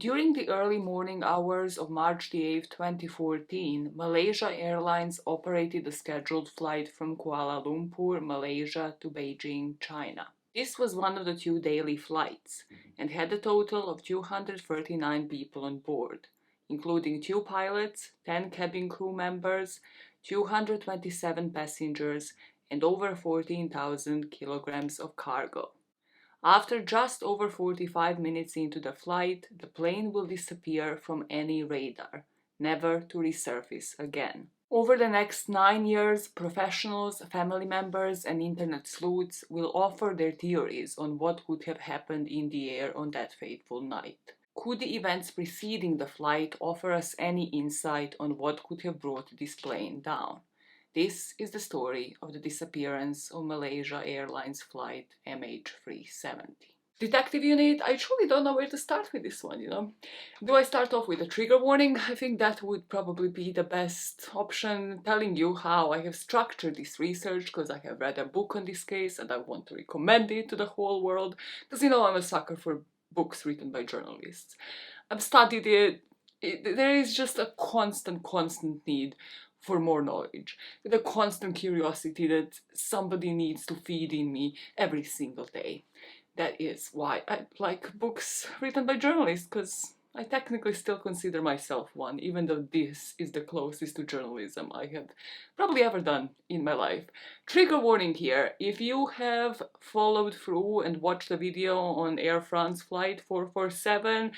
During the early morning hours of March 8, 2014, Malaysia Airlines operated a scheduled flight from Kuala Lumpur, Malaysia to Beijing, China. This was one of the 2 daily flights and had a total of 239 people on board, including 2 pilots, 10 cabin crew members, 227 passengers, and over 14,000 kilograms of cargo. After just over 45 minutes into the flight, the plane will disappear from any radar, never to resurface again. Over the next 9 years, professionals, family members, and internet sleuths will offer their theories on what could have happened in the air on that fateful night. Could the events preceding the flight offer us any insight on what could have brought this plane down? This is the story of the disappearance of Malaysia Airlines flight MH370. Detective unit, I truly don't know where to start with this one, Do I start off with a trigger warning? I think that would probably be the best option, telling you how I have structured this research, because I have read a book on this case and I want to recommend it to the whole world, because I'm a sucker for books written by journalists. I've studied it. There is just a constant need for more knowledge, the constant curiosity that somebody needs to feed in me every single day. That is why I like books written by journalists, because I technically still consider myself one, even though this is the closest to journalism I have probably ever done in my life. Trigger warning here: if you have followed through and watched the video on Air France flight 447,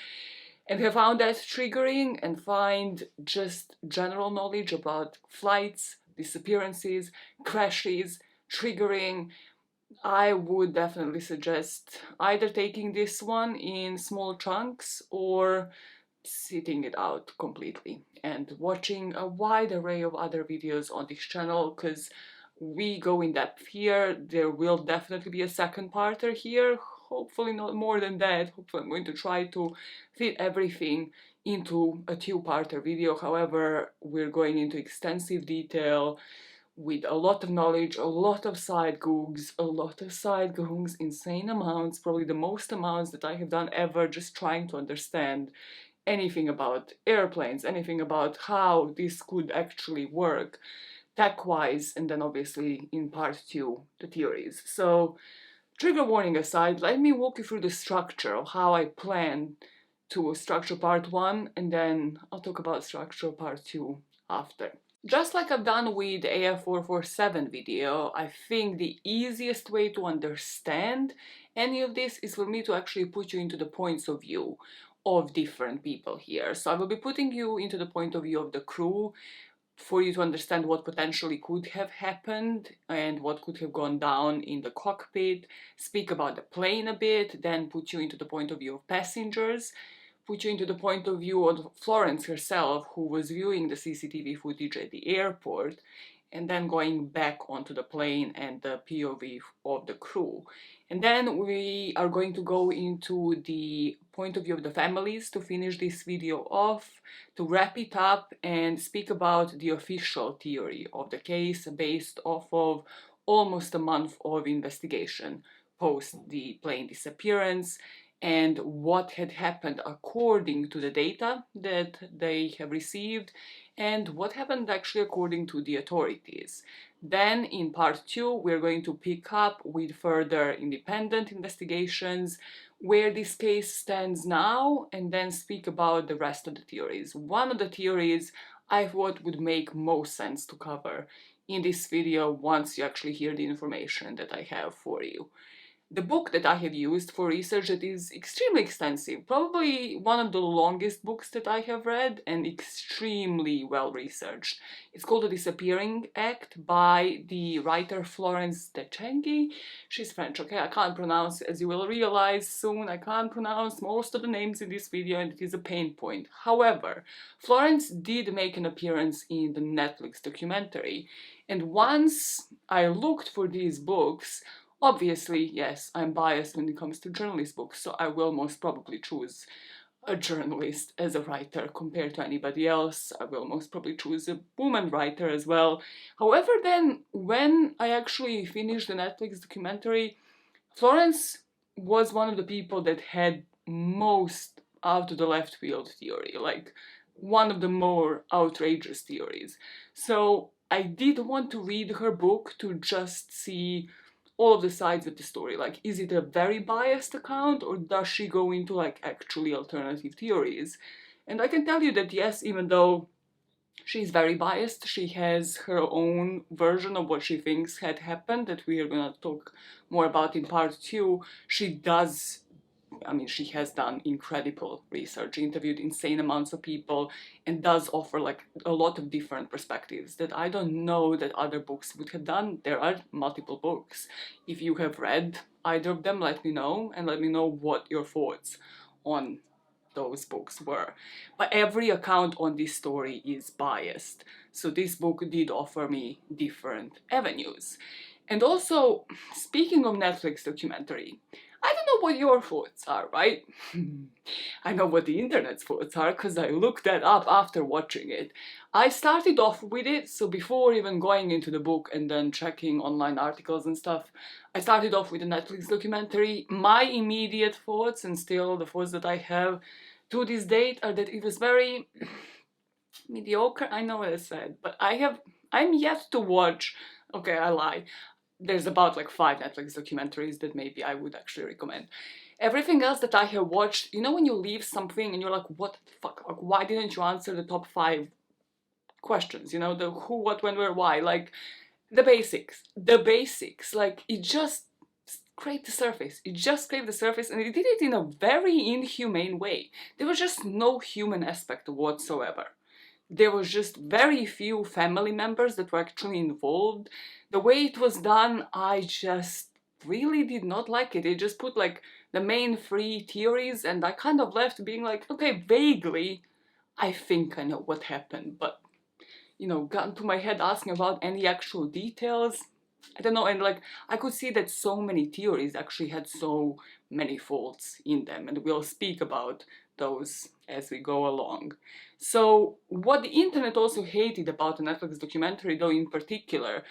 and have found that triggering and find just general knowledge about flights, disappearances, crashes, triggering, I would definitely suggest either taking this one in small chunks or sitting it out completely and watching a wide array of other videos on this channel, because we go in depth here. There will definitely be a second parter here, hopefully not more than that. Hopefully I'm going to try to fit everything into a 2-parter video. However, we're going into extensive detail with a lot of knowledge, a lot of side googs, insane amounts, probably the most amounts that I have done ever, just trying to understand anything about airplanes, anything about how this could actually work tech-wise, and then obviously in part 2, the theories. So, trigger warning aside, let me walk you through the structure of how I plan to structure part 1, and then I'll talk about structure part 2 after. Just like I've done with the AF447 video, I think the easiest way to understand any of this is for me to actually put you into the points of view of different people here. So I will be putting you into the point of view of the crew, for you to understand what potentially could have happened and what could have gone down in the cockpit, speak about the plane a bit, then put you into the point of view of passengers, put you into the point of view of Florence herself, who was viewing the CCTV footage at the airport, and then going back onto the plane and the POV of the crew. And then we are going to go into the point of view of the families to finish this video off, to wrap it up and speak about the official theory of the case based off of almost a month of investigation post the plane disappearance, and what had happened according to the data that they have received, and what happened actually according to the authorities. Then in part 2 we're going to pick up with further independent investigations, where this case stands now, and then speak about the rest of the theories. One of the theories I thought would make most sense to cover in this video once you actually hear the information that I have for you. The book that I have used for research, that is extremely extensive, probably one of the longest books that I have read, and extremely well researched. It's called The Disappearing Act by the writer Florence Decenghi. She's French, okay? I can't pronounce, as you will realize soon, I can't pronounce most of the names in this video, and it is a pain point. However, Florence did make an appearance in the Netflix documentary, and once I looked for these books, obviously, yes, I'm biased when it comes to journalist books, so I will most probably choose a journalist as a writer compared to anybody else. I will most probably choose a woman writer as well. However, then, when I actually finished the Netflix documentary, Florence was one of the people that had most out of the left field theory, like one of the more outrageous theories. So I did want to read her book to just see all of the sides of the story. Like, is it a very biased account, or does she go into like actually alternative theories? And I can tell you that yes, even though she's very biased, she has her own version of what she thinks had happened that we are gonna talk more about in part 2. She does, I mean, she has done incredible research, interviewed insane amounts of people, and does offer like a lot of different perspectives that I don't know that other books would have done. There are multiple books. If you have read either of them, let me know, and let me know what your thoughts on those books were. But every account on this story is biased, so this book did offer me different avenues. And also, speaking of Netflix documentary, I don't know what your thoughts are, right? I know what the internet's thoughts are because I looked that up after watching it. I started off with it, so before even going into the book and then checking online articles and stuff, I started off with the Netflix documentary. My immediate thoughts, and still the thoughts that I have to this date, are that it was very mediocre. I know what I said, but I'm yet to watch. Okay, I lie. There's about like 5 Netflix documentaries that maybe I would actually recommend. Everything else that I have watched, you know, when you leave something and you're like, what the fuck? Like, why didn't you answer the top 5 questions? You know, the who, what, when, where, why? Like, the basics. The basics. Like, it just scraped the surface. It just scraped the surface, and it did it in a very inhumane way. There was just no human aspect whatsoever. There was just very few family members that were actually involved. The way it was done, I just really did not like it. It just put like the main 3 theories, and I kind of left being like, okay, vaguely, I think I know what happened, but, you know, got into my head asking about any actual details. I don't know, and like, I could see that so many theories actually had so many faults in them, and we'll speak about those as we go along. So, what the internet also hated about the Netflix documentary, though, in particular,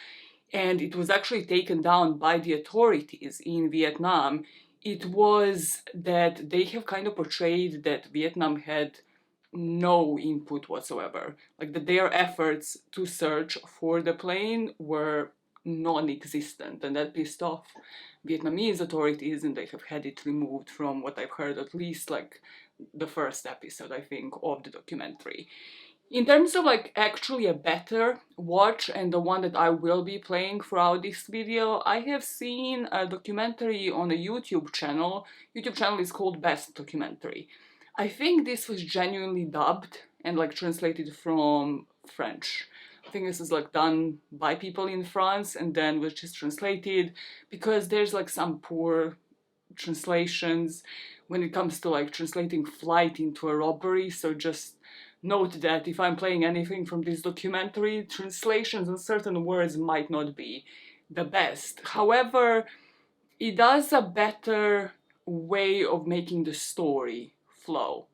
and it was actually taken down by the authorities in Vietnam, it was that they have kind of portrayed that Vietnam had no input whatsoever. Like that their efforts to search for the plane were non-existent, and that pissed off Vietnamese authorities, and they have had it removed from what I've heard, at least like the first episode, I think, of the documentary. In terms of like actually a better watch, and the one that I will be playing throughout this video, I have seen a documentary on a YouTube channel. YouTube channel is called Best Documentary. I think this was genuinely dubbed and like translated from French. I think this is like done by people in France and then was just translated, because there's like some poor translations when it comes to like translating flight into a robbery. So just note that if I'm playing anything from this documentary, translations and certain words might not be the best. However, it does a better way of making the story flow.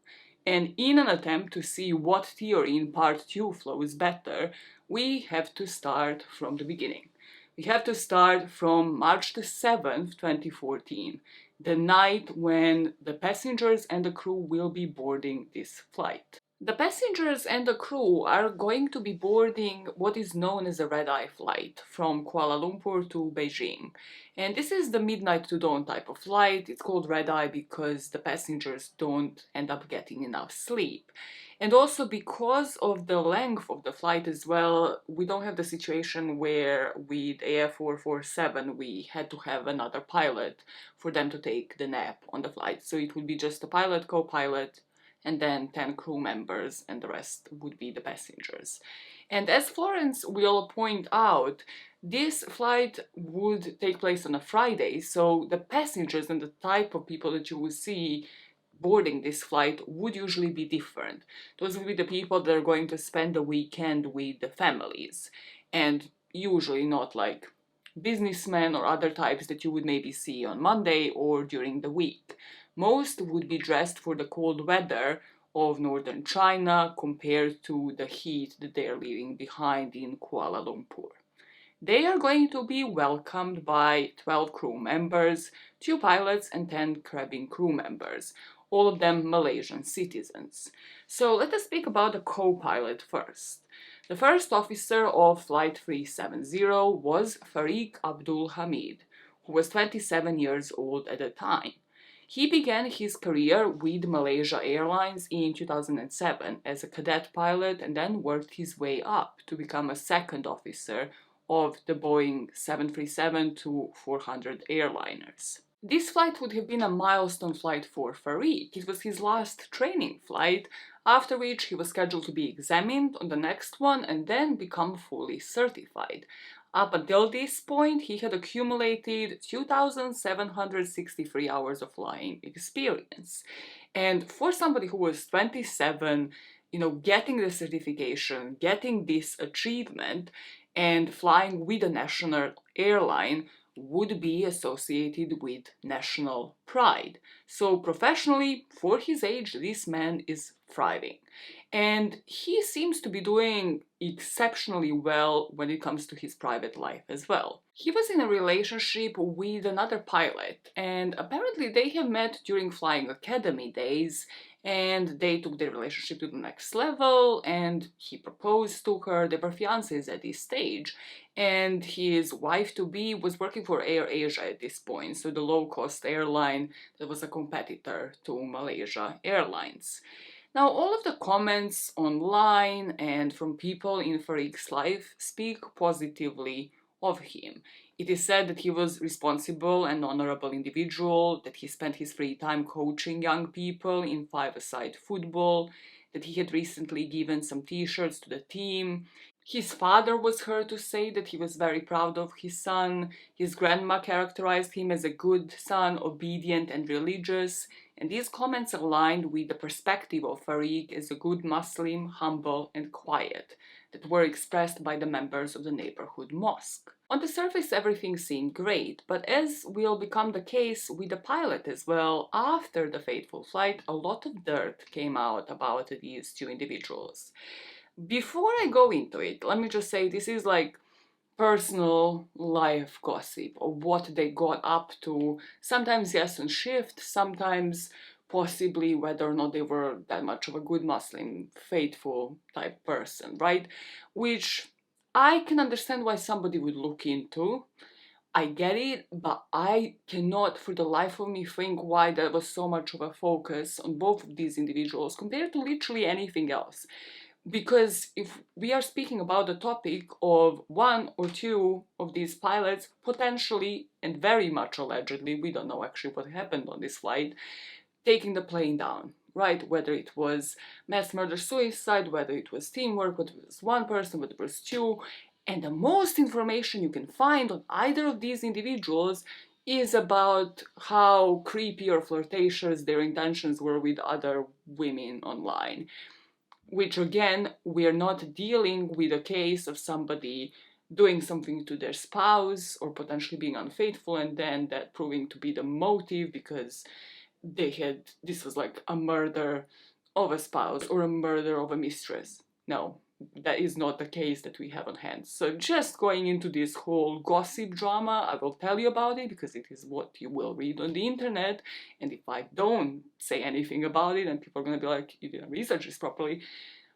And in an attempt to see what theory in part 2 flows better, we have to start from the beginning. We have to start from March the 7th, 2014, the night when the passengers and the crew will be boarding this flight. The passengers and the crew are going to be boarding what is known as a red-eye flight from Kuala Lumpur to Beijing. And this is the midnight to dawn type of flight. It's called red-eye because the passengers don't end up getting enough sleep. And also because of the length of the flight as well, we don't have the situation where with AF447 we had to have another pilot for them to take the nap on the flight. So it would be just a pilot, co-pilot, and then 10 crew members, and the rest would be the passengers. And as Florence will point out, this flight would take place on a Friday, so the passengers and the type of people that you will see boarding this flight would usually be different. Those would be the people that are going to spend the weekend with the families, and usually not like businessmen or other types that you would maybe see on Monday or during the week. Most would be dressed for the cold weather of northern China compared to the heat that they are leaving behind in Kuala Lumpur. They are going to be welcomed by 12 crew members, 2 pilots and 10 cabin crew members. all of them Malaysian citizens. So let us speak about the co-pilot first. The first officer of Flight 370 was Fariq Abdul Hamid, who was 27 years old at the time. He began his career with Malaysia Airlines in 2007 as a cadet pilot and then worked his way up to become a second officer of the Boeing 737-400 airliners. This flight would have been a milestone flight for Fariq. It was his last training flight, after which he was scheduled to be examined on the next one and then become fully certified. Up until this point, he had accumulated 2,763 hours of flying experience. And for somebody who was 27, getting the certification, getting this achievement, and flying with a national airline would be associated with national pride. So professionally, for his age, this man is thriving. And he seems to be doing exceptionally well when it comes to his private life as well. He was in a relationship with another pilot, and apparently they have met during flying academy days, and they took their relationship to the next level, and he proposed to her. They were fiancés at this stage, and his wife-to-be was working for Air Asia at this point, so the low-cost airline that was a competitor to Malaysia Airlines. Now, all of the comments online and from people in Fariq's life speak positively of him. It is said that he was responsible and honorable individual, that he spent his free time coaching young people in five-a-side football, that he had recently given some t-shirts to the team. His father was heard to say that he was very proud of his son. His grandma characterized him as a good son, obedient and religious, and these comments aligned with the perspective of Fariq as a good Muslim, humble and quiet, that were expressed by the members of the neighborhood mosque. On the surface, everything seemed great, but as will become the case with the pilot as well, after the fateful flight, a lot of dirt came out about these two individuals. Before I go into it, let me just say this is like personal life gossip of what they got up to. Sometimes yes on shift, sometimes possibly whether or not they were that much of a good Muslim, faithful type person, right? Which I can understand why somebody would look into. I get it, but I cannot for the life of me think why there was so much of a focus on both of these individuals compared to literally anything else. Because if we are speaking about the topic of one or two of these pilots potentially and very much allegedly, we don't know actually what happened on this flight, taking the plane down, right? Whether it was mass murder suicide, whether it was teamwork, whether it was one person, whether it was two, and the most information you can find on either of these individuals is about how creepy or flirtatious their intentions were with other women online. Which again, we're not dealing with a case of somebody doing something to their spouse or potentially being unfaithful and then that proving to be the motive because this was like a murder of a spouse or a murder of a mistress. No, that is not the case that we have on hand. So just going into this whole gossip drama, I will tell you about it because it is what you will read on the internet, and if I don't say anything about it, then people are going to be like, you didn't research this properly.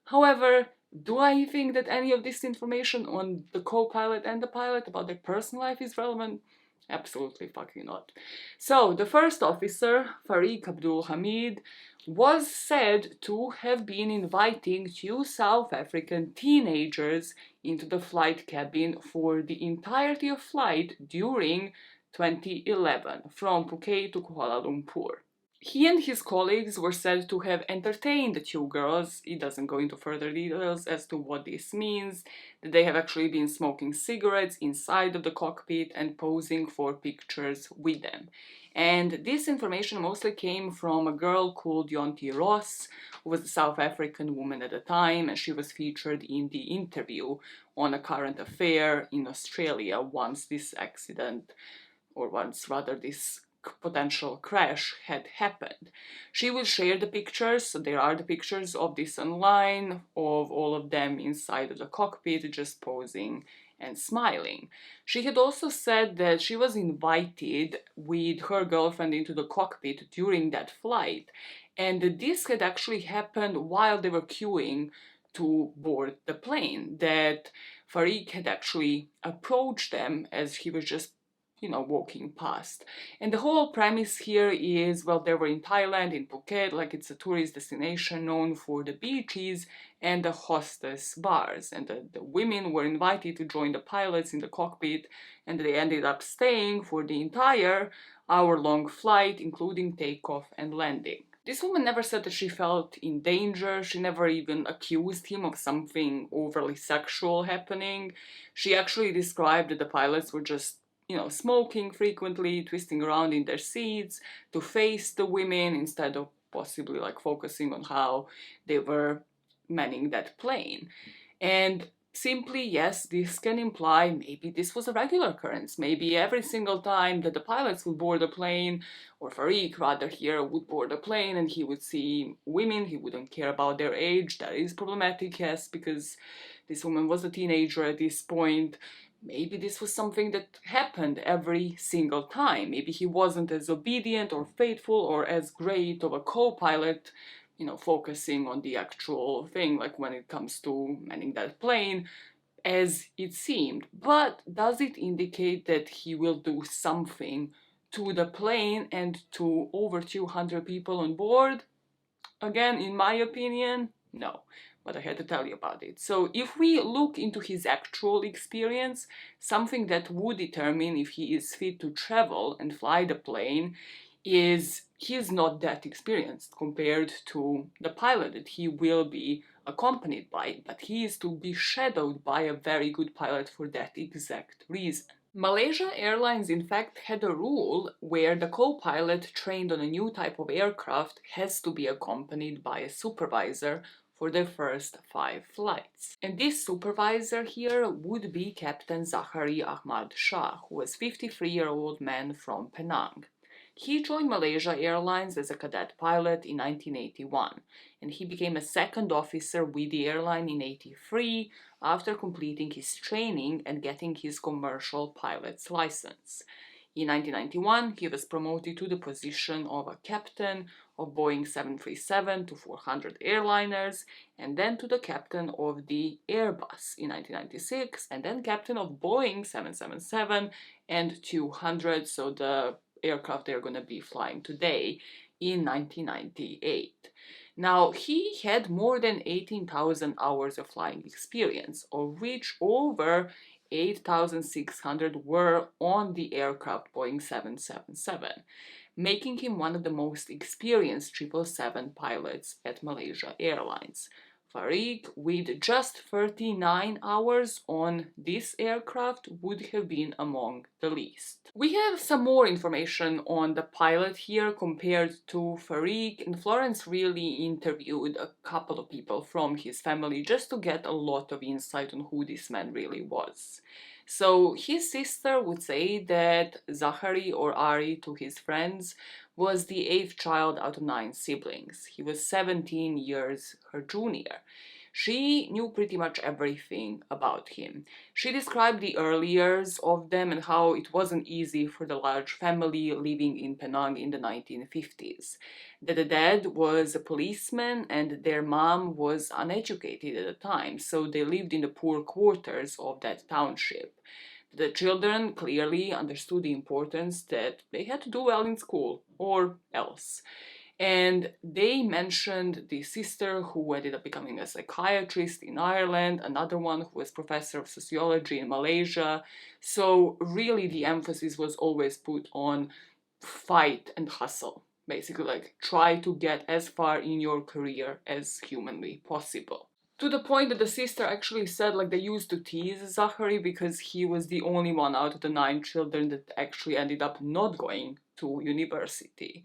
However, do I think that any of this information on the co-pilot and the pilot about their personal life is relevant? Absolutely fucking not. So, the first officer, Fariq Abdul Hamid, was said to have been inviting two South African teenagers into the flight cabin for the entirety of flight during 2011 from Phuket to Kuala Lumpur. He and his colleagues were said to have entertained the two girls. It doesn't go into further details as to what this means, that they have actually been smoking cigarettes inside of the cockpit and posing for pictures with them. And this information mostly came from a girl called Yonti Ross, who was a South African woman at the time, and she was featured in the interview on a current affair in Australia once this accident, or once rather this potential crash had happened. She will share the pictures, so there are the pictures of this online, of all of them inside of the cockpit just posing and smiling. She had also said that she was invited with her girlfriend into the cockpit during that flight, and this had actually happened while they were queuing to board the plane, that Farik had actually approached them as he was just walking past. And the whole premise here is, well, they were in Thailand, in Phuket, like it's a tourist destination known for the beaches and the hostess bars. And the women were invited to join the pilots in the cockpit, and they ended up staying for the entire hour-long flight, including takeoff and landing. This woman never said that she felt in danger. She never even accused him of something overly sexual happening. She actually described that the pilots were just smoking frequently, twisting around in their seats to face the women instead of possibly like focusing on how they were manning that plane. And simply, yes, this can imply maybe this was a regular occurrence. Maybe every single time that the pilots would board a plane, or Farik rather here would board a plane and he would see women, he wouldn't care about their age. That is problematic, yes, because this woman was a teenager at this point. Maybe this was something that happened every single time. Maybe he wasn't as obedient or faithful or as great of a co-pilot, focusing on the actual thing, like when it comes to manning that plane, as it seemed. But does it indicate that he will do something to the plane and to over 200 people on board? Again, in my opinion, no. But I had to tell you about it. So if we look into his actual experience, something that would determine if he is fit to travel and fly the plane is he is not that experienced compared to the pilot that he will be accompanied by, but he is to be shadowed by a very good pilot for that exact reason. Malaysia Airlines in fact had a rule where the co-pilot trained on a new type of aircraft has to be accompanied by a supervisor for their first 5 flights. And this supervisor here would be Captain Zahari Ahmad Shah, who was a 53-year-old man from Penang. He joined Malaysia Airlines as a cadet pilot in 1981, and he became a second officer with the airline in 1983 after completing his training and getting his commercial pilot's license. In 1991, he was promoted to the position of a captain of Boeing 737-400 airliners, and then to the captain of the Airbus in 1996, and then captain of Boeing 777 and 200, so the aircraft they're going to be flying today, in 1998. Now, he had more than 18,000 hours of flying experience, of which over 8,600 were on the aircraft Boeing 777, making him one of the most experienced 777 pilots at Malaysia Airlines. Farik, with just 39 hours on this aircraft, would have been among the least. We have some more information on the pilot here compared to Farik, and Florence really interviewed a couple of people from his family just to get a lot of insight on who this man really was. So his sister would say that Zahari, or Ari to his friends, was the 8th child out of 9 siblings. He was 17 years her junior. She knew pretty much everything about him. She described the early years of them and how it wasn't easy for the large family living in Penang in the 1950s. That the dad was a policeman and their mom was uneducated at the time, so they lived in the poor quarters of that township. The children clearly understood the importance that they had to do well in school, or else. And they mentioned the sister who ended up becoming a psychiatrist in Ireland, another one who was professor of sociology in Malaysia. So really the emphasis was always put on fight and hustle. Basically, like, try to get as far in your career as humanly possible. To the point that the sister actually said, like, they used to tease Zachary because he was the only one out of the 9 children that actually ended up not going to university.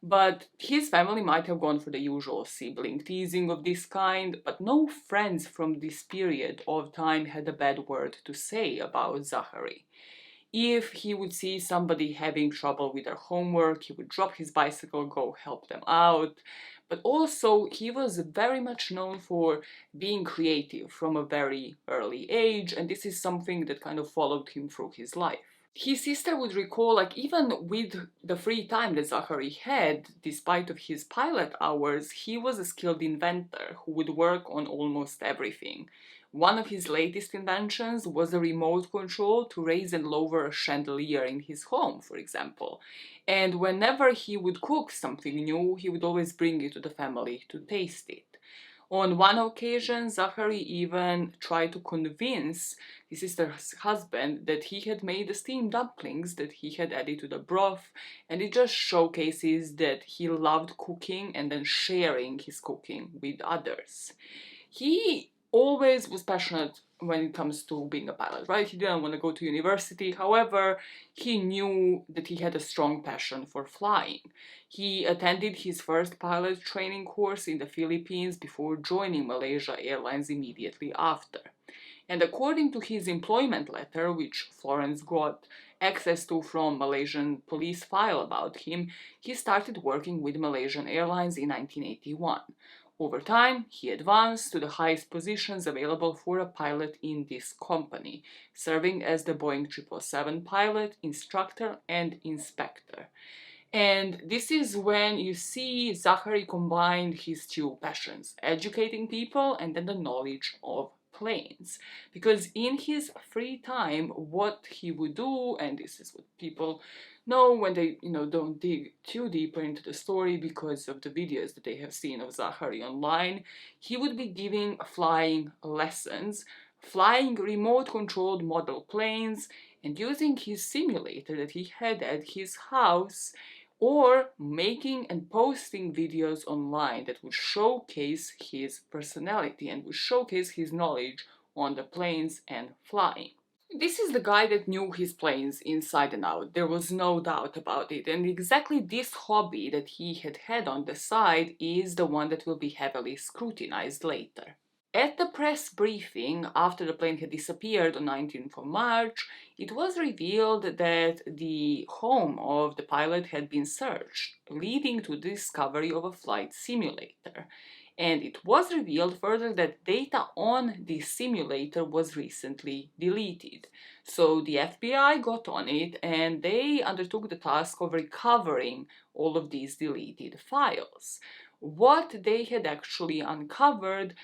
But his family might have gone for the usual sibling teasing of this kind, but no friends from this period of time had a bad word to say about Zachary. If he would see somebody having trouble with their homework, he would drop his bicycle, go help them out. But also, he was very much known for being creative from a very early age, and this is something that kind of followed him through his life. His sister would recall, like, even with the free time that Zachary had, despite of his pilot hours, he was a skilled inventor who would work on almost everything. One of his latest inventions was a remote control to raise and lower a chandelier in his home, for example. And whenever he would cook something new, he would always bring it to the family to taste it. On one occasion, Zachary even tried to convince his sister's husband that he had made the steamed dumplings that he had added to the broth, and it just showcases that he loved cooking and then sharing his cooking with others. He always was passionate when it comes to being a pilot, right? He didn't want to go to university. However, he knew that he had a strong passion for flying. He attended his first pilot training course in the Philippines before joining Malaysia Airlines immediately after. And according to his employment letter, which Florence got access to from Malaysian police file about him, he started working with Malaysian Airlines in 1981. Over time, he advanced to the highest positions available for a pilot in this company, serving as the Boeing 777 pilot, instructor, and inspector. And this is when you see Zachary combined his two passions, educating people and then the knowledge of planes. Because in his free time, what he would do, and this is what people know when they, don't dig too deeper into the story because of the videos that they have seen of Zachary online, he would be giving flying lessons, flying remote-controlled model planes, and using his simulator that he had at his house, or making and posting videos online that would showcase his personality and would showcase his knowledge on the planes and flying. This is the guy that knew his planes inside and out, there was no doubt about it, and exactly this hobby that he had on the side is the one that will be heavily scrutinized later. At the press briefing after the plane had disappeared on 19th of March, it was revealed that the home of the pilot had been searched, leading to the discovery of a flight simulator. And it was revealed further that data on the simulator was recently deleted. So the FBI got on it and they undertook the task of recovering all of these deleted files. What they had actually uncovered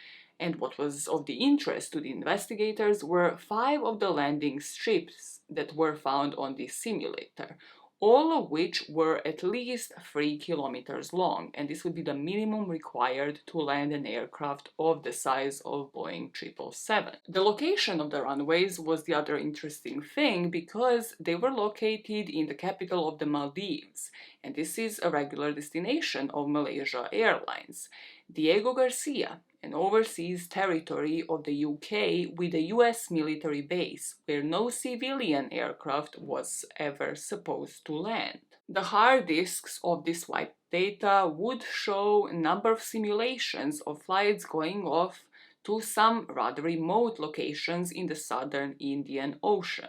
and what was of the interest to the investigators were 5 of the landing strips that were found on the simulator, all of which were at least 3 kilometers long, and this would be the minimum required to land an aircraft of the size of Boeing 777. The location of the runways was the other interesting thing because they were located in the capital of the Maldives, and this is a regular destination of Malaysia Airlines. Diego Garcia, an overseas territory of the UK with a US military base where no civilian aircraft was ever supposed to land. The hard disks of this flight data would show a number of simulations of flights going off to some rather remote locations in the southern Indian Ocean.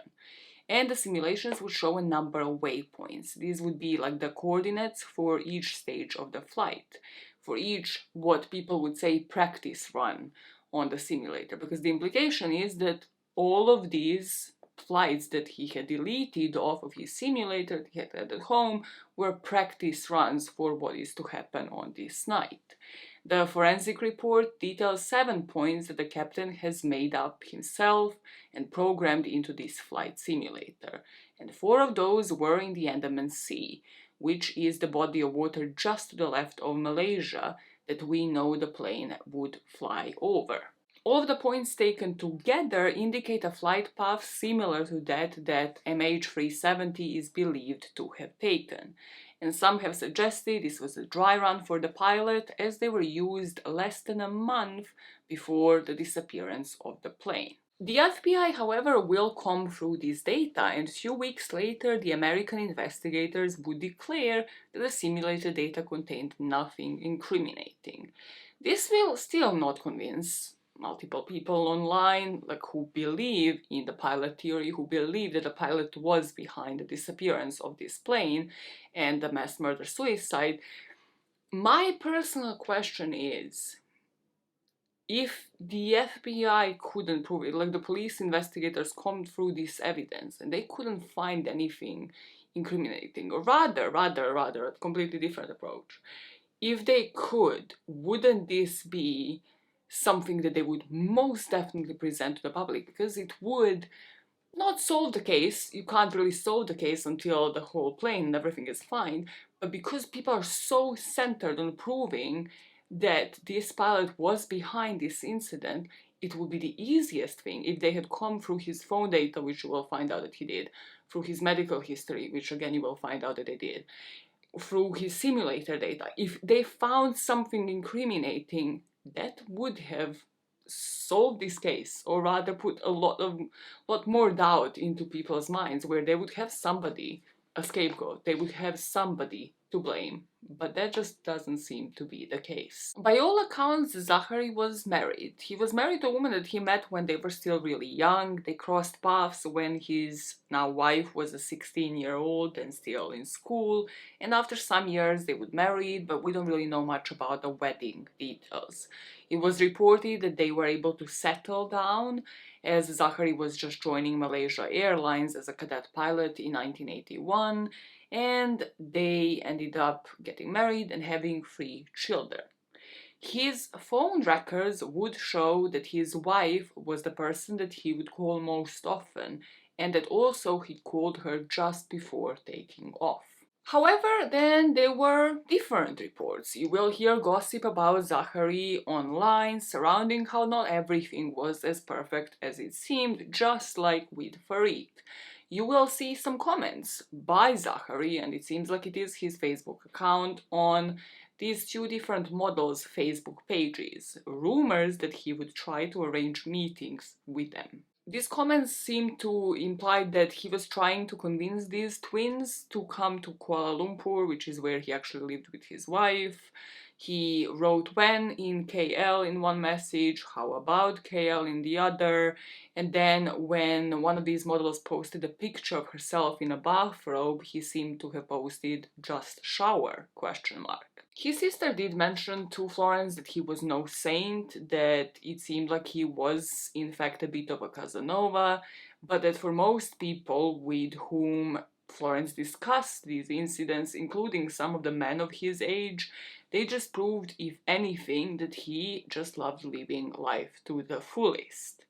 And the simulations would show a number of waypoints. These would be like the coordinates for each stage of the flight, for each, what people would say, practice run on the simulator, because the implication is that all of these flights that he had deleted off of his simulator that he had at home were practice runs for what is to happen on this night. The forensic report details 7 points that the captain has made up himself and programmed into this flight simulator, and 4 of those were in the Andaman Sea, which is the body of water just to the left of Malaysia that we know the plane would fly over. All of the points taken together indicate a flight path similar to that MH370 is believed to have taken. And some have suggested this was a dry run for the pilot as they were used less than a month before the disappearance of the plane. The FBI, however, will comb through this data, and a few weeks later the American investigators would declare that the simulated data contained nothing incriminating. This will still not convince multiple people online, like, who believe in the pilot theory, who believe that the pilot was behind the disappearance of this plane and the mass murder suicide. My personal question is, if the FBI couldn't prove it, like the police investigators combed through this evidence and they couldn't find anything incriminating, or rather, a completely different approach. If they could, wouldn't this be something that they would most definitely present to the public? Because it would not solve the case. You can't really solve the case until the whole plane and everything is fine. But because people are so centered on proving that this pilot was behind this incident, it would be the easiest thing if they had come through his phone data, which you will find out that he did, through his medical history, which again you will find out that they did, through his simulator data. If they found something incriminating, that would have solved this case, or rather put a lot more doubt into people's minds, where they would have somebody, a scapegoat, they would have somebody to blame. But that just doesn't seem to be the case. By all accounts, Zachary was married. He was married to a woman that he met when they were still really young. They crossed paths when his now wife was a 16-year-old and still in school. And after some years they would marry, but we don't really know much about the wedding details. It was reported that they were able to settle down, as Zachary was just joining Malaysia Airlines as a cadet pilot in 1981, and they ended up getting married and having 3 children. His phone records would show that his wife was the person that he would call most often, and that also he called her just before taking off. However, then there were different reports. You will hear gossip about Zachary online surrounding how not everything was as perfect as it seemed, just like with Farid. You will see some comments by Zachary, and it seems like it is his Facebook account, on these 2 different models' Facebook pages. Rumors that he would try to arrange meetings with them. These comments seem to imply that he was trying to convince these twins to come to Kuala Lumpur, which is where he actually lived with his wife. He wrote when in KL in one message, how about KL in the other, and then when one of these models posted a picture of herself in a bathrobe, he seemed to have posted just shower ? His sister did mention to Florence that he was no saint, that it seemed like he was in fact a bit of a Casanova, but that for most people with whom Florence discussed these incidents, including some of the men of his age, they just proved, if anything, that he just loved living life to the fullest.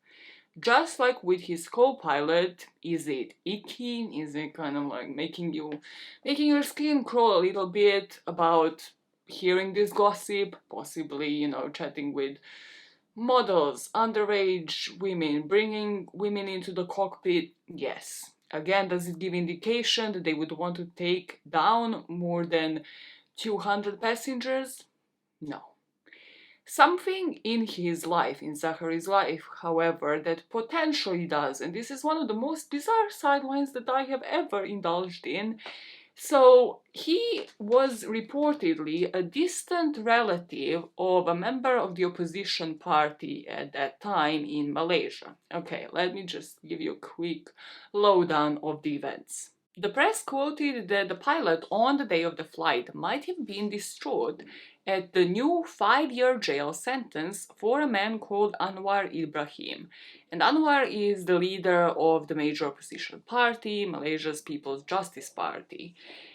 Just like with his co-pilot, is it icky? Is it kind of like making your skin crawl a little bit about hearing this gossip? Possibly, you know, chatting with models, underage women, bringing women into the cockpit? Yes. Again, does it give indication that they would want to take down more than 200 passengers? No. Something in his life, in Zachary's life, however, that potentially does, and this is one of the most bizarre sidelines that I have ever indulged in. So, he was reportedly a distant relative of a member of the opposition party at that time in Malaysia. Okay, let me just give you a quick lowdown of the events. The press quoted that the pilot on the day of the flight might have been distraught at the new 5-year jail sentence for a man called Anwar Ibrahim. And Anwar is the leader of the major opposition party, Malaysia's People's Justice Party.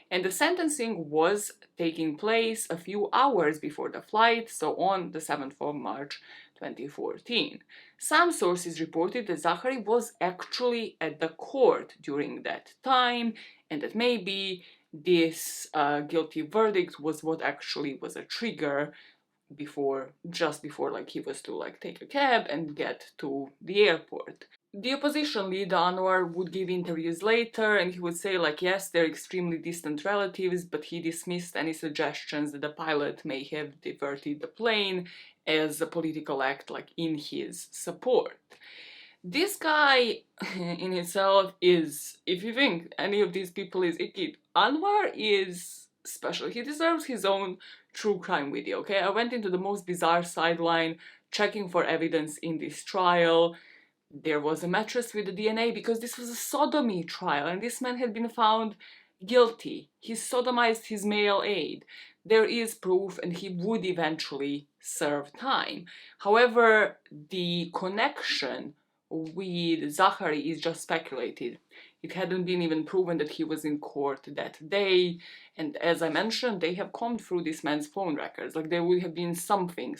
And the sentencing was taking place a few hours before the flight, so on the 7th of March 2014. Some sources reported that Zachary was actually at the court during that time, and that maybe this guilty verdict was what actually was a trigger just before like he was to like take a cab and get to the airport. The opposition leader Anwar would give interviews later, and he would say like, yes, they're extremely distant relatives, but he dismissed any suggestions that the pilot may have diverted the plane as a political act, like in his support. This guy in itself is, if you think any of these people is icky, Anwar is special. He deserves his own true crime video, okay? I went into the most bizarre sideline checking for evidence in this trial. There was a mattress with the DNA because this was a sodomy trial and this man had been found guilty. He sodomized his male aide. There is proof and he would eventually serve time. However, the connection with Zachary is just speculated. It hadn't been even proven that he was in court that day, and as I mentioned, they have combed through this man's phone records. Like, there would have been something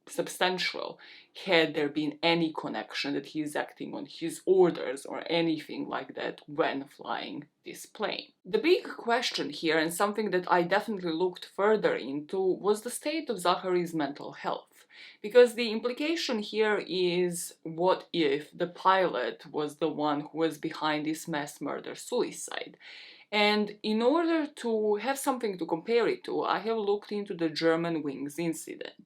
substantial had there been any connection that he is acting on his orders or anything like that when flying this plane. The big question here, and something that I definitely looked further into, was the state of Zachary's mental health. Because the implication here is, what if the pilot was the one who was behind this mass murder-suicide? And in order to have something to compare it to, I have looked into the German Wings incident.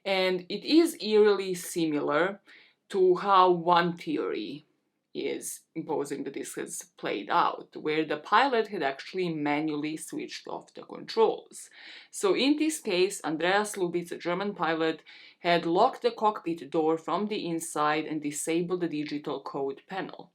And it is eerily similar to how one theory is imposing that this has played out, where the pilot had actually manually switched off the controls. So in this case, Andreas Lubitz, a German pilot, had locked the cockpit door from the inside and disabled the digital code panel.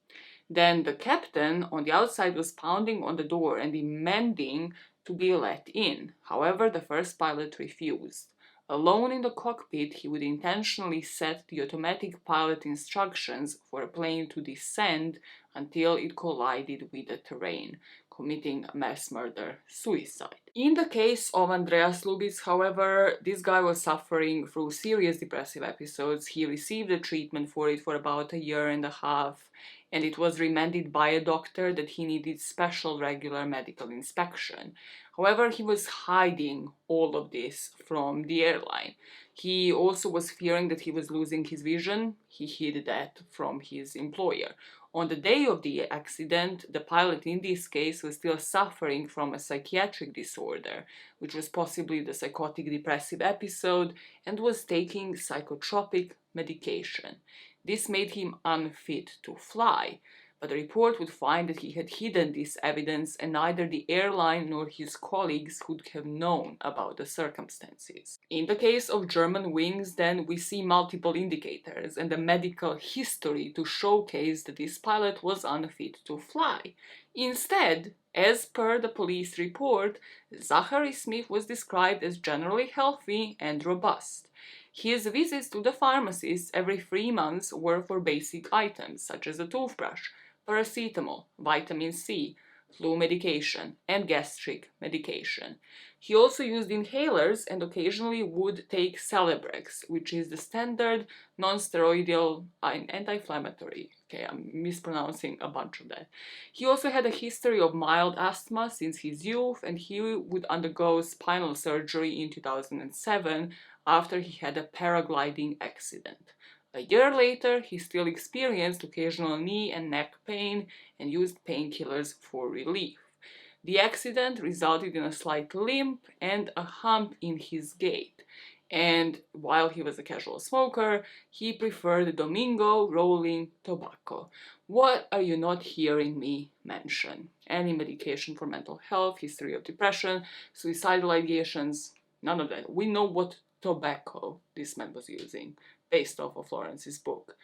Then the captain on the outside was pounding on the door and demanding to be let in. However, the first pilot refused. Alone in the cockpit, he would intentionally set the automatic pilot instructions for a plane to descend until it collided with the terrain, committing a mass murder-suicide. In the case of Andreas Lubitz, however, this guy was suffering through serious depressive episodes. He received a treatment for it for about a year and a half, and it was recommended by a doctor that he needed special regular medical inspection. However, he was hiding all of this from the airline. He also was fearing that he was losing his vision. He hid that from his employer. On the day of the accident, the pilot in this case was still suffering from a psychiatric disorder, which was possibly the psychotic depressive episode, and was taking psychotropic medication. This made him unfit to fly, but the report would find that he had hidden this evidence and neither the airline nor his colleagues would have known about the circumstances. In the case of German Wings, then, we see multiple indicators and a medical history to showcase that this pilot was unfit to fly. Instead, as per the police report, Zachary Smith was described as generally healthy and robust. His visits to the pharmacist every 3 months were for basic items such as a toothbrush, paracetamol, vitamin C, flu medication, and gastric medication. He also used inhalers and occasionally would take Celebrex, which is the standard non-steroidal anti-inflammatory. Okay, I'm mispronouncing a bunch of that. He also had a history of mild asthma since his youth, and he would undergo spinal surgery in 2007 after he had a paragliding accident. A year later, he still experienced occasional knee and neck pain and used painkillers for relief. The accident resulted in a slight limp and a hump in his gait, and while he was a casual smoker, he preferred Domingo rolling tobacco. What are you not hearing me mention? Any medication for mental health, history of depression, suicidal ideations, none of that. We know what tobacco this man was using, based off of Florence's book.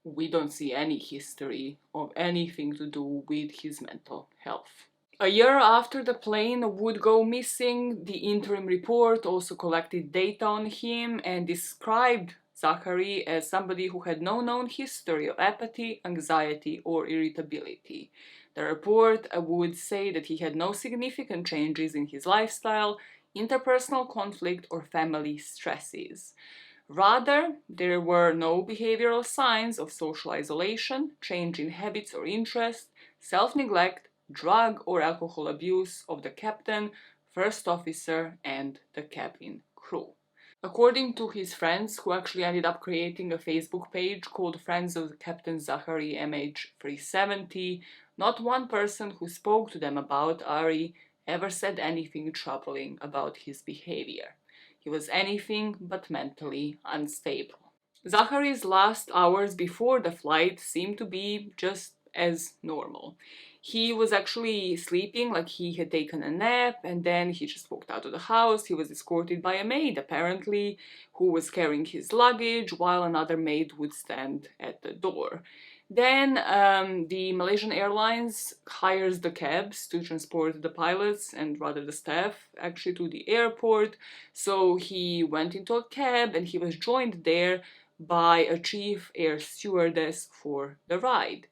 We don't see any history of anything to do with his mental health. A year after the plane would go missing, the interim report also collected data on him and described Zachary as somebody who had no known history of apathy, anxiety, or irritability. The report would say that he had no significant changes in his lifestyle, interpersonal conflict, or family stresses. Rather, there were no behavioral signs of social isolation, change in habits or interests, self-neglect, drug or alcohol abuse of the captain, first officer, and the cabin crew. According to his friends, who actually ended up creating a Facebook page called Friends of Captain Zachary MH370, not one person who spoke to them about Ari ever said anything troubling about his behavior. He was anything but mentally unstable. Zachary's last hours before the flight seemed to be just as normal. He was actually sleeping, like he had taken a nap, and then he just walked out of the house. He was escorted by a maid, apparently, who was carrying his luggage, while another maid would stand at the door. Then the Malaysian Airlines hires the cabs to transport the pilots and rather the staff actually to the airport. So he went into a cab and he was joined there by a chief air stewardess for the ride.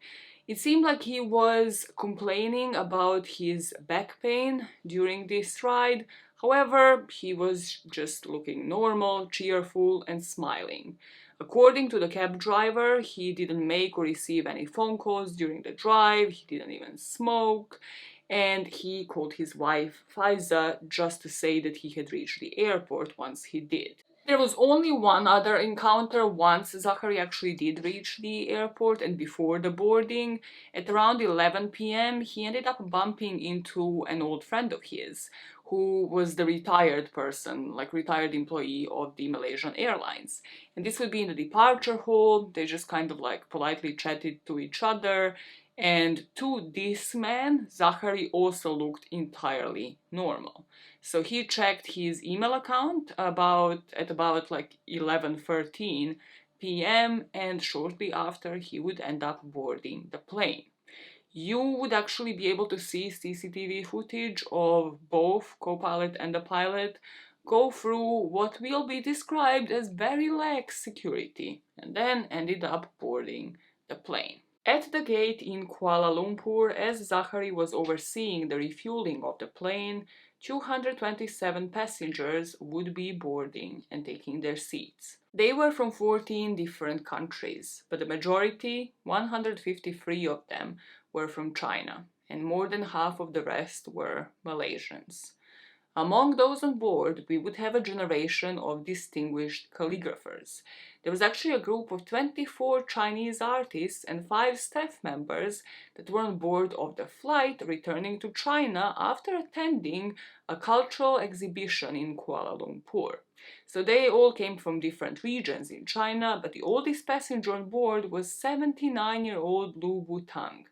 It seemed like he was complaining about his back pain during this ride. However, he was just looking normal, cheerful, and smiling. According to the cab driver, he didn't make or receive any phone calls during the drive, he didn't even smoke, and he called his wife Faiza just to say that he had reached the airport once he did. There was only one other encounter once Zachary actually did reach the airport, and before the boarding, at around 11 p.m., he ended up bumping into an old friend of his who was the retired person, like retired employee of the Malaysian Airlines. And this would be in the departure hall. They just kind of like politely chatted to each other. And to this man, Zachary also looked entirely normal. So he checked his email account at about like 11:13 p.m. and shortly after he would end up boarding the plane. You would actually be able to see CCTV footage of both co-pilot and the pilot go through what will be described as very lax security and then ended up boarding the plane. At the gate in Kuala Lumpur, as Zachary was overseeing the refueling of the plane, 227 passengers would be boarding and taking their seats. They were from 14 different countries, but the majority, 153 of them, were from China, and more than half of the rest were Malaysians. Among those on board, we would have a generation of distinguished calligraphers. There was actually a group of 24 Chinese artists and 5 staff members that were on board of the flight returning to China after attending a cultural exhibition in Kuala Lumpur. So they all came from different regions in China, but the oldest passenger on board was 79-year-old Lu Butang,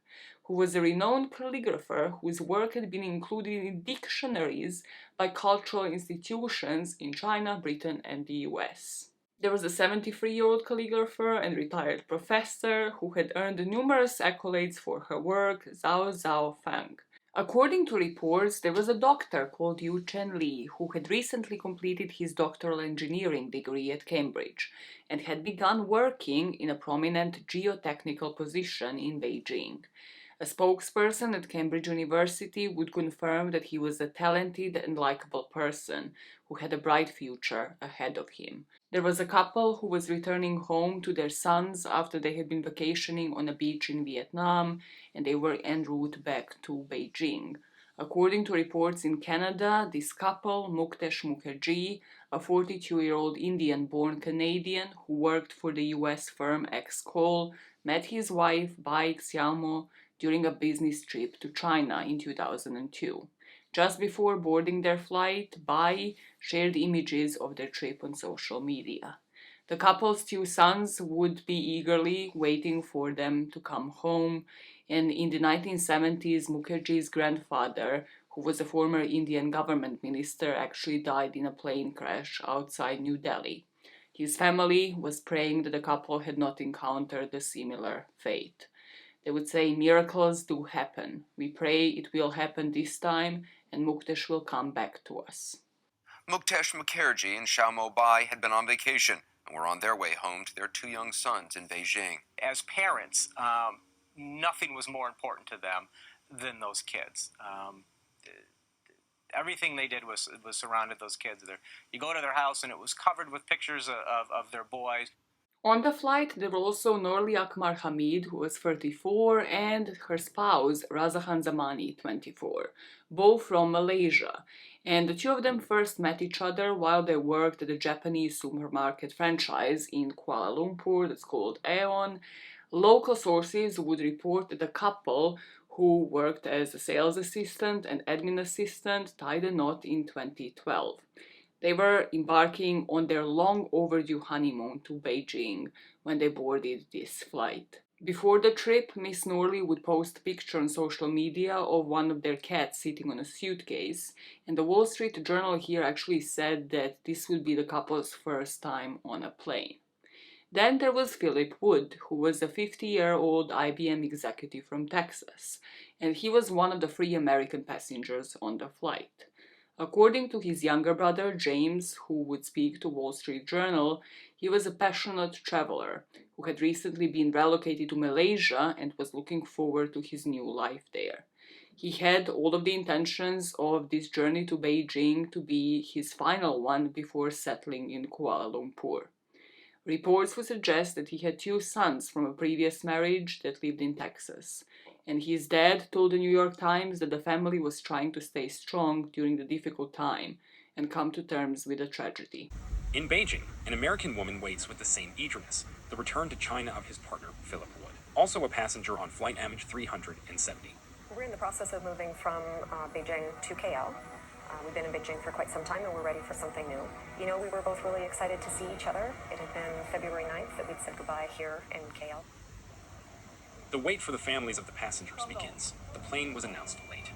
who was a renowned calligrapher whose work had been included in dictionaries by cultural institutions in China, Britain, and the US. There was a 73-year-old calligrapher and retired professor who had earned numerous accolades for her work, Zhao Zhao Fang. According to reports, there was a doctor called Yu Chen Li who had recently completed his doctoral engineering degree at Cambridge and had begun working in a prominent geotechnical position in Beijing. A spokesperson at Cambridge University would confirm that he was a talented and likable person who had a bright future ahead of him. There was a couple who was returning home to their sons after they had been vacationing on a beach in Vietnam, and they were en route back to Beijing. According to reports in Canada, this couple, Muktesh Mukherjee, a 42-year-old Indian-born Canadian who worked for the US firm X-Col, met his wife Bai Xiaomo during a business trip to China in 2002. Just before boarding their flight, Bai shared images of their trip on social media. The couple's 2 sons would be eagerly waiting for them to come home, and in the 1970s, Mukherjee's grandfather, who was a former Indian government minister, actually died in a plane crash outside New Delhi. His family was praying that the couple had not encountered a similar fate. They would say, miracles do happen. We pray it will happen this time and Muktesh will come back to us. Muktesh Mukherjee and Xiaomo Bai had been on vacation and were on their way home to their 2 young sons in Beijing. As parents, nothing was more important to them than those kids. Everything they did was surrounded those kids. You go to their house and it was covered with pictures of their boys. On the flight, there were also Norli Akmar Hamid, who was 34, and her spouse, Razahan Zamani, 24, both from Malaysia. And the 2 of them first met each other while they worked at a Japanese supermarket franchise in Kuala Lumpur that's called Aeon. Local sources would report that the couple, who worked as a sales assistant and admin assistant, tied a knot in 2012. They were embarking on their long overdue honeymoon to Beijing when they boarded this flight. Before the trip, Miss Norley would post a picture on social media of one of their cats sitting on a suitcase, and the Wall Street Journal here actually said that this would be the couple's first time on a plane. Then there was Philip Wood, who was a 50-year-old IBM executive from Texas, and he was one of the 3 American passengers on the flight. According to his younger brother, James, who would speak to Wall Street Journal, he was a passionate traveler who had recently been relocated to Malaysia and was looking forward to his new life there. He had all of the intentions of this journey to Beijing to be his final one before settling in Kuala Lumpur. Reports would suggest that he had 2 sons from a previous marriage that lived in Texas, and his dad told the New York Times that the family was trying to stay strong during the difficult time and come to terms with the tragedy. In Beijing, an American woman waits with the same eagerness, the return to China of his partner, Philip Wood, also a passenger on flight MH370. We're in the process of moving from Beijing to KL. We've been in Beijing for quite some time and we're ready for something new. You know, we were both really excited to see each other. It had been February 9th that we'd said goodbye here in KL. The wait for the families of the passengers begins. The plane was announced late.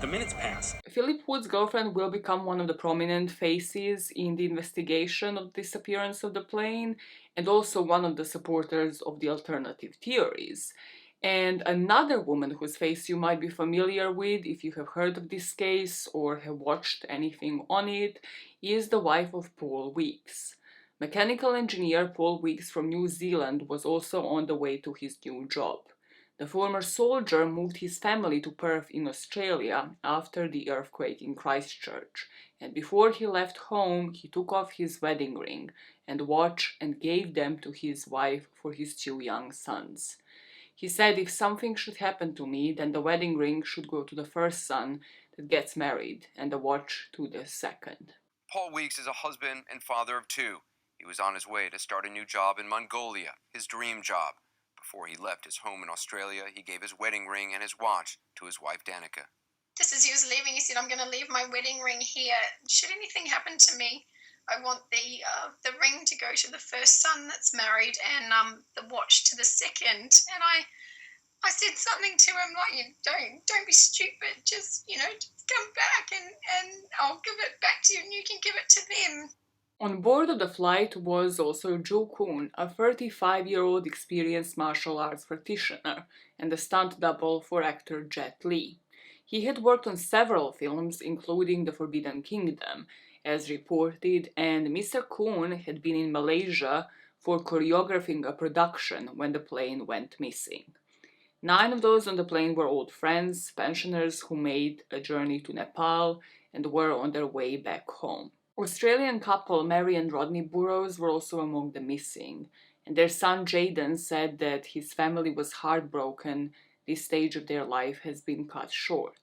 The minutes pass. Philip Wood's girlfriend will become one of the prominent faces in the investigation of the disappearance of the plane, and also one of the supporters of the alternative theories. And another woman whose face you might be familiar with if you have heard of this case or have watched anything on it is the wife of Paul Weeks. Mechanical engineer Paul Weeks from New Zealand was also on the way to his new job. The former soldier moved his family to Perth in Australia after the earthquake in Christchurch, and before he left home he took off his wedding ring and watch and gave them to his wife for his 2 young sons. He said, if something should happen to me, then the wedding ring should go to the first son that gets married, and the watch to the second. Paul Weeks is a husband and father of 2. He was on his way to start a new job in Mongolia, his dream job. Before he left his home in Australia, he gave his wedding ring and his watch to his wife, Danica. Just as he was leaving, he said, I'm going to leave my wedding ring here. Should anything happen to me, I want the ring to go to the first son that's married and the watch to the second. And I said something to him like, don't be stupid. Just come back and I'll give it back to you and you can give it to them. On board of the flight was also Joe Kuhn, a 35-year-old experienced martial arts practitioner and a stunt double for actor Jet Li. He had worked on several films, including The Forbidden Kingdom, as reported, and Mr. Kuhn had been in Malaysia for choreographing a production when the plane went missing. 9 of those on the plane were old friends, pensioners who made a journey to Nepal and were on their way back home. Australian couple Mary and Rodney Burrows were also among the missing, and their son Jaden said that his family was heartbroken. This stage of their life has been cut short.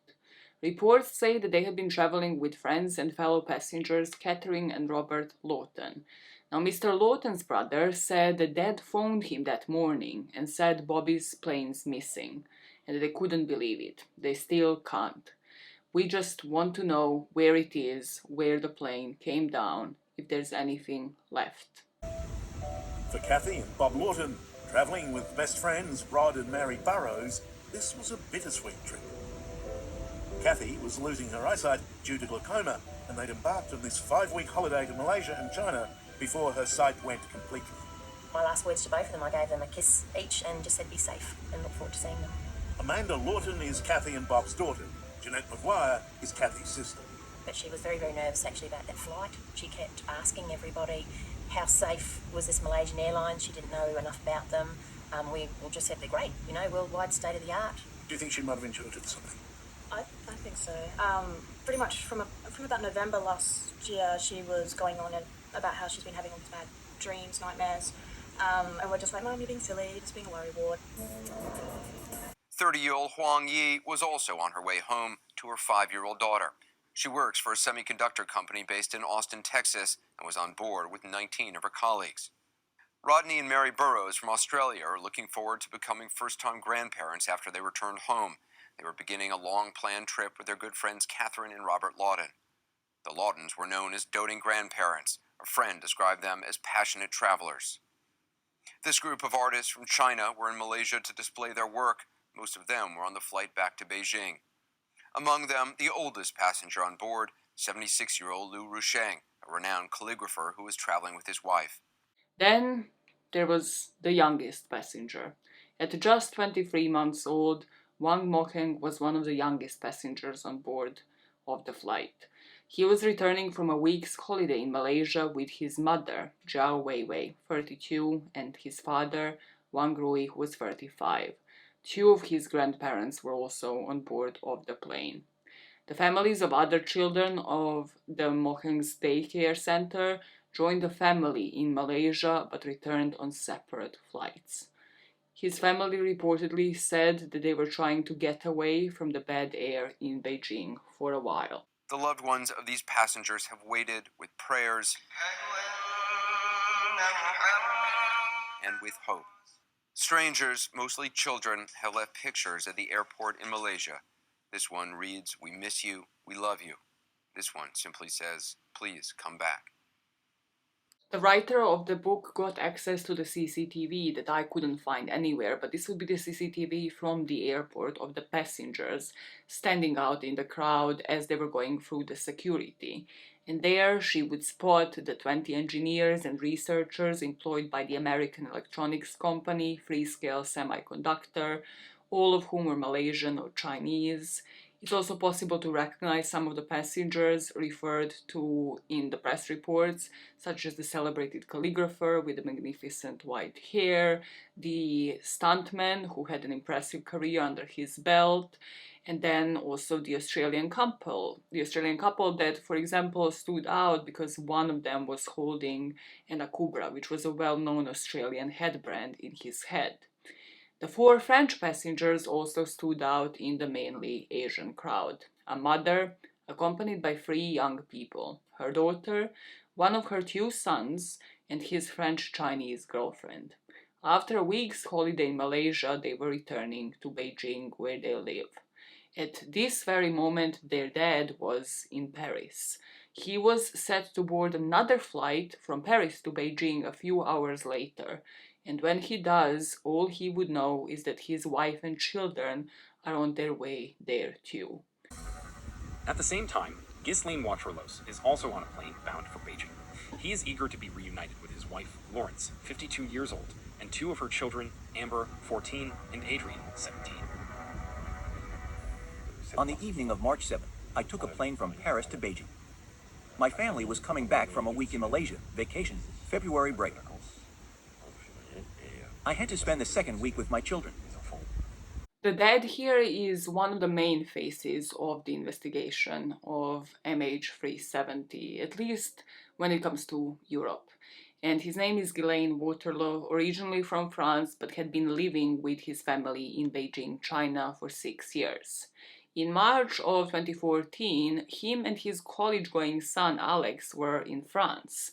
Reports say that they had been traveling with friends and fellow passengers Catherine and Robert Lawton. Now, Mr. Lawton's brother said that Dad phoned him that morning and said Bobby's plane's missing, and they couldn't believe it. They still can't. We just want to know where it is, where the plane came down, if there's anything left. For Kathy and Bob Lawton, travelling with best friends Rod and Mary Burrows, this was a bittersweet trip. Kathy was losing her eyesight due to glaucoma, and they'd embarked on this 5-week holiday to Malaysia and China before her sight went completely. My last words to both of them, I gave them a kiss each and just said be safe and look forward to seeing them. Amanda Lawton is Kathy and Bob's daughter. Jeanette McGuire is Kathy's sister. But she was very, very nervous actually about that flight. She kept asking everybody how safe was this Malaysian Airlines. She didn't know enough about them. We all just said they're great, worldwide state of the art. Do you think she might have intuited something? I think so. Pretty much from about November last year, she was going on about how she's been having all these bad dreams, nightmares, and we're just like, Mum, you're being silly, you're just being a worrywart. 30-year-old Huang Yi was also on her way home to her 5-year-old daughter. She works for a semiconductor company based in Austin, Texas, and was on board with 19 of her colleagues. Rodney and Mary Burrows from Australia are looking forward to becoming first-time grandparents after they returned home. They were beginning a long-planned trip with their good friends Catherine and Robert Lawton. The Lawtons were known as doting grandparents. A friend described them as passionate travelers. This group of artists from China were in Malaysia to display their work. Most of them were on the flight back to Beijing. Among them, the oldest passenger on board, 76-year-old Liu Rusheng, a renowned calligrapher who was traveling with his wife. Then there was the youngest passenger. At just 23 months old, Wang Mokheng was one of the youngest passengers on board of the flight. He was returning from a week's holiday in Malaysia with his mother, Zhao Weiwei, 32, and his father, Wang Rui, who was 35. Two of his grandparents were also on board of the plane. The families of other children of the Mokheng's daycare center joined the family in Malaysia but returned on separate flights. His family reportedly said that they were trying to get away from the bad air in Beijing for a while. The loved ones of these passengers have waited with prayers and with hope. Strangers, mostly children, have left pictures at the airport in Malaysia. This one reads, "We miss you, we love you." This one simply says, "Please come back." The writer of the book got access to the CCTV that I couldn't find anywhere, but this would be the CCTV from the airport of the passengers standing out in the crowd as they were going through the security. And there she would spot the 20 engineers and researchers employed by the American electronics company Freescale Semiconductor, all of whom were Malaysian or Chinese. It's also possible to recognize some of the passengers referred to in the press reports, such as the celebrated calligrapher with the magnificent white hair, the stuntman who had an impressive career under his belt, and then also the Australian couple. The Australian couple that, for example, stood out because one of them was holding an Akubra, which was a well-known Australian headbrand, in his head. The four French passengers also stood out in the mainly Asian crowd. A mother, accompanied by three young people, her daughter, one of her two sons, and his French-Chinese girlfriend. After a week's holiday in Malaysia, they were returning to Beijing, where they live. At this very moment, their dad was in Paris. He was set to board another flight from Paris to Beijing a few hours later. And when he does, all he would know is that his wife and children are on their way there too. At the same time, Ghislaine Waterlos is also on a plane bound for Beijing. He is eager to be reunited with his wife, Lawrence, 52 years old, and two of her children, Amber, 14, and Adrian, 17. On the evening of March 7th, I took a plane from Paris to Beijing. My family was coming back from a week in Malaysia, vacation, February break. I had to spend the second week with my children. The dad here is one of the main faces of the investigation of MH370, at least when it comes to Europe. And his name is Ghislaine Waterloo, originally from France, but had been living with his family in Beijing, China for 6 years. In March of 2014, him and his college-going son Alex were in France.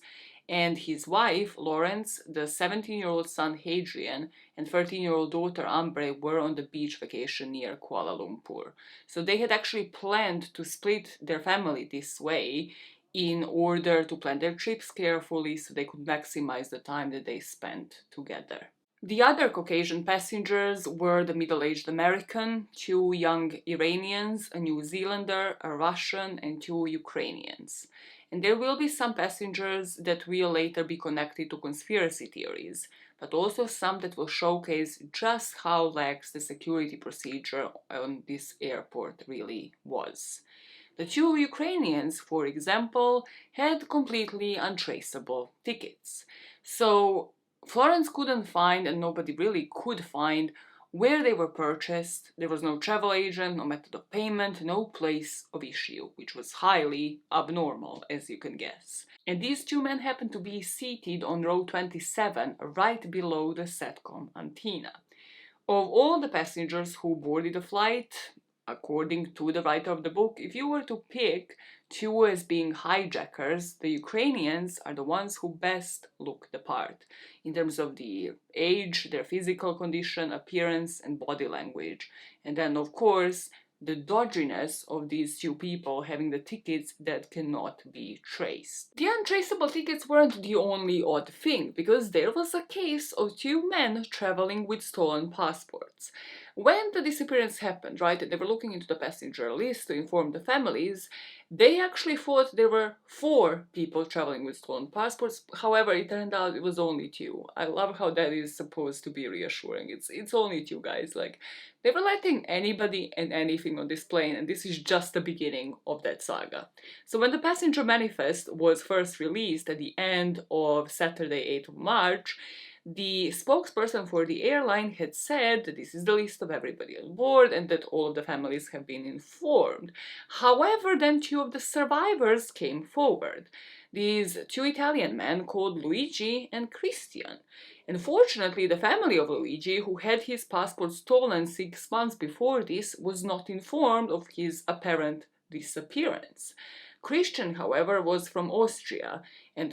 And his wife, Lawrence, the 17-year-old son Hadrian, and 13-year-old daughter Ambre were on the beach vacation near Kuala Lumpur. So they had actually planned to split their family this way in order to plan their trips carefully so they could maximize the time that they spent together. The other Caucasian passengers were the middle-aged American, two young Iranians, a New Zealander, a Russian, and two Ukrainians. And there will be some passengers that will later be connected to conspiracy theories, but also some that will showcase just how lax the security procedure on this airport really was. The two Ukrainians, for example, had completely untraceable tickets. So Florence couldn't find, and nobody really could find, where they were purchased. There was no travel agent, no method of payment, no place of issue, which was highly abnormal, as you can guess. And these two men happened to be seated on row 27, right below the SATCOM antenna. Of all the passengers who boarded the flight, according to the writer of the book, if you were to pick two as being hijackers, the Ukrainians are the ones who best look the part in terms of the age, their physical condition, appearance, and body language. And then, of course, the dodginess of these two people having the tickets that cannot be traced. The untraceable tickets weren't the only odd thing, because there was a case of two men traveling with stolen passports. When the disappearance happened, right, and they were looking into the passenger list to inform the families, they actually thought there were 4 people traveling with stolen passports. However, it turned out it was only 2. I love how that is supposed to be reassuring. It's only 2 guys. Like, they were letting anybody and anything on this plane, and this is just the beginning of that saga. So when the passenger manifest was first released at the end of Saturday, 8th of March, the spokesperson for the airline had said that this is the list of everybody on board and that all of the families have been informed. However, then 2 of the survivors came forward. These 2 Italian men called Luigi and Christian. Unfortunately, the family of Luigi, who had his passport stolen 6 months before this, was not informed of his apparent disappearance. Christian, however, was from Austria, and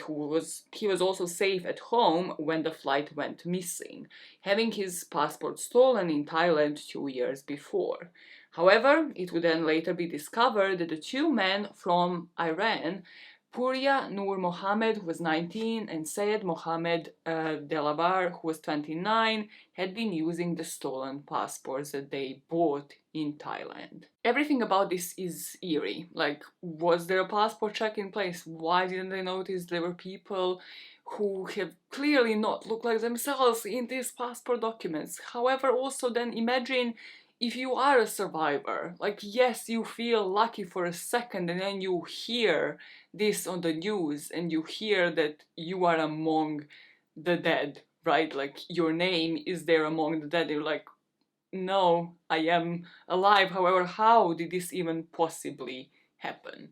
he was also safe at home when the flight went missing, having his passport stolen in Thailand 2 years before. However, it would then later be discovered that the 2 men from Iran, Puria Nur Mohammed, who was 19, and Sayed Mohammed Delabar, who was 29, had been using the stolen passports that they bought in Thailand. Everything about this is eerie. Like, was there a passport check in place? Why didn't they notice there were people who have clearly not looked like themselves in these passport documents? However, also then imagine if you are a survivor. Like, yes, you feel lucky for a second, and then you hear this on the news and you hear that you are among the dead, right? Like, your name is there among the dead. You're like, no, I am alive. However, how did this even possibly happen?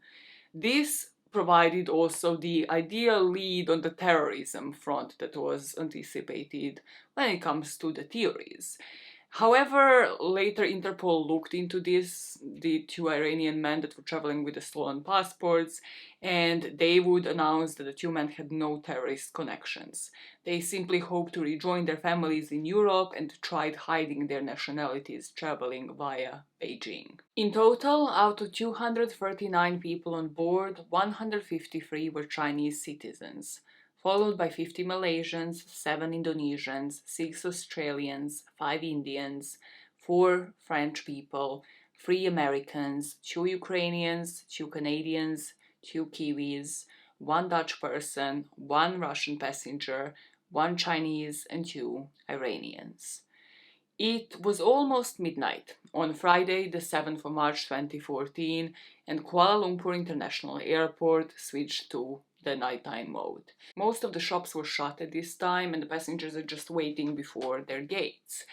This provided also the ideal lead on the terrorism front that was anticipated when it comes to the theories. However, later Interpol looked into this, the 2 Iranian men that were traveling with the stolen passports, and they would announce that the 2 men had no terrorist connections. They simply hoped to rejoin their families in Europe and tried hiding their nationalities traveling via Beijing. In total, out of 239 people on board, 153 were Chinese citizens, followed by 50 Malaysians, 7 Indonesians, 6 Australians, 5 Indians, 4 French people, 3 Americans, 2 Ukrainians, 2 Canadians, 2 Kiwis, 1 Dutch person, 1 Russian passenger, 1 Chinese, and 2 Iranians. It was almost midnight on Friday, the 7th of March 2014, and Kuala Lumpur International Airport switched to the nighttime mode. Most of the shops were shut at this time, and the passengers are just waiting before their gates.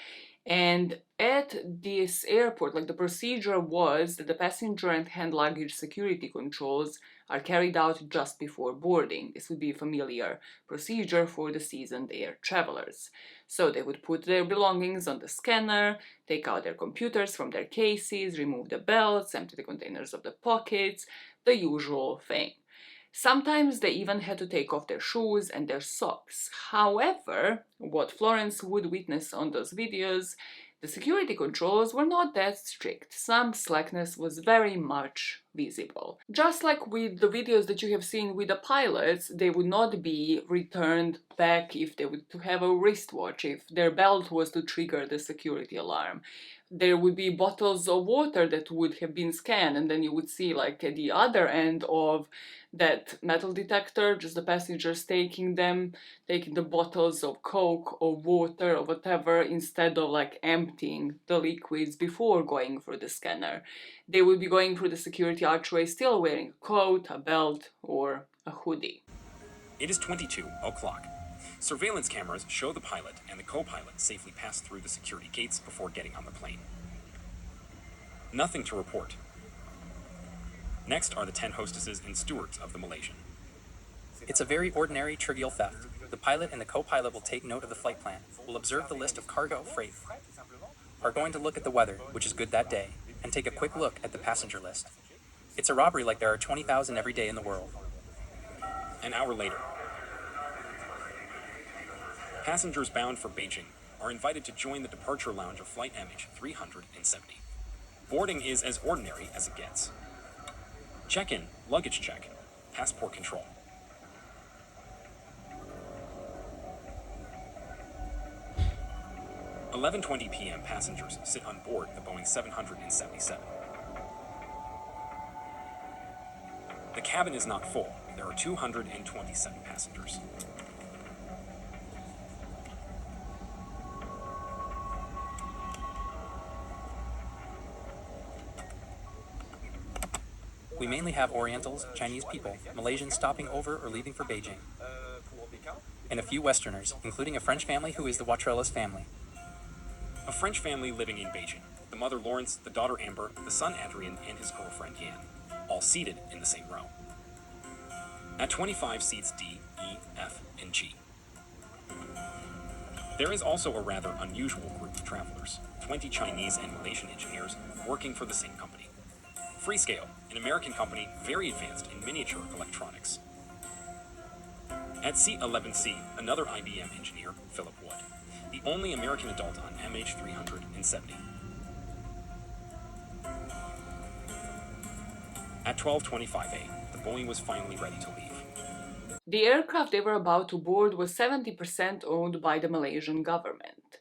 And at this airport, like, the procedure was that the passenger and hand luggage security controls are carried out just before boarding. This would be a familiar procedure for the seasoned air travelers. So they would put their belongings on the scanner, take out their computers from their cases, remove the belts, empty the containers of the pockets, the usual thing. Sometimes they even had to take off their shoes and their socks. However, what Florence would witness on those videos, the security controls were not that strict. Some slackness was very much visible. Just like with the videos that you have seen with the pilots, they would not be returned back if they would have a wristwatch, if their belt was to trigger the security alarm. There would be bottles of water that would have been scanned, and then you would see, like, at the other end of that metal detector, just the passengers taking the bottles of Coke or water or whatever, instead of, like, emptying the liquids before going through the scanner. They would be going through the security archway still wearing a coat, a belt, or a hoodie. It is 22 o'clock. Surveillance cameras show the pilot and the co-pilot safely pass through the security gates before getting on the plane. Nothing to report. Next are the 10 hostesses and stewards of the Malaysian. It's a very ordinary, trivial theft. The pilot and the co-pilot will take note of the flight plan, will observe the list of cargo, freight, are going to look at the weather, which is good that day, and take a quick look at the passenger list. It's a robbery like there are 20,000 every day in the world. An hour later, passengers bound for Beijing are invited to join the departure lounge of Flight MH370. Boarding is as ordinary as it gets. Check-in, luggage check, passport control. 11:20 p.m. passengers sit on board the Boeing 777. The cabin is not full. There are 227 passengers. We mainly have Orientals, Chinese people, Malaysians stopping over or leaving for Beijing, and a few Westerners, including a French family who is the Watrellas family. A French family living in Beijing. The mother Lawrence, the daughter Amber, the son Adrien, and his girlfriend Yan, all seated in the same row. At 25 seats D, E, F, and G. There is also a rather unusual group of travelers, 20 Chinese and Malaysian engineers working for the same company. Freescale, an American company very advanced in miniature electronics. At seat 11C, another IBM engineer, Philip Wood, the only American adult on MH370. At 12:25 the Boeing was finally ready to leave. The aircraft they were about to board was 70% owned by the Malaysian government.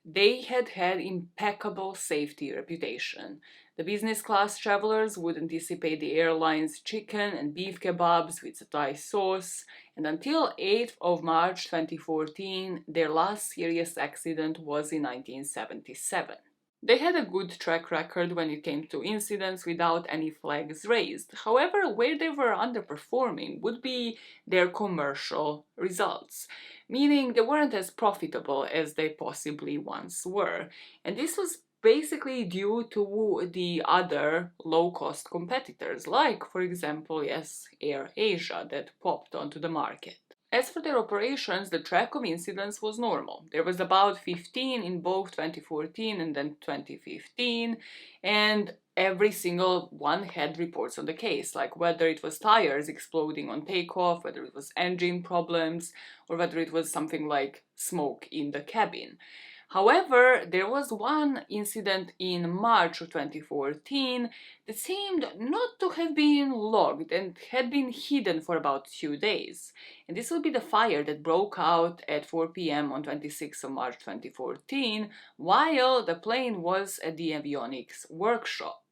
They had had impeccable safety reputation. The business class travelers would anticipate the airline's chicken and beef kebabs with Thai sauce, and until 8th of March 2014, their last serious accident was in 1977. They had a good track record when it came to incidents without any flags raised. However, where they were underperforming would be their commercial results, meaning they weren't as profitable as they possibly once were. And this was basically due to the other low-cost competitors, like, for example, yes, Air Asia that popped onto the market. As for their operations, the track of incidents was normal. There was about 15 in both 2014 and then 2015, and every single one had reports on the case, like whether it was tires exploding on takeoff, whether it was engine problems, or whether it was something like smoke in the cabin. However, there was one incident in March of 2014 that seemed not to have been logged and had been hidden for about 2 days. And this would be the fire that broke out at 4 p.m. on 26th of March 2014 while the plane was at the avionics workshop.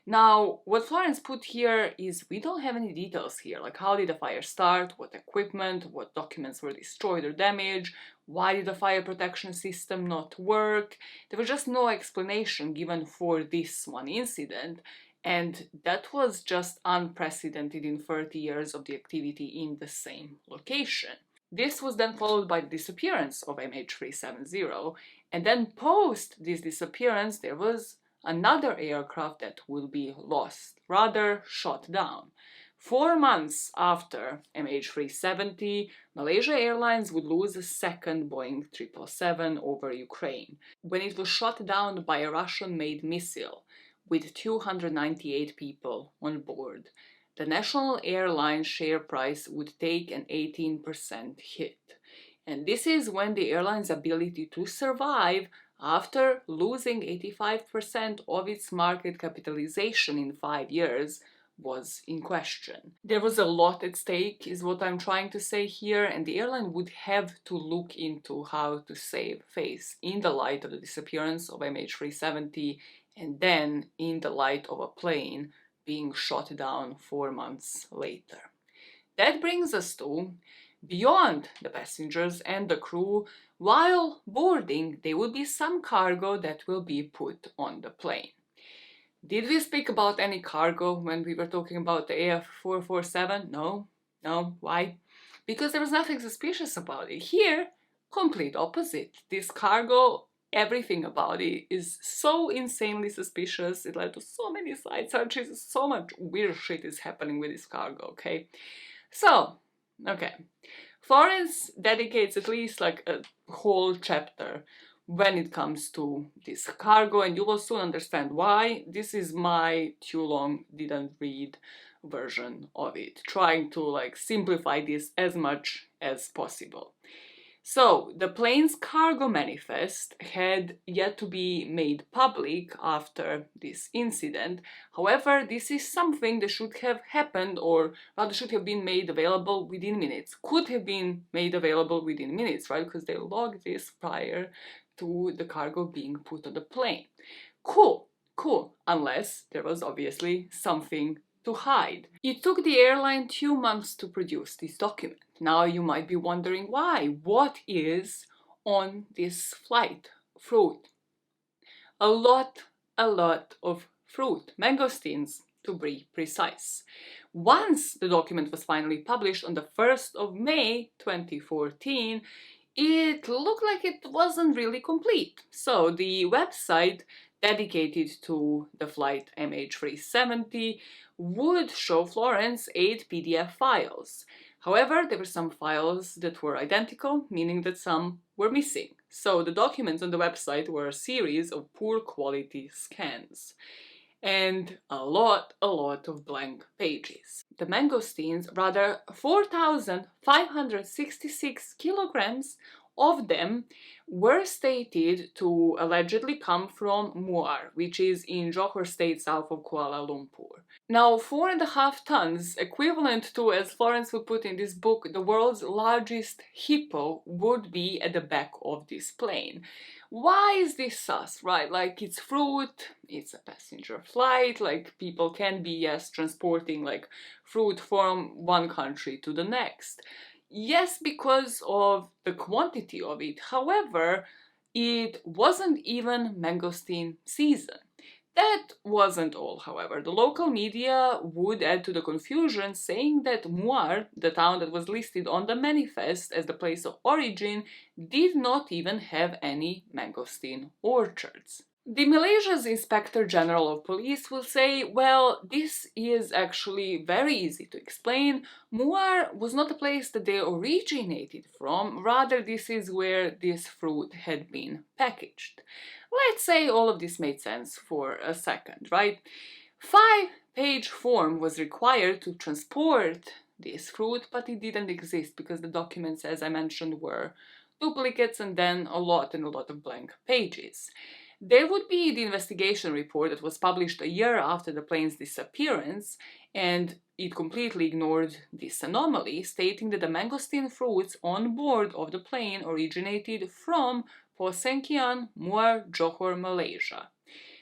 Now, what Florence put here is we don't have any details here, like how did the fire start, what equipment, what documents were destroyed or damaged, why did the fire protection system not work. There was just no explanation given for this one incident, and that was just unprecedented in 30 years of the activity in the same location. This was then followed by the disappearance of MH370, and then post this disappearance there was another aircraft that will be lost, rather shot down. 4 months after MH370, Malaysia Airlines would lose a second Boeing 777 over Ukraine, when it was shot down by a Russian-made missile with 298 people on board. The national airline share price would take an 18% hit. And this is when the airline's ability to survive after losing 85% of its market capitalization in 5 years was in question. There was a lot at stake, is what I'm trying to say here, and the airline would have to look into how to save face in the light of the disappearance of MH370 and then in the light of a plane being shot down 4 months later. That brings us to, beyond the passengers and the crew, while boarding, there will be some cargo that will be put on the plane. Did we speak about any cargo when we were talking about the AF447? No. Why? Because there was nothing suspicious about it. Here, complete opposite. This cargo, everything about it is so insanely suspicious. It led to so many side searches. So much weird shit is happening with this cargo, okay? So, okay. Florence dedicates at least like a whole chapter when it comes to this cargo, and you will soon understand why. This is my too long didn't read version of it, trying to like simplify this as much as possible. So, the plane's cargo manifest had yet to be made public after this incident. However, this is something that should have happened, or rather should have been made available within minutes. Could have been made available within minutes, right? Because they logged this prior to the cargo being put on the plane. Cool, cool, unless there was obviously something to hide. It took the airline 2 months to produce this document. Now you might be wondering why. What is on this flight? Fruit. A lot of fruit. Mangosteens, to be precise. Once the document was finally published on the 1st of May 2014, it looked like it wasn't really complete. So the website dedicated to the flight MH370 would show Florence 8 PDF files. However, there were some files that were identical, meaning that some were missing. So the documents on the website were a series of poor quality scans and a lot of blank pages. The mangosteens, rather 4,566 kilograms of them, were stated to allegedly come from Muar, which is in Johor State south of Kuala Lumpur. Now, 4.5 tons, equivalent to, as Florence would put in this book, the world's largest hippo, would be at the back of this plane. Why is this sus, right? Like, it's fruit, it's a passenger flight, like, people can be, yes, transporting, like, fruit from one country to the next. Yes, because of the quantity of it. However, it wasn't even mangosteen season. That wasn't all, however. The local media would add to the confusion, saying that Muar, the town that was listed on the manifest as the place of origin, did not even have any mangosteen orchards. The Malaysia's Inspector General of Police will say, well, this is actually very easy to explain. Muar was not a place that they originated from, rather this is where this fruit had been packaged. Let's say all of this made sense for a second, right? 5-page form was required to transport this fruit, but it didn't exist because the documents, as I mentioned, were duplicates and then a lot of blank pages. There would be the investigation report that was published a year after the plane's disappearance, and it completely ignored this anomaly, stating that the mangosteen fruits on board of the plane originated from Posengkian, Muar, Johor, Malaysia.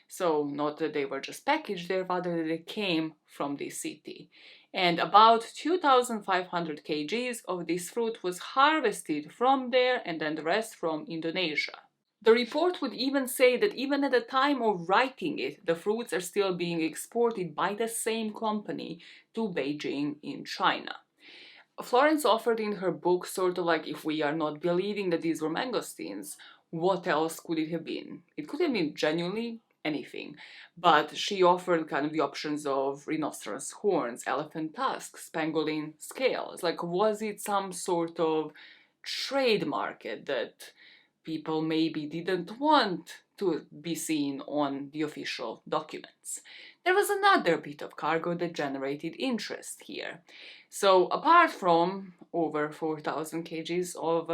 So not that they were just packaged there, rather that they came from this city. And about 2,500 kgs of this fruit was harvested from there, and then the rest from Indonesia. The report would even say that even at the time of writing it, the fruits are still being exported by the same company to Beijing in China. Florence offered in her book sort of like, if we are not believing that these were mangosteens, what else could it have been? It could have been genuinely anything, but she offered kind of the options of rhinoceros horns, elephant tusks, pangolin scales. Like, was it some sort of trade market that people maybe didn't want to be seen on the official documents? There was another bit of cargo that generated interest here. So apart from over 4,000 kgs of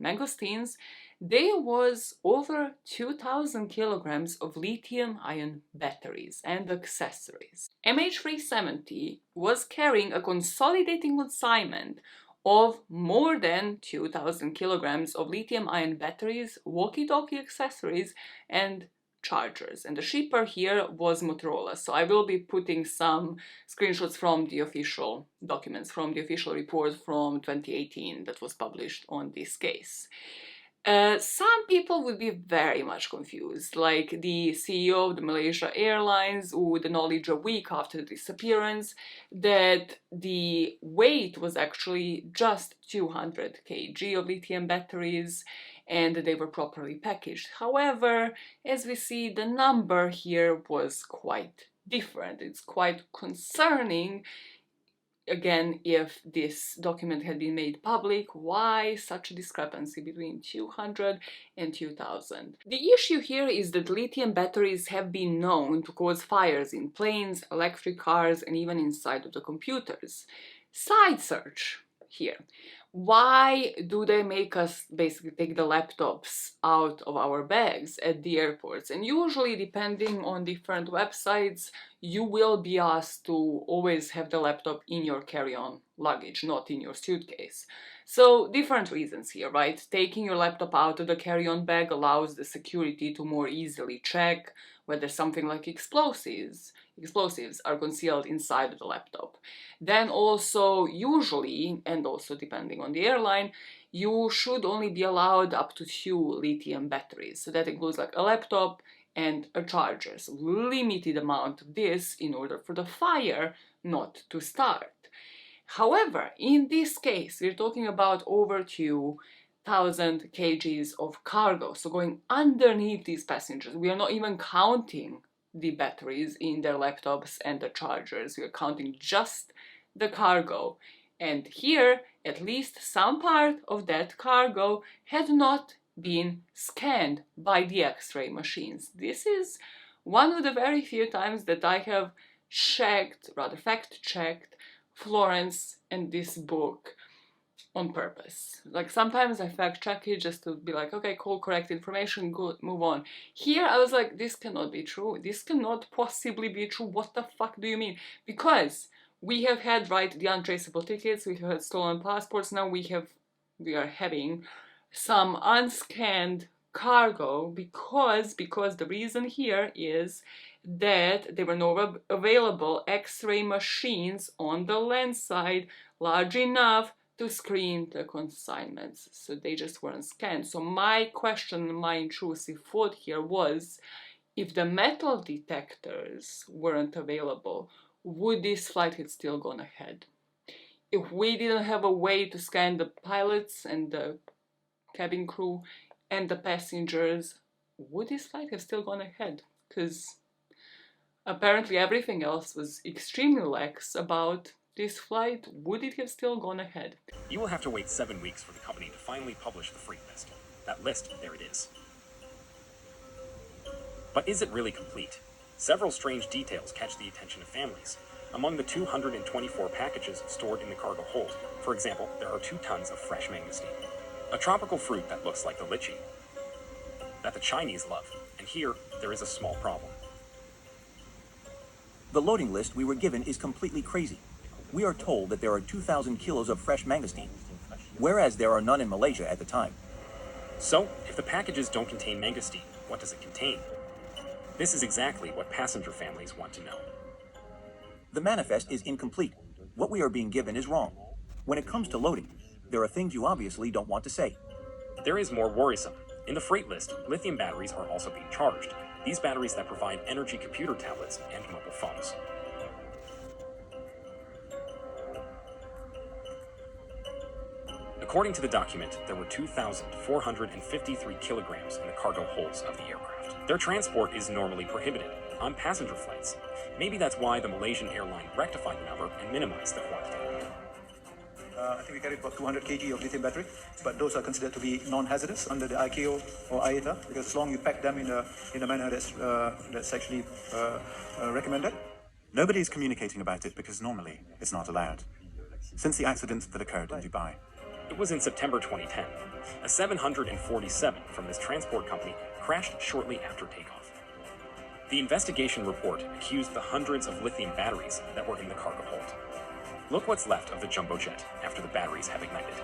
mangosteens, there was over 2,000 kilograms of lithium-ion batteries and accessories. MH370 was carrying a consolidating consignment of more than 2,000 kilograms of lithium-ion batteries, walkie-talkie accessories, and chargers. And the shipper here was Motorola. So I will be putting some screenshots from the official documents, from the official report from 2018 that was published on this case. Some people would be very much confused, like the CEO of the Malaysia Airlines would acknowledge a week after the disappearance that the weight was actually just 200 kg of lithium batteries and they were properly packaged. However, as we see, the number here was quite different. It's quite concerning. Again, if this document had been made public, why such a discrepancy between 200 and 2000? The issue here is that lithium batteries have been known to cause fires in planes, electric cars, and even inside of the computers. Side search here. Why do they make us basically take the laptops out of our bags at the airports? And usually, depending on different websites, you will be asked to always have the laptop in your carry-on luggage, not in your suitcase. So different reasons here, right? Taking your laptop out of the carry-on bag allows the security to more easily check whether something like explosives are concealed inside of the laptop. Then also, usually, and also depending on the airline, you should only be allowed up to 2 lithium batteries. So that includes like a laptop and a charger. So limited amount of this in order for the fire not to start. However, in this case, we're talking about over 2,000 kgs of cargo. So going underneath these passengers, we are not even counting the batteries in their laptops and the chargers. We are counting just the cargo. And here, at least some part of that cargo had not been scanned by the X-ray machines. This is one of the very few times that I have fact-checked Florence and this book on purpose. Like sometimes I fact check it just to be like, okay, cool, correct information, good, move on. Here I was like, this cannot be true. This cannot possibly be true. What the fuck do you mean? Because we have had, right, the untraceable tickets, we have had stolen passports, now we are having some unscanned cargo because the reason here is that there were no available X-ray machines on the land side large enough to screen the consignments, so they just weren't scanned. So my question, my intrusive thought here was, if the metal detectors weren't available, would this flight have still gone ahead? If we didn't have a way to scan the pilots and the cabin crew and the passengers, would this flight have still gone ahead? Because apparently everything else was extremely lax about this flight. Would it have still gone ahead? You will have to wait 7 weeks for the company to finally publish the freight list. That list, there it is. But is it really complete? Several strange details catch the attention of families. Among the 224 packages stored in the cargo hold, for example, there are 2 tons of fresh mangosteen, a tropical fruit that looks like the lychee, that the Chinese love. And here, there is a small problem. The loading list we were given is completely crazy. We are told that there are 2,000 kilos of fresh mangosteen, whereas there are none in Malaysia at the time. So, if the packages don't contain mangosteen, what does it contain? This is exactly what passenger families want to know. The manifest is incomplete. What we are being given is wrong. When it comes to loading, there are things you obviously don't want to say. There is more worrisome. In the freight list, lithium batteries are also being charged. These batteries that provide energy computer tablets and mobile phones. According to the document, there were 2,453 kilograms in the cargo holds of the aircraft. Their transport is normally prohibited on passenger flights. Maybe that's why the Malaysian airline rectified the number and minimized the quantity. I think we carried about 200 kg of lithium battery, but those are considered to be non-hazardous under the ICAO or IATA, because as long as you pack them in a manner that's actually recommended. Nobody is communicating about it because normally it's not allowed. Since the accident that occurred in Dubai. It was in September 2010. A 747 from this transport company crashed shortly after takeoff. The investigation report accused the hundreds of lithium batteries that were in the cargo hold. Look what's left of the jumbo jet after the batteries have ignited.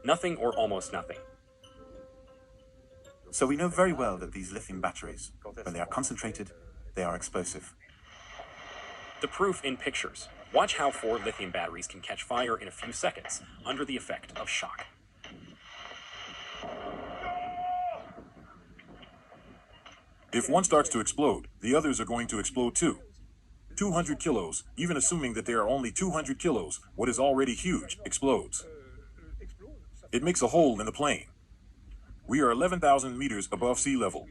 Nothing or almost nothing. So we know very well that these lithium batteries, when they are concentrated, they are explosive. The proof in pictures. Watch how 4 lithium batteries can catch fire in a few seconds under the effect of shock. If one starts to explode, the others are going to explode too. 200 kilos, even assuming that there are only 200 kilos, what is already huge, explodes. It makes a hole in the plane. We are 11,000 meters above sea level.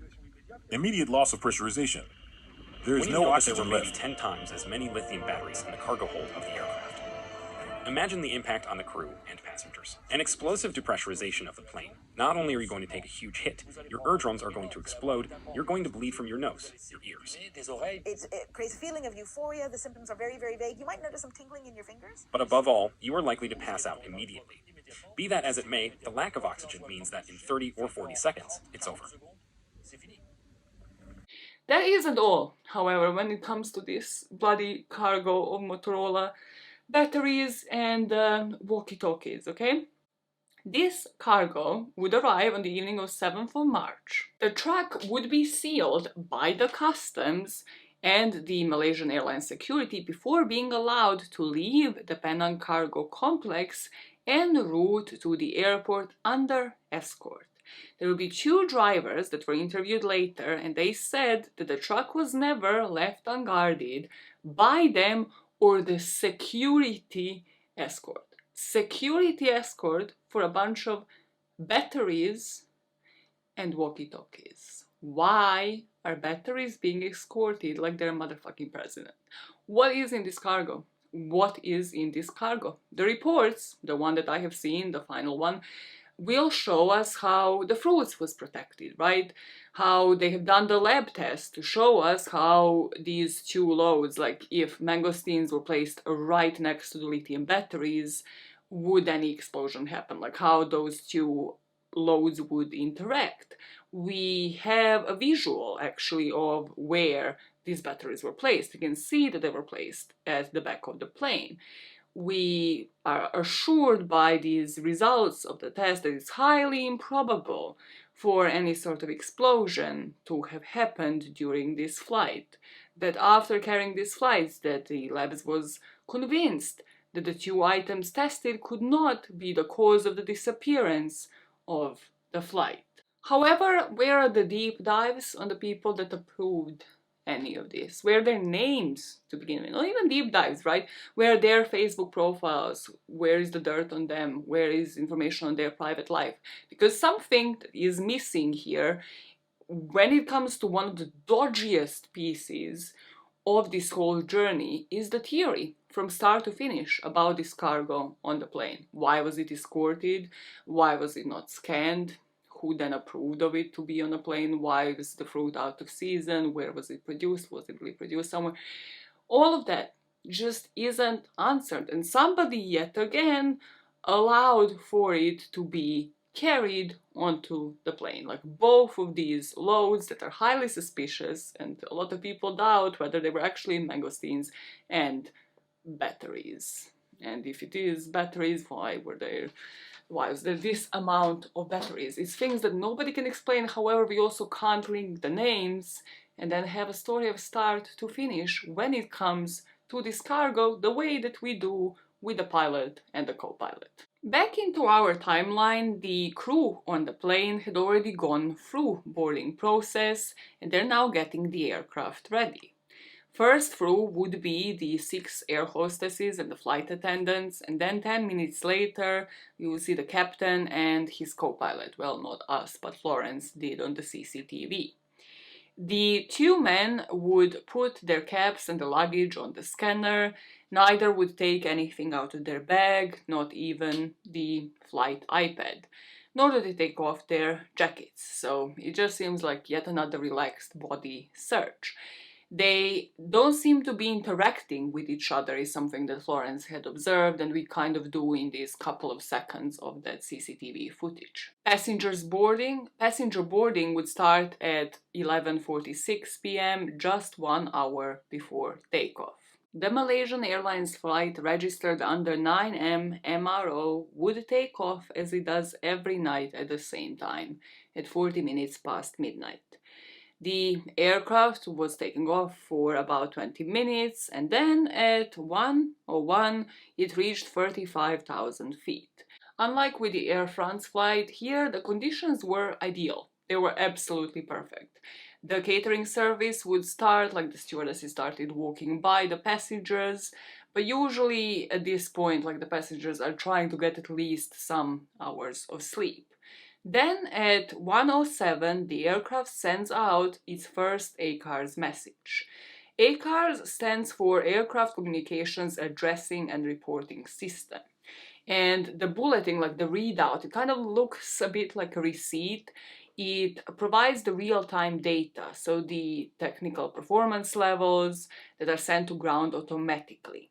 Immediate loss of pressurization. There is no oxygen left. There were maybe left. 10 times as many lithium batteries in the cargo hold of the aircraft. Imagine the impact on the crew and passengers. An explosive depressurization of the plane. Not only are you going to take a huge hit, your eardrums are going to explode, you're going to bleed from your nose, your ears. It creates a feeling of euphoria. The symptoms are very, very vague. You might notice some tingling in your fingers. But above all, you are likely to pass out immediately. Be that as it may, the lack of oxygen means that in 30 or 40 seconds, it's over. That isn't all, however, when it comes to this bloody cargo of Motorola batteries and walkie-talkies, okay? This cargo would arrive on the evening of 7th of March. The truck would be sealed by the customs and the Malaysian Airlines security before being allowed to leave the Penang cargo complex en route to the airport under escort. There will be 2 drivers that were interviewed later, and they said that the truck was never left unguarded by them or the security escort. Security escort for a bunch of batteries and walkie-talkies. Why are batteries being escorted like they're a motherfucking president? What is in this cargo? What is in this cargo? The reports, the one that I have seen, the final one, will show us how the fruits was protected, right? How they have done the lab test to show us how these 2 loads, like if mangosteens were placed right next to the lithium batteries, would any explosion happen? Like how those 2 loads would interact. We have a visual actually of where these batteries were placed. You can see that they were placed at the back of the plane. We are assured by these results of the test that it's highly improbable for any sort of explosion to have happened during this flight. That after carrying these flights, that the labs was convinced that the 2 items tested could not be the cause of the disappearance of the flight. However, where are the deep dives on the people that approved any of this? Where are their names to begin with? Not even deep dives, right? Where are their Facebook profiles? Where is the dirt on them? Where is information on their private life? Because something is missing here when it comes to one of the dodgiest pieces of this whole journey is the theory from start to finish about this cargo on the plane. Why was it escorted? Why was it not scanned? Who then approved of it to be on a plane? Why was the fruit out of season? Where was it produced? Was it really produced somewhere? All of that just isn't answered, and somebody yet again allowed for it to be carried onto the plane. Like both of these loads that are highly suspicious, and a lot of people doubt whether they were actually mangosteens and batteries. And if it is batteries, why was there this amount of batteries? It's things that nobody can explain. However, we also can't link the names and then have a story of start to finish when it comes to this cargo the way that we do with the pilot and the co-pilot. Back into our timeline, the crew on the plane had already gone through boarding process and they're now getting the aircraft ready. First through would be the 6 air hostesses and the flight attendants, and then 10 minutes later you will see the captain and his co-pilot. Well, not us, but Florence did on the CCTV. The 2 men would put their caps and the luggage on the scanner. Neither would take anything out of their bag, not even the flight iPad. Nor did they take off their jackets, so it just seems like yet another relaxed body search. They don't seem to be interacting with each other is something that Florence had observed, and we kind of do in these couple of seconds of that CCTV footage. Passenger boarding would start at 11:46 p.m., just 1 hour before takeoff. The Malaysian Airlines flight registered under 9M MRO would take off as it does every night at the same time, at 40 minutes past midnight. The aircraft was taking off for about 20 minutes, and then at 1:01 it reached 35,000 feet. Unlike with the Air France flight, here the conditions were ideal. They were absolutely perfect. The catering service would start, like the stewardesses started walking by the passengers, but usually at this point, like the passengers are trying to get at least some hours of sleep. Then at 1:07 the aircraft sends out its first ACARS message. ACARS stands for Aircraft Communications Addressing and Reporting System. And the bulletin, like the readout, it kind of looks a bit like a receipt. It provides the real-time data, so the technical performance levels that are sent to ground automatically.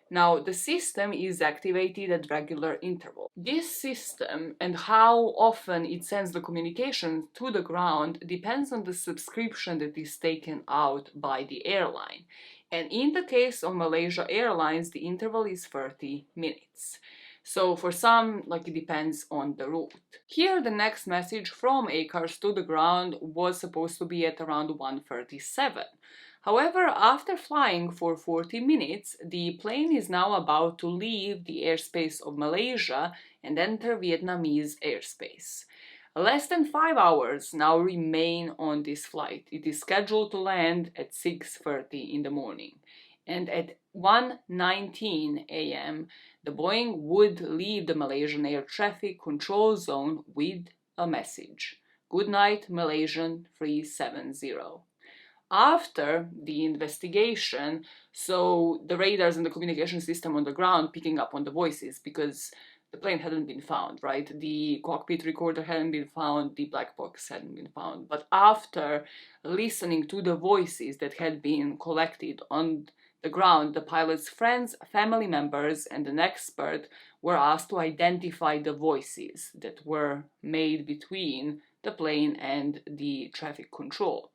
Now, the system is activated at regular intervals. This system and how often it sends the communication to the ground depends on the subscription that is taken out by the airline. And in the case of Malaysia Airlines, the interval is 30 minutes. So for some, like, it depends on the route. Here, the next message from ACARS to the ground was supposed to be at around 1:37. However, after flying for 40 minutes, the plane is now about to leave the airspace of Malaysia and enter Vietnamese airspace. Less than 5 hours now remain on this flight. It is scheduled to land at 6:30 in the morning. And at 1:19 a.m., the Boeing would leave the Malaysian air traffic control zone with a message. Good night, Malaysian 370. After the investigation, so the radars and the communication system on the ground picking up on the voices, because the plane hadn't been found, right? The cockpit recorder hadn't been found, the black box hadn't been found. But after listening to the voices that had been collected on the ground, the pilot's friends, family members, and an expert were asked to identify the voices that were made between the plane and the traffic control.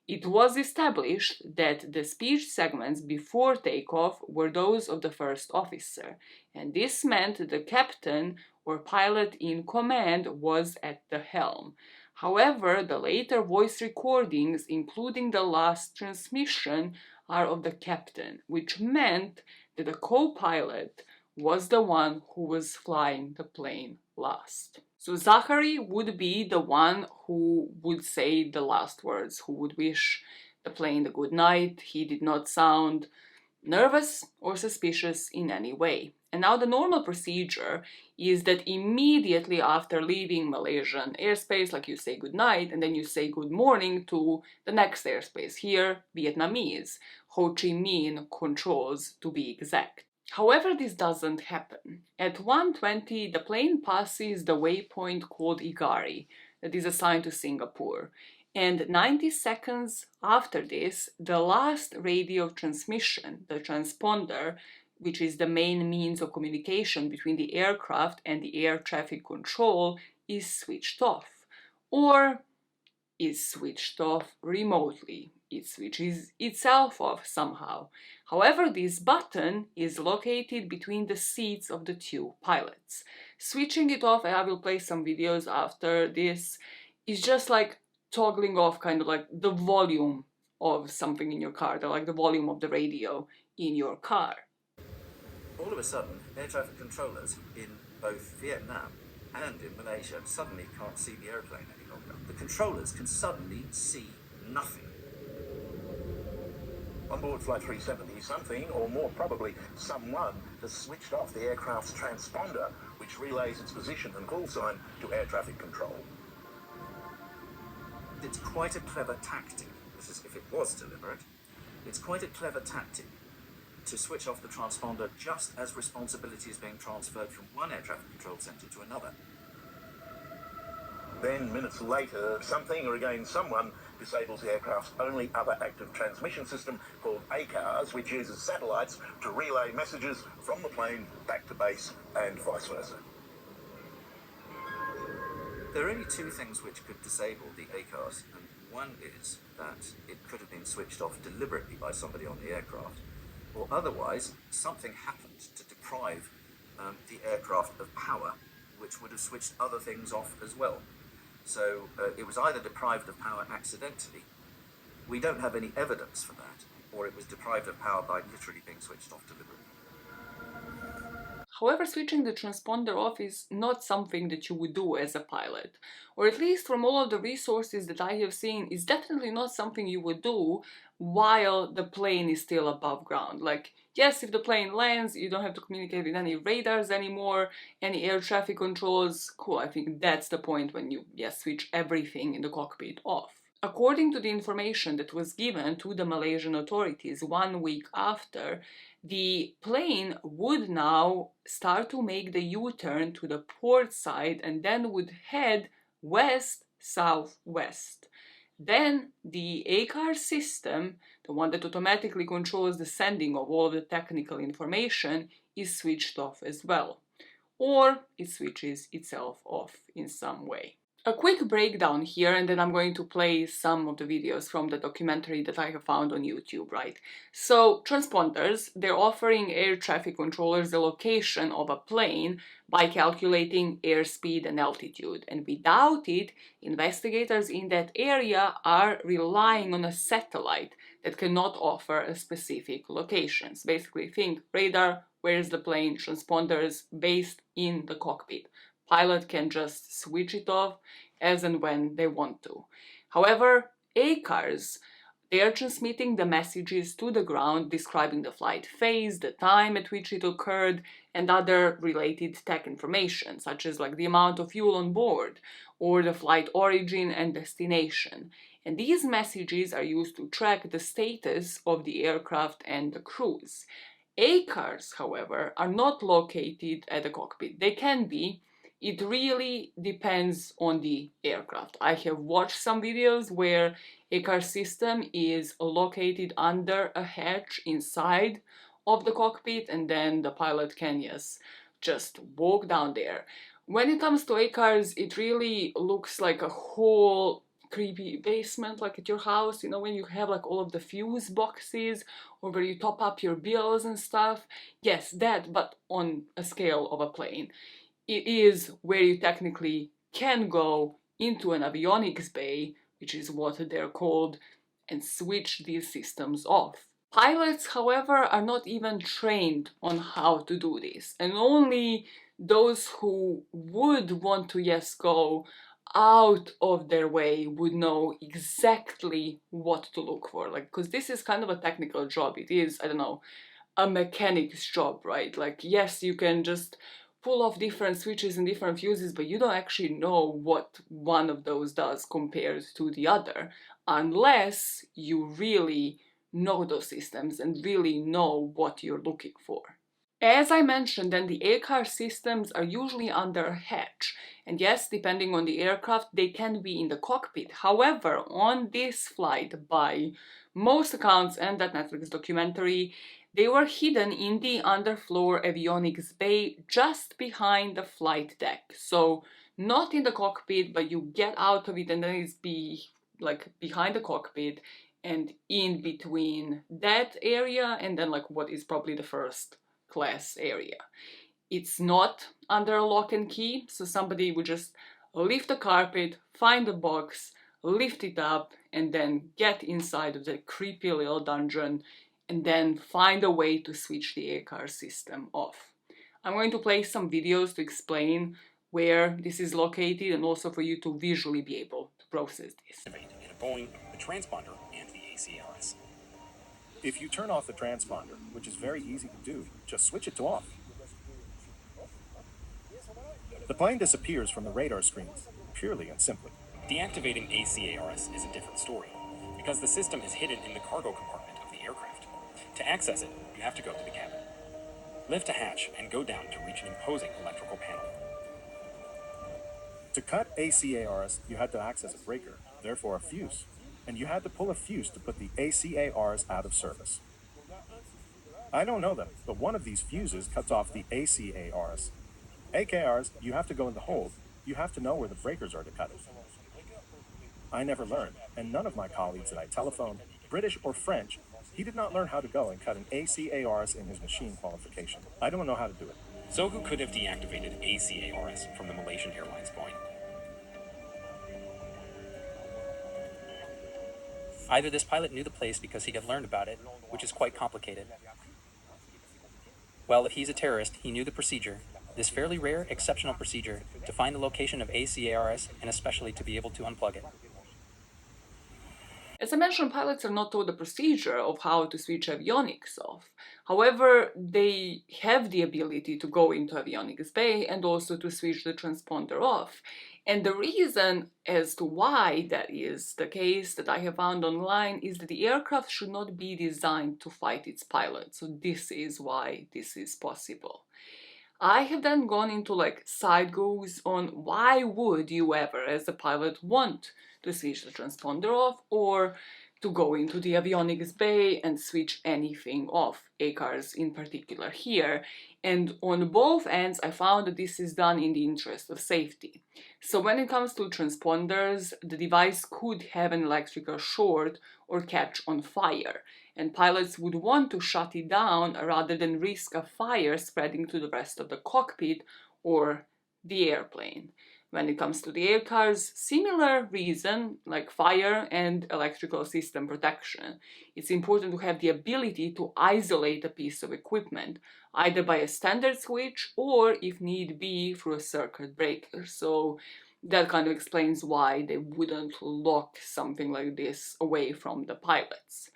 It was established that the speech segments before takeoff were those of the first officer, and this meant the captain or pilot in command was at the helm. However, the later voice recordings, including the last transmission, are of the captain, which meant that the co-pilot was the one who was flying the plane last. So Zachary would be the one who would say the last words, who would wish the plane a good night. He did not sound nervous or suspicious in any way. And now the normal procedure is that immediately after leaving Malaysian airspace, like, you say good night and then you say good morning to the next airspace, here Vietnamese, Ho Chi Minh controls to be exact. However, this doesn't happen. At 1:20, the plane passes the waypoint called Igari, that is assigned to Singapore. And 90 seconds after this, the last radio transmission, the transponder, which is the main means of communication between the aircraft and the air traffic control, is switched off. Or is switched off remotely. It switches itself off somehow. However, this button is located between the seats of the two pilots. Switching it off, and I will play some videos after this, is just like toggling off kind of like the volume of something in your car, like the volume of the radio in your car. All of a sudden, air traffic controllers in both Vietnam and in Malaysia suddenly can't see the airplane any longer. The controllers can suddenly see nothing. On board Flight 370, something, or more probably someone, has switched off the aircraft's transponder, which relays its position and call sign to air traffic control. It's quite a clever tactic. This is if it was deliberate. It's quite a clever tactic to switch off the transponder just as responsibility is being transferred from one air traffic control centre to another. Then, minutes later, something, or again someone, disables the aircraft's only other active transmission system called ACARS, which uses satellites to relay messages from the plane back to base and vice versa. There are only two things which could disable the ACARS, and one is that it could have been switched off deliberately by somebody on the aircraft, or otherwise something happened to deprive the aircraft of power, which would have switched other things off as well. So it was either deprived of power accidentally, we don't have any evidence for that, or it was deprived of power by literally being switched off deliberately. However, switching the transponder off is not something that you would do as a pilot, or at least from all of the resources that I have seen, is definitely not something you would do while the plane is still above ground. Like, yes, if the plane lands, you don't have to communicate with any radars anymore, any air traffic controls, cool, I think that's the point when you, yes, switch everything in the cockpit off. According to the information that was given to the Malaysian authorities 1 week after, the plane would now start to make the U-turn to the port side and then would head west-southwest. Then the ACAR system, the one that automatically controls the sending of all the technical information, is switched off as well. Or it switches itself off in some way. A quick breakdown here, and then I'm going to play some of the videos from the documentary that I have found on YouTube, right? So, transponders, they're offering air traffic controllers the location of a plane by calculating airspeed and altitude. And without it, investigators in that area are relying on a satellite that cannot offer a specific locations. Basically, think radar, where's the plane, transponders based in the cockpit. Pilot can just switch it off as and when they want to. However, ACARs, they are transmitting the messages to the ground describing the flight phase, the time at which it occurred, and other related tech information, such as like the amount of fuel on board, or the flight origin and destination. And these messages are used to track the status of the aircraft and the crews. ACARs, however, are not located at the cockpit. They can be. It really depends on the aircraft. I have watched some videos where ACAR system is located under a hatch inside of the cockpit, and then the pilot can, yes, just walk down there. When it comes to ACARs, it really looks like a whole creepy basement, like at your house, you know, when you have like all of the fuse boxes or where you top up your bills and stuff. Yes, that, but on a scale of a plane. It is where you technically can go into an avionics bay, which is what they're called, and switch these systems off. Pilots, however, are not even trained on how to do this, and only those who would want to, yes, go out of their way would know exactly what to look for. Like, because this is kind of a technical job. It is, I don't know, a mechanic's job, right? Like, yes, you can just pull off different switches and different fuses, but you don't actually know what one of those does compared to the other, unless you really know those systems and really know what you're looking for. As I mentioned, then the ACAR systems are usually under a hatch, and yes, depending on the aircraft, they can be in the cockpit. However, on this flight, by most accounts and that Netflix documentary, they were hidden in the underfloor avionics bay just behind the flight deck. So not in the cockpit, but you get out of it and then it's behind the cockpit and in between that area and then like what is probably the first class area. It's not under a lock and key, so somebody would just lift the carpet, find the box, lift it up, and then get inside of the creepy little dungeon and then find a way to switch the ACAR system off. I'm going to play some videos to explain where this is located and also for you to visually be able to process this. In a Boeing, the transponder, and the ACARS. If you turn off the transponder, which is very easy to do, just switch it to off. The plane disappears from the radar screens, purely and simply. Deactivating ACARS is a different story, because the system is hidden in the cargo compartment of the aircraft. To access it, you have to go to the cabin. Lift a hatch and go down to reach an imposing electrical panel. To cut ACARs, you had to access a breaker, therefore a fuse, and you had to pull a fuse to put the ACARs out of service. I don't know them, but one of these fuses cuts off the ACARs. ACARs, you have to go in the hold. You have to know where the breakers are to cut it. I never learned, and none of my colleagues that I telephoned, British or French, he did not learn how to go and cut an ACARs in his machine qualification. I don't know how to do it. So who could have deactivated ACARS from the Malaysian Airlines Boeing? Either this pilot knew the place because he had learned about it, which is quite complicated. Well, if he's a terrorist, he knew the procedure, this fairly rare, exceptional procedure, to find the location of ACARS and especially to be able to unplug it. As I mentioned, pilots are not taught the procedure of how to switch avionics off. However, they have the ability to go into avionics bay and also to switch the transponder off. And the reason as to why that is the case that I have found online is that the aircraft should not be designed to fight its pilot. So this is why this is possible. I have then gone into like side goes on why would you ever as a pilot want to switch the transponder off or to go into the avionics bay and switch anything off, ACARS in particular here. And on both ends, I found that this is done in the interest of safety. So when it comes to transponders, the device could have an electrical short or catch on fire, and pilots would want to shut it down rather than risk a fire spreading to the rest of the cockpit or the airplane. When it comes to the ACARS, similar reason, like fire and electrical system protection. It's important to have the ability to isolate a piece of equipment, either by a standard switch or, if need be, through a circuit breaker. So that kind of explains why they wouldn't lock something like this away from the pilots.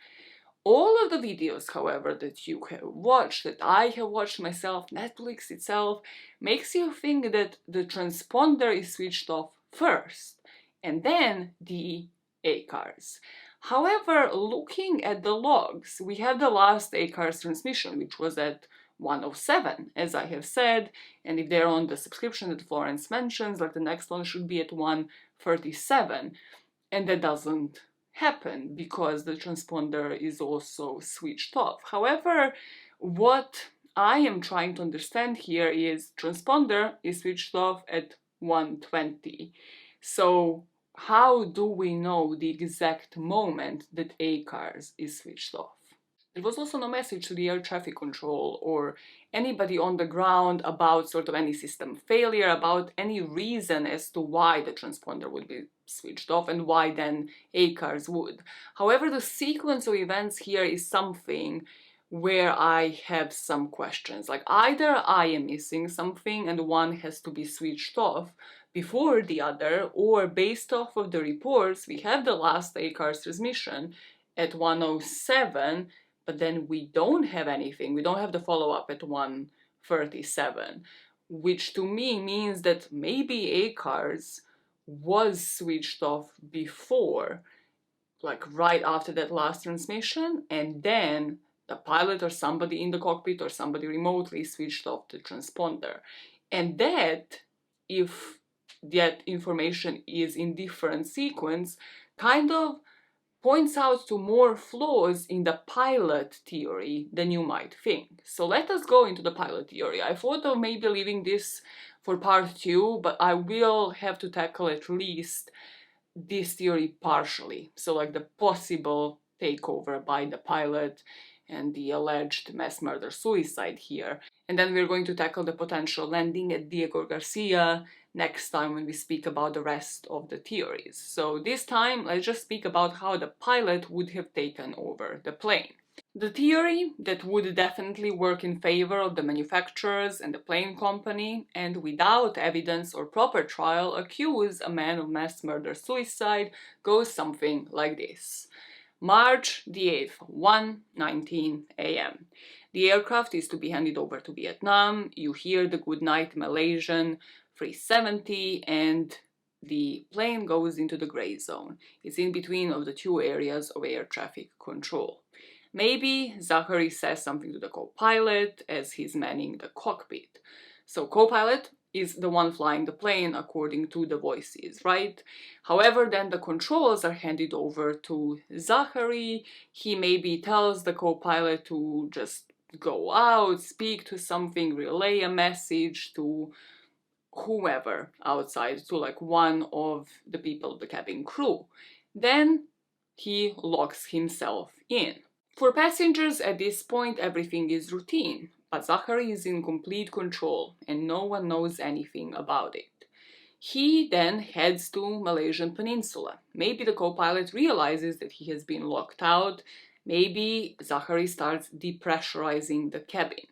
All of the videos, however, that you have watched, that I have watched myself, Netflix itself, makes you think that the transponder is switched off first, and then the ACARS. However, looking at the logs, we have the last ACARS transmission, which was at 107, as I have said, and if they're on the subscription that Florence mentions, like the next one should be at 137, and that doesn't happen because the transponder is also switched off. However, what I am trying to understand here is transponder is switched off at 120. So how do we know the exact moment that ACARS is switched off? There was also no message to the air traffic control or anybody on the ground about sort of any system failure, about any reason as to why the transponder would be switched off and why then ACARS would. However, the sequence of events here is something where I have some questions. Like either I am missing something and one has to be switched off before the other, or based off of the reports, we have the last ACARS transmission at 107, but then we don't have anything. We don't have the follow-up at 137, which to me means that maybe ACARS was switched off before, like right after that last transmission, and then the pilot or somebody in the cockpit or somebody remotely switched off the transponder. And that, if that information is in different sequence, kind of points out to more flaws in the pilot theory than you might think. So let us go into the pilot theory. I thought of maybe leaving this for part 2, but I will have to tackle at least this theory partially. So like the possible takeover by the pilot and the alleged mass murder suicide here. And then we're going to tackle the potential landing at Diego Garcia next time when we speak about the rest of the theories. So this time, let's just speak about how the pilot would have taken over the plane. The theory that would definitely work in favor of the manufacturers and the plane company, and without evidence or proper trial accuse a man of mass murder suicide, goes something like this. March the 8th, 1:19 a.m. The aircraft is to be handed over to Vietnam. You hear the goodnight Malaysian 370 and the plane goes into the gray zone. It's in between of the two areas of air traffic control. Maybe Zachary says something to the co-pilot as he's manning the cockpit. So co-pilot is the one flying the plane according to the voices, right? However, then the controls are handed over to Zachary. He maybe tells the co-pilot to just go out, speak to something, relay a message to whoever outside, to like one of the people, the cabin crew. Then he locks himself in. For passengers at this point, everything is routine, but Zachary is in complete control and no one knows anything about it. He then heads to Malaysian Peninsula. Maybe the co-pilot realizes that he has been locked out. Maybe Zachary starts depressurizing the cabin.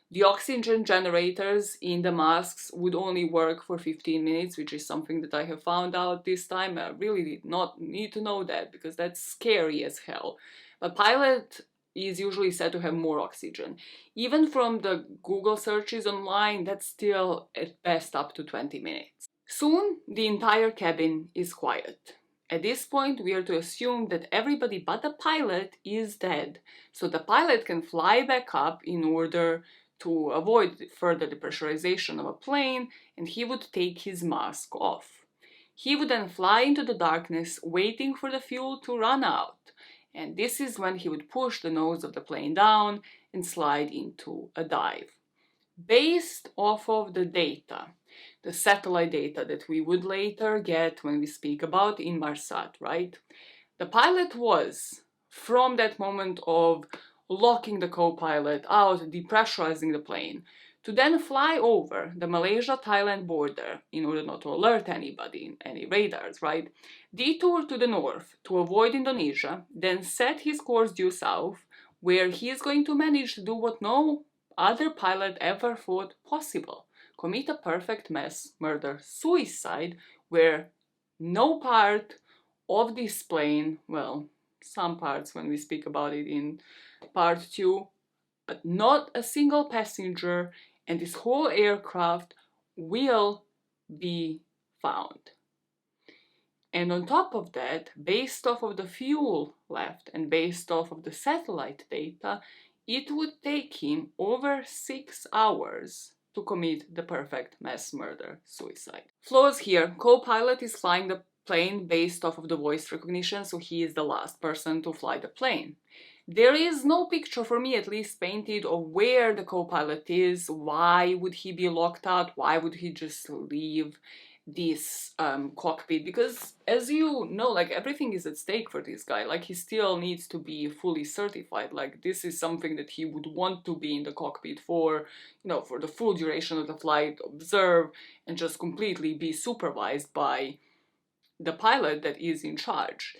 The oxygen generators in the masks would only work for 15 minutes, which is something that I have found out this time. I really did not need to know that because that's scary as hell. A pilot is usually said to have more oxygen. Even from the Google searches online, that's still at best up to 20 minutes. Soon, the entire cabin is quiet. At this point, we are to assume that everybody but the pilot is dead, so the pilot can fly back up in order to avoid further depressurization of a plane, and he would take his mask off. He would then fly into the darkness, waiting for the fuel to run out, and this is when he would push the nose of the plane down and slide into a dive. Based off of the data, the satellite data that we would later get when we speak about Inmarsat, right? The pilot was, from that moment of locking the co-pilot out, depressurizing the plane, to then fly over the Malaysia-Thailand border in order not to alert anybody, any radars, right? Detour to the north to avoid Indonesia, then set his course due south, where he is going to manage to do what no other pilot ever thought possible. Commit a perfect mass murder suicide where no part of this plane, well, some parts when we speak about it in part 2, but not a single passenger and this whole aircraft will be found. And on top of that, based off of the fuel left and based off of the satellite data, it would take him over 6 hours to commit the perfect mass murder suicide. Flaws here. Co-pilot is flying the plane based off of the voice recognition, so he is the last person to fly the plane. There is no picture, for me at least, painted of where the co-pilot is. Why would he be locked out? Why would he just leave this cockpit? Because as you know, like, everything is at stake for this guy. Like, he still needs to be fully certified. Like, this is something that he would want to be in the cockpit for, you know, for the full duration of the flight, observe and just completely be supervised by the pilot that is in charge.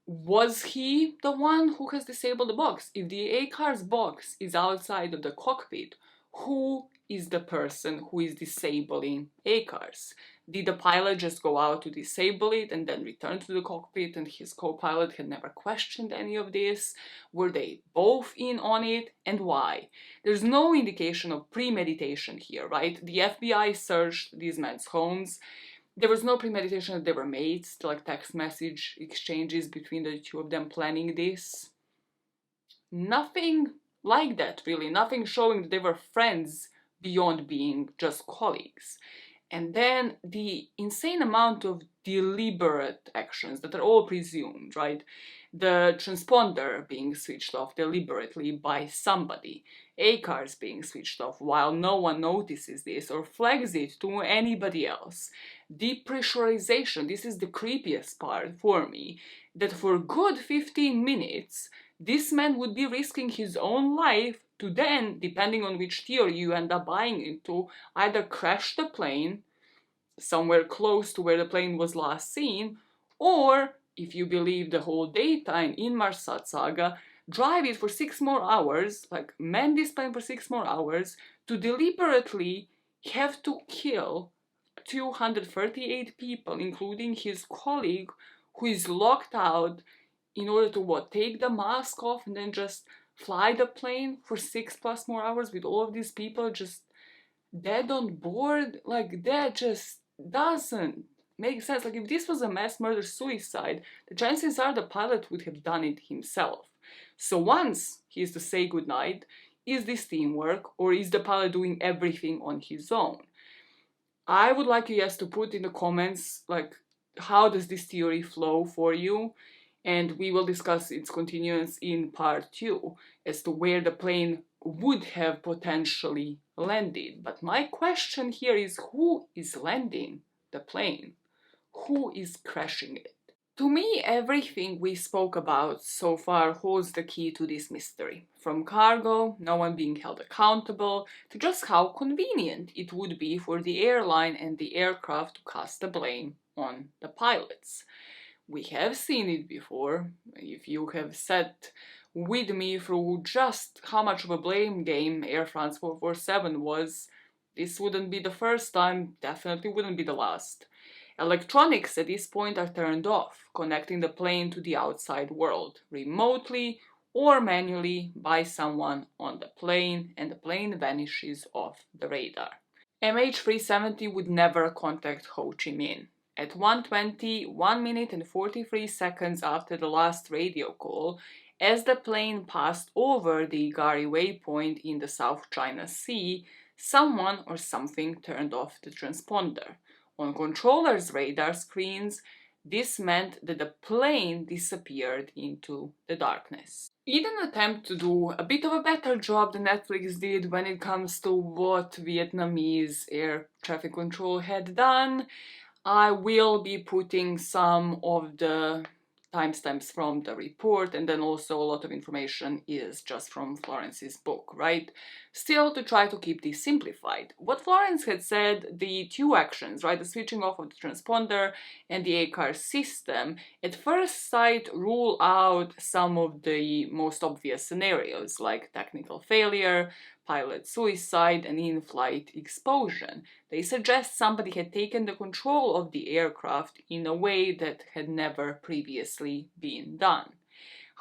Was he the one who has disabled the box? If the ACARS box is outside of the cockpit, who is the person who is disabling ACARS? Did the pilot just go out to disable it and then return to the cockpit and his co-pilot had never questioned any of this? Were they both in on it, and why? There's no indication of premeditation here, right? The FBI searched these men's homes. There was no premeditation that they were mates, like text message exchanges between the two of them planning this. Nothing like that, really. Nothing showing that they were friends beyond being just colleagues. And then the insane amount of deliberate actions that are all presumed, right? The transponder being switched off deliberately by somebody, ACARS being switched off while no one notices this or flags it to anybody else. Depressurization, this is the creepiest part for me, that for good 15 minutes, this man would be risking his own life to then, depending on which theory you end up buying into, either crash the plane somewhere close to where the plane was last seen, or, if you believe the whole data in Inmarsat saga, drive it for 6 more hours, like man this plane for 6 more hours, to deliberately have to kill 238 people, including his colleague, who is locked out, in order to what? Take the mask off and then just fly the plane for 6+ more hours with all of these people just dead on board? Like, that just doesn't make sense. Like, if this was a mass murder suicide, the chances are the pilot would have done it himself. So once he is to say goodnight, is this teamwork or is the pilot doing everything on his own? I would like you guys to put in the comments, like, how does this theory flow for you? And we will discuss its continuance in part 2 as to where the plane would have potentially landed. But my question here is, who is landing the plane? Who is crashing it? To me, everything we spoke about so far holds the key to this mystery. From cargo, no one being held accountable, to just how convenient it would be for the airline and the aircraft to cast the blame on the pilots. We have seen it before. If you have sat with me through just how much of a blame game Air France 447 was. This wouldn't be the first time, definitely wouldn't be the last. Electronics at this point are turned off, connecting the plane to the outside world, remotely or manually by someone on the plane, and the plane vanishes off the radar. MH370 would never contact Ho Chi Minh. At 1:20, 1 minute and 43 seconds after the last radio call, as the plane passed over the Gari waypoint in the South China Sea, someone or something turned off the transponder. On controllers' radar screens, this meant that the plane disappeared into the darkness. In an attempt to do a bit of a better job than Netflix did when it comes to what Vietnamese air traffic control had done, I will be putting some of the timestamps from the report, and then also a lot of information is just from Florence's book, right? Still, to try to keep this simplified. What Florence had said, the two actions, right, the switching off of the transponder and the ACAR system, at first sight rule out some of the most obvious scenarios, like technical failure, pilot suicide, and in-flight explosion. They suggest somebody had taken the control of the aircraft in a way that had never previously been done.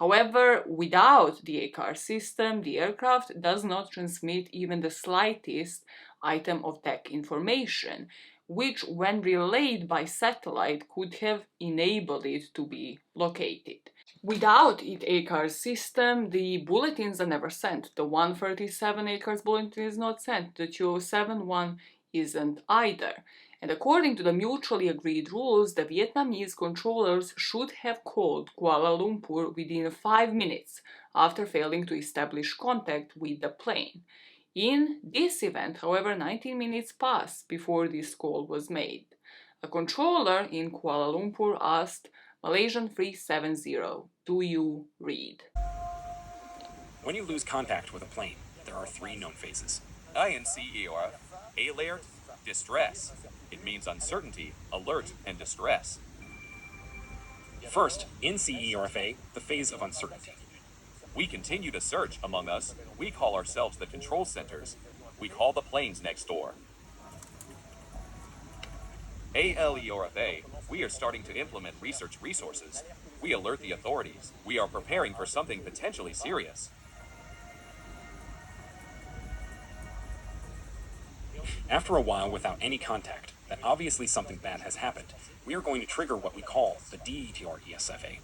However, without the ACAR system, the aircraft does not transmit even the slightest item of tech information, which, when relayed by satellite, could have enabled it to be located. Without its ACARS system, the bulletins are never sent. The 137 ACARS bulletin is not sent. The 207 one isn't either. And according to the mutually agreed rules, the Vietnamese controllers should have called Kuala Lumpur within 5 minutes after failing to establish contact with the plane. In this event, however, 19 minutes passed before this call was made. A controller in Kuala Lumpur asked, "Malaysian 370, do you read?" When you lose contact with a plane, there are 3 known phases. INCER, alert, distress. It means uncertainty, alert, and distress. First, in CERFA, the phase of uncertainty. We continue to search among us. We call ourselves the control centers. We call the planes next door. ALERFA, we are starting to implement research resources. We alert the authorities. We are preparing for something potentially serious. After a while without any contact, that obviously something bad has happened, we are going to trigger what we call the DETR-ESFA.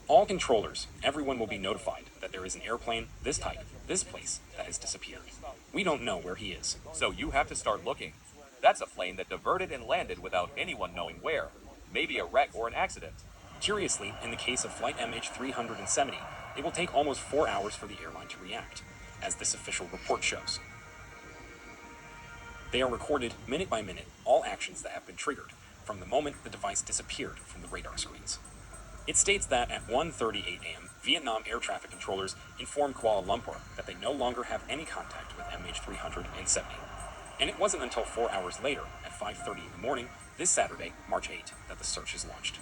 All controllers, everyone will be notified that there is an airplane, this type, this place, that has disappeared. We don't know where he is. So you have to start looking. That's a plane that diverted and landed without anyone knowing where. Maybe a wreck or an accident. Curiously, in the case of flight MH370, it will take almost 4 hours for the airline to react, as this official report shows. They are recorded minute by minute, all actions that have been triggered, from the moment the device disappeared from the radar screens. It states that at 1:38 a.m., Vietnam air traffic controllers informed Kuala Lumpur that they no longer have any contact with MH370. And it wasn't until 4 hours later, at 5:30 in the morning, this Saturday, March 8, that the search is launched.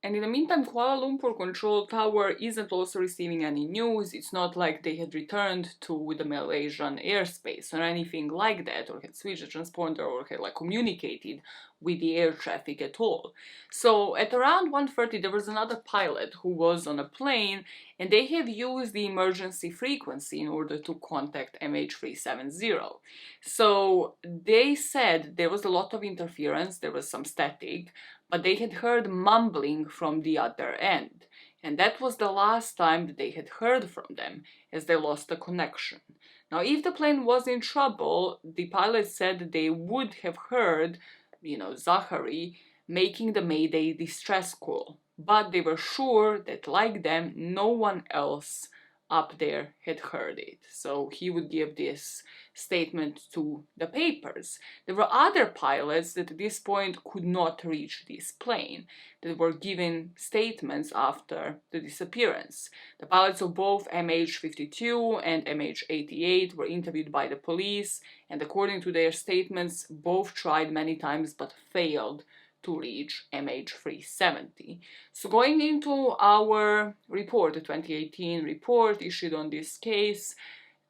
And in the meantime, Kuala Lumpur Control Tower isn't also receiving any news. It's not like they had returned to the Malaysian airspace or anything like that, or had switched the transponder, or had communicated with the air traffic at all. So at around 1:30 there was another pilot who was on a plane, and they have used the emergency frequency in order to contact MH370. So they said there was a lot of interference, there was some static, but they had heard mumbling from the other end. And that was the last time that they had heard from them, as they lost the connection. Now, if the plane was in trouble, the pilot said that they would have heard, Zachary making the Mayday distress call. But they were sure that, like them, no one else up there had heard it. So he would give this statement to the papers. There were other pilots that at this point could not reach this plane, that were given statements after the disappearance. The pilots of both MH52 and MH88 were interviewed by the police, and according to their statements, both tried many times but failed to reach MH370. So going into our report, the 2018 report issued on this case,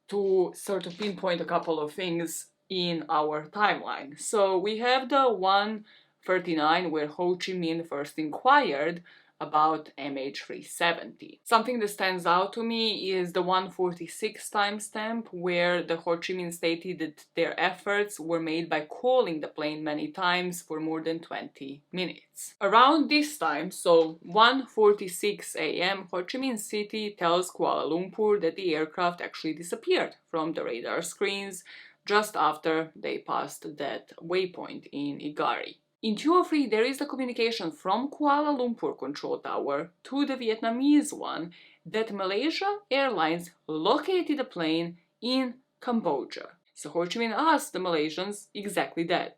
to sort of pinpoint a couple of things in our timeline. So we have the 139 where Ho Chi Minh first inquired about MH370. Something that stands out to me is the 146 timestamp where the Ho Chi Minh stated that their efforts were made by calling the plane many times for more than 20 minutes. Around this time, so 1:46 a.m., Ho Chi Minh City tells Kuala Lumpur that the aircraft actually disappeared from the radar screens just after they passed that waypoint in Igari. In 203, there is the communication from Kuala Lumpur control tower to the Vietnamese one that Malaysia Airlines located a plane in Cambodia. So Ho Chi Minh asked the Malaysians exactly that.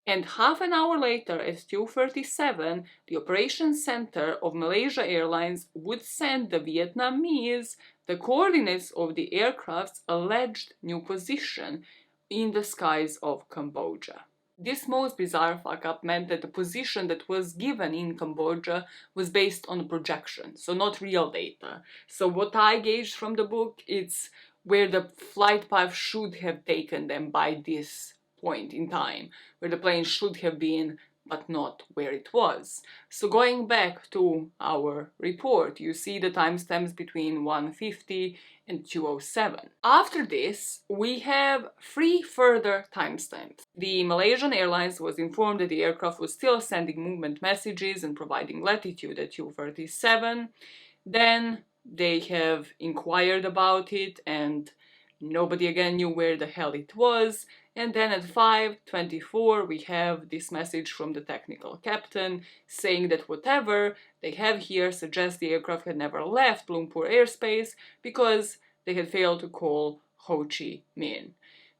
And half an hour later, at 2:37, the operations center of Malaysia Airlines would send the Vietnamese the coordinates of the aircraft's alleged new position in the skies of Cambodia. This most bizarre fuck-up meant that the position that was given in Cambodia was based on a projection, so not real data. So what I gauged from the book, it's where the flight path should have taken them by this point in time, where the plane should have been, but not where it was. So going back to our report, you see the timestamps between 150 and 207. After this, we have 3 further timestamps. The Malaysian Airlines was informed that the aircraft was still sending movement messages and providing latitude at 2:37. Then they have inquired about it and nobody again knew where the hell it was. And then at 5:24 we have this message from the technical captain saying that whatever they have here suggests the aircraft had never left Lumpur airspace because they had failed to call Ho Chi Minh.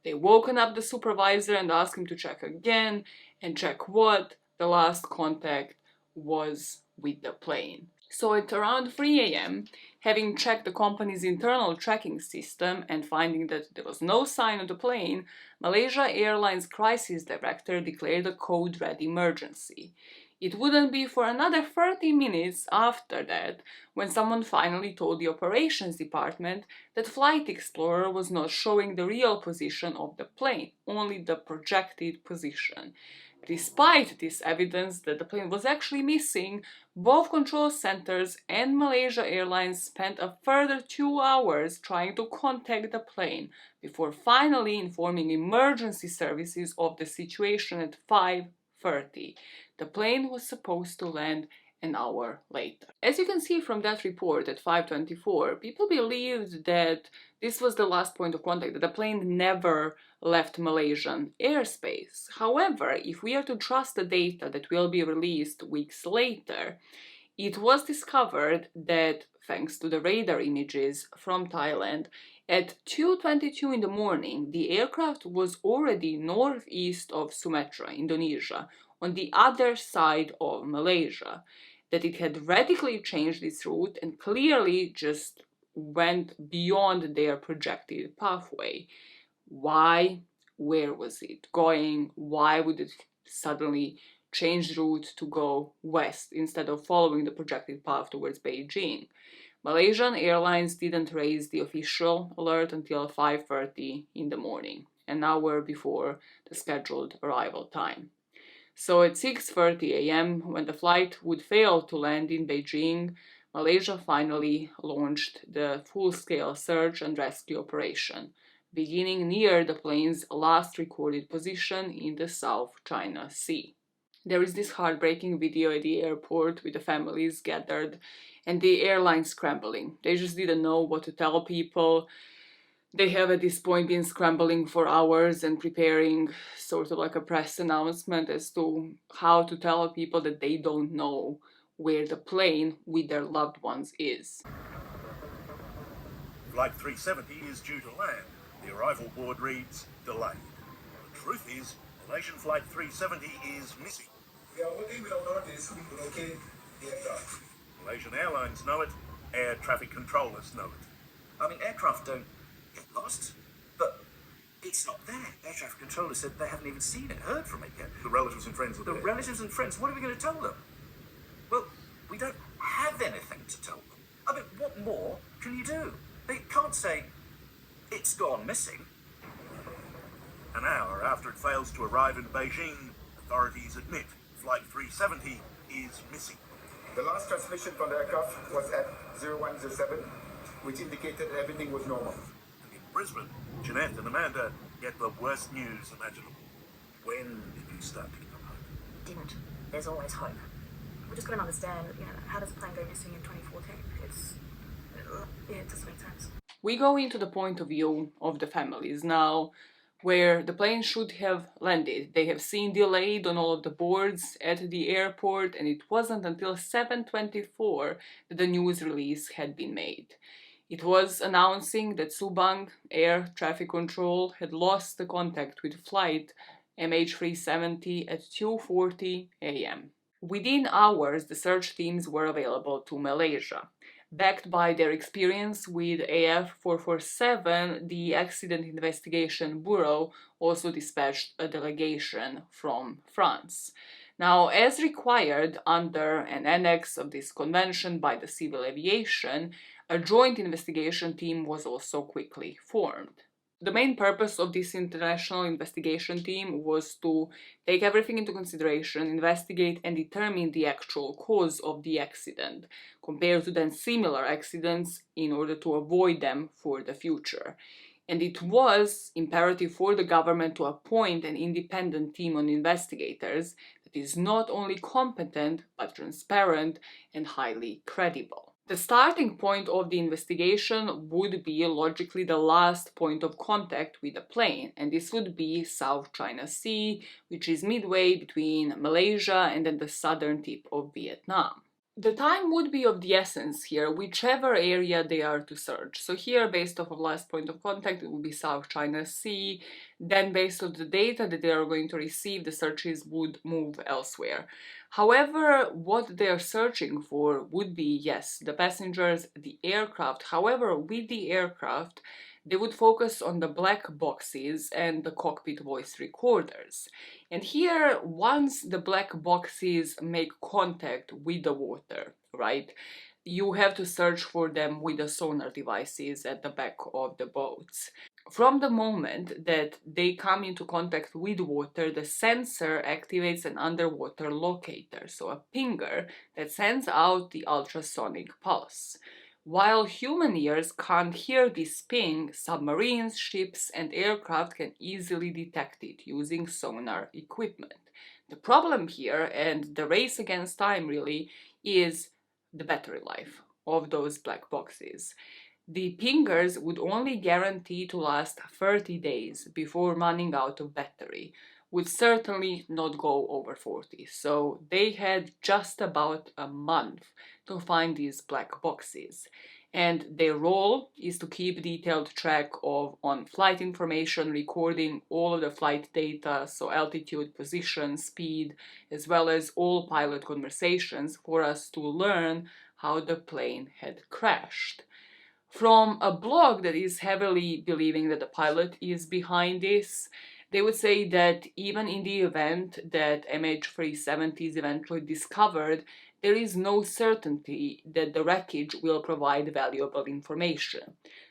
They woken up the supervisor and asked him to check again, and check what? The last contact was with the plane. So at around 3 a.m., having checked the company's internal tracking system and finding that there was no sign of the plane, Malaysia Airlines crisis director declared a code red emergency. It wouldn't be for another 30 minutes after that when someone finally told the operations department that Flight Explorer was not showing the real position of the plane, only the projected position. Despite this evidence that the plane was actually missing, both control centers and Malaysia Airlines spent a further 2 hours trying to contact the plane before finally informing emergency services of the situation at 5:30. The plane was supposed to land an hour later. As you can see from that report at 5:24, people believed that this was the last point of contact, that the plane never left Malaysian airspace. However, if we are to trust the data that will be released weeks later, it was discovered that, thanks to the radar images from Thailand, at 2:22 in the morning, the aircraft was already northeast of Sumatra, Indonesia, on the other side of Malaysia, that it had radically changed its route and clearly just went beyond their projected pathway. Why? Where was it going? Why would it suddenly change route to go west instead of following the projected path towards Beijing? Malaysian Airlines didn't raise the official alert until 5:30 in the morning, an hour before the scheduled arrival time. So at 6:30 a.m., when the flight would fail to land in Beijing, Malaysia finally launched the full-scale search and rescue operation, beginning near the plane's last recorded position in the South China Sea. There is this heartbreaking video at the airport with the families gathered and the airline scrambling. They just didn't know what to tell people. They have at this point been scrambling for hours and preparing sort of like a press announcement as to how to tell people that they don't know where the plane with their loved ones is. Flight 370 is due to land. The arrival board reads delayed. The truth is, Malaysian Flight 370 is missing. We are working with authorities to locate the aircraft. Malaysian Airlines know it, air traffic controllers know it. I mean, aircraft don't get lost, but It's not there. Air traffic controllers said they haven't even seen it, heard from it yet. The relatives and friends of The relatives and friends, what are we going to tell them? Well, we don't have anything to tell them. I mean, what more can you do? They can't say, it's gone missing. An hour after it fails to arrive in Beijing, authorities admit Flight 370 is missing. The last transmission from the aircraft was at 0107, which indicated everything was normal. And in Brisbane, Jeanette and Amanda get the worst news imaginable. When did you start to give up hope? Didn't. There's always hope. We just couldn't understand, how does a plane go missing in 2014? It doesn't make sense. We go into the point of view of the families now, where the plane should have landed. They have seen delayed on all of the boards at the airport, and it wasn't until 7:24 that the news release had been made. It was announcing that Subang Air Traffic Control had lost the contact with flight MH370 at 2:40 a.m. Within hours, the search teams were available to Malaysia. Backed by their experience with AF447, the Accident Investigation Bureau also dispatched a delegation from France. Now, as required under an annex of this convention by the Civil Aviation, a joint investigation team was also quickly formed. The main purpose of this international investigation team was to take everything into consideration, investigate and determine the actual cause of the accident, compared to then similar accidents in order to avoid them for the future. And it was imperative for the government to appoint an independent team of investigators that is not only competent but transparent and highly credible. The starting point of the investigation would be logically the last point of contact with the plane, and this would be South China Sea, which is midway between Malaysia and then the southern tip of Vietnam. The time would be of the essence here, whichever area they are to search. So here, based off of last point of contact, it would be South China Sea. Then, based on the data that they are going to receive, the searches would move elsewhere. However, what they are searching for would be, yes, the passengers, the aircraft. However, with the aircraft, they would focus on the black boxes and the cockpit voice recorders. And here, once the black boxes make contact with the water, right, you have to search for them with the sonar devices at the back of the boats. From the moment that they come into contact with water, the sensor activates an underwater locator, so a pinger that sends out the ultrasonic pulse. While human ears can't hear this ping, submarines, ships, and aircraft can easily detect it using sonar equipment. The problem here, and the race against time really, is the battery life of those black boxes. The pingers would only guarantee to last 30 days before running out of battery, would certainly not go over 40. So they had just about a month to find these black boxes. And their role is to keep detailed track of on-flight information, recording all of the flight data, so altitude, position, speed, as well as all pilot conversations for us to learn how the plane had crashed. From a blog that is heavily believing that the pilot is behind this, they would say that even in the event that MH370 is eventually discovered, there is no certainty that the wreckage will provide valuable information.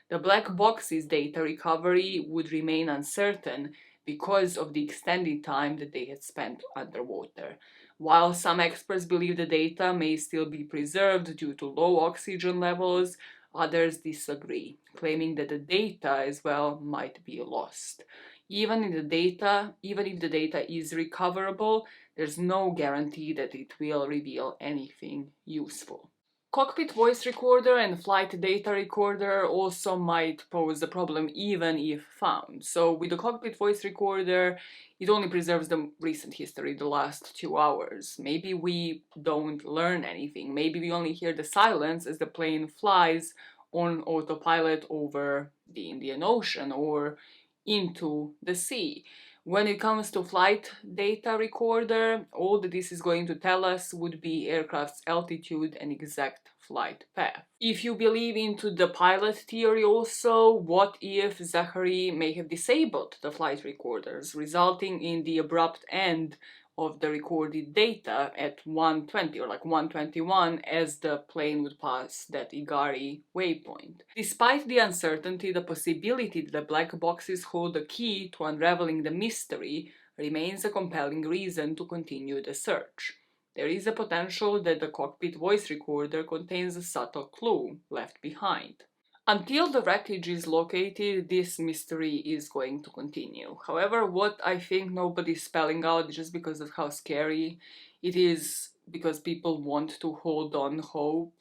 The black box's data recovery would remain uncertain because of the extended time that they had spent underwater. While some experts believe the data may still be preserved due to low oxygen levels, others disagree, claiming that the data as well might be lost. Even if the data is recoverable, there's no guarantee that it will reveal anything useful. Cockpit voice recorder and flight data recorder also might pose a problem even if found. So with the cockpit voice recorder, it only preserves the recent history, the last 2 hours. Maybe we don't learn anything. Maybe we only hear the silence as the plane flies on autopilot over the Indian Ocean or into the sea. When it comes to flight data recorder, all that this is going to tell us would be aircraft's altitude and exact flight path. If you believe into the pilot theory also, what if Zachary may have disabled the flight recorders, resulting in the abrupt end of the recorded data at 120 or like 121 as the plane would pass that Igari waypoint. Despite the uncertainty, the possibility that the black boxes hold the key to unraveling the mystery remains a compelling reason to continue the search. There is a potential that the cockpit voice recorder contains a subtle clue left behind. Until the wreckage is located, this mystery is going to continue. However, what I think nobody's spelling out just because of how scary it is, because people want to hold on hope.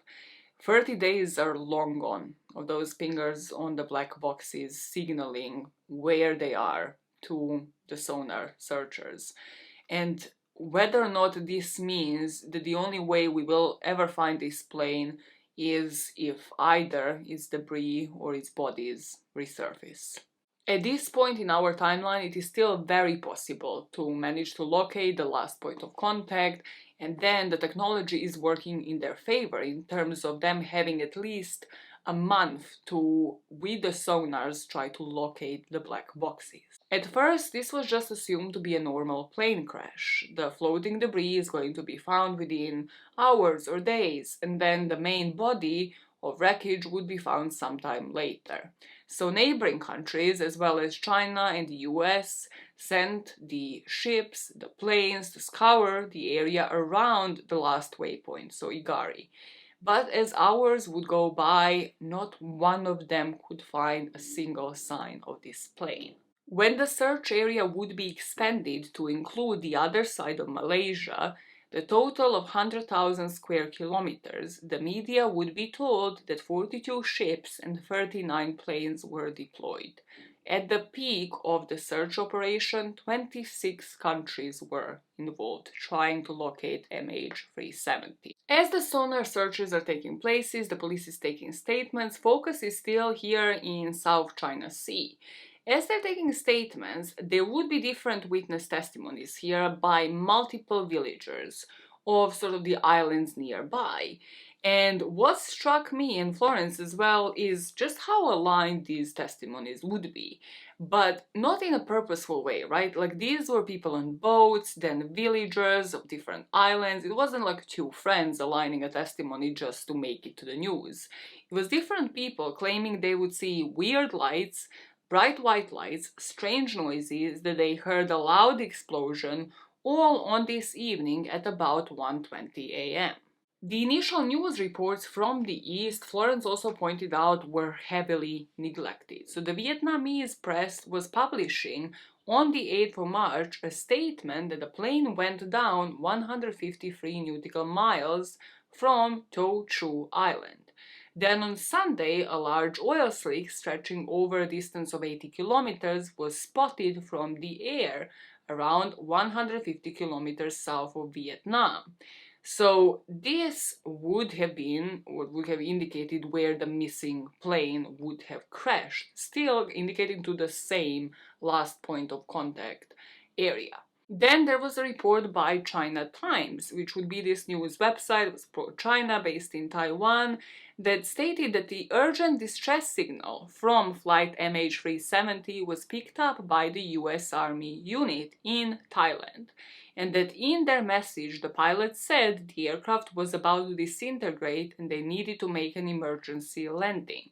30 days are long gone of those fingers on the black boxes signaling where they are to the sonar searchers. And whether or not this means that the only way we will ever find this plane is if either its debris or its bodies resurface. At this point in our timeline, it is still very possible to manage to locate the last point of contact, and then the technology is working in their favor in terms of them having at least a month to, with the sonars, try to locate the black boxes. At first, this was just assumed to be a normal plane crash. The floating debris is going to be found within hours or days, and then the main body of wreckage would be found sometime later. So neighboring countries, as well as China and the US, sent the ships, the planes, to scour the area around the last waypoint, so Igari. But as hours would go by, not one of them could find a single sign of this plane. When the search area would be expanded to include the other side of Malaysia, the total of 100,000 square kilometers, the media would be told that 42 ships and 39 planes were deployed. At the peak of the search operation, 26 countries were involved trying to locate MH370. As the sonar searches are taking places, the police is taking statements, focus is still here in South China Sea. As they're taking statements, there would be different witness testimonies here by multiple villagers of sort of the islands nearby. And what struck me in Florence as well is just how aligned these testimonies would be, but not in a purposeful way, right? Like these were people on boats, then villagers of different islands. It wasn't like two friends aligning a testimony just to make it to the news. It was different people claiming they would see weird lights, bright white lights, strange noises, that they heard a loud explosion, all on this evening at about 1:20 a.m. The initial news reports from the East, Florence also pointed out, were heavily neglected. So the Vietnamese press was publishing on the 8th of March a statement that the plane went down 153 nautical miles from To Chu Island. Then on Sunday, a large oil slick stretching over a distance of 80 kilometers was spotted from the air around 150 kilometers south of Vietnam. So this would have been, or would have indicated where the missing plane would have crashed, still indicating to the same last point of contact area. Then there was a report by China Times, which would be this news website, it was pro-China, based in Taiwan, that stated that the urgent distress signal from flight MH370 was picked up by the US Army unit in Thailand, and that in their message the pilot said the aircraft was about to disintegrate and they needed to make an emergency landing.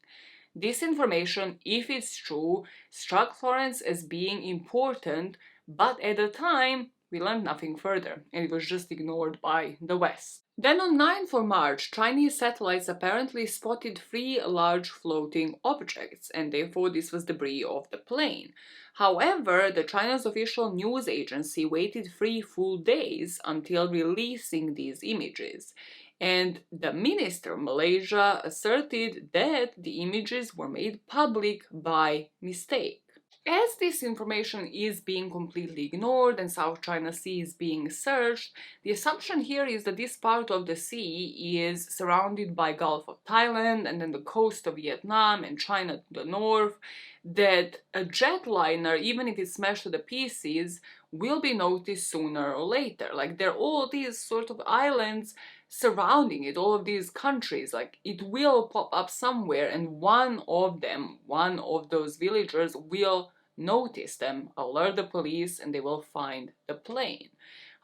This information, if it's true, struck Florence as being important, but at the time we learned nothing further, and it was just ignored by the West. Then on 9th of March, Chinese satellites apparently spotted 3 large floating objects, and they thought this was debris of the plane. However, the China's official news agency waited 3 full days until releasing these images, and the Minister of Malaysia asserted that the images were made public by mistake. As this information is being completely ignored and South China Sea is being searched, the assumption here is that this part of the sea is surrounded by Gulf of Thailand and then the coast of Vietnam and China to the north, that a jetliner, even if it's smashed to the pieces, will be noticed sooner or later. Like, there are all these sort of islands surrounding it, all of these countries, like it will pop up somewhere, and one of them, one of those villagers will notice them, alert the police, and they will find the plane.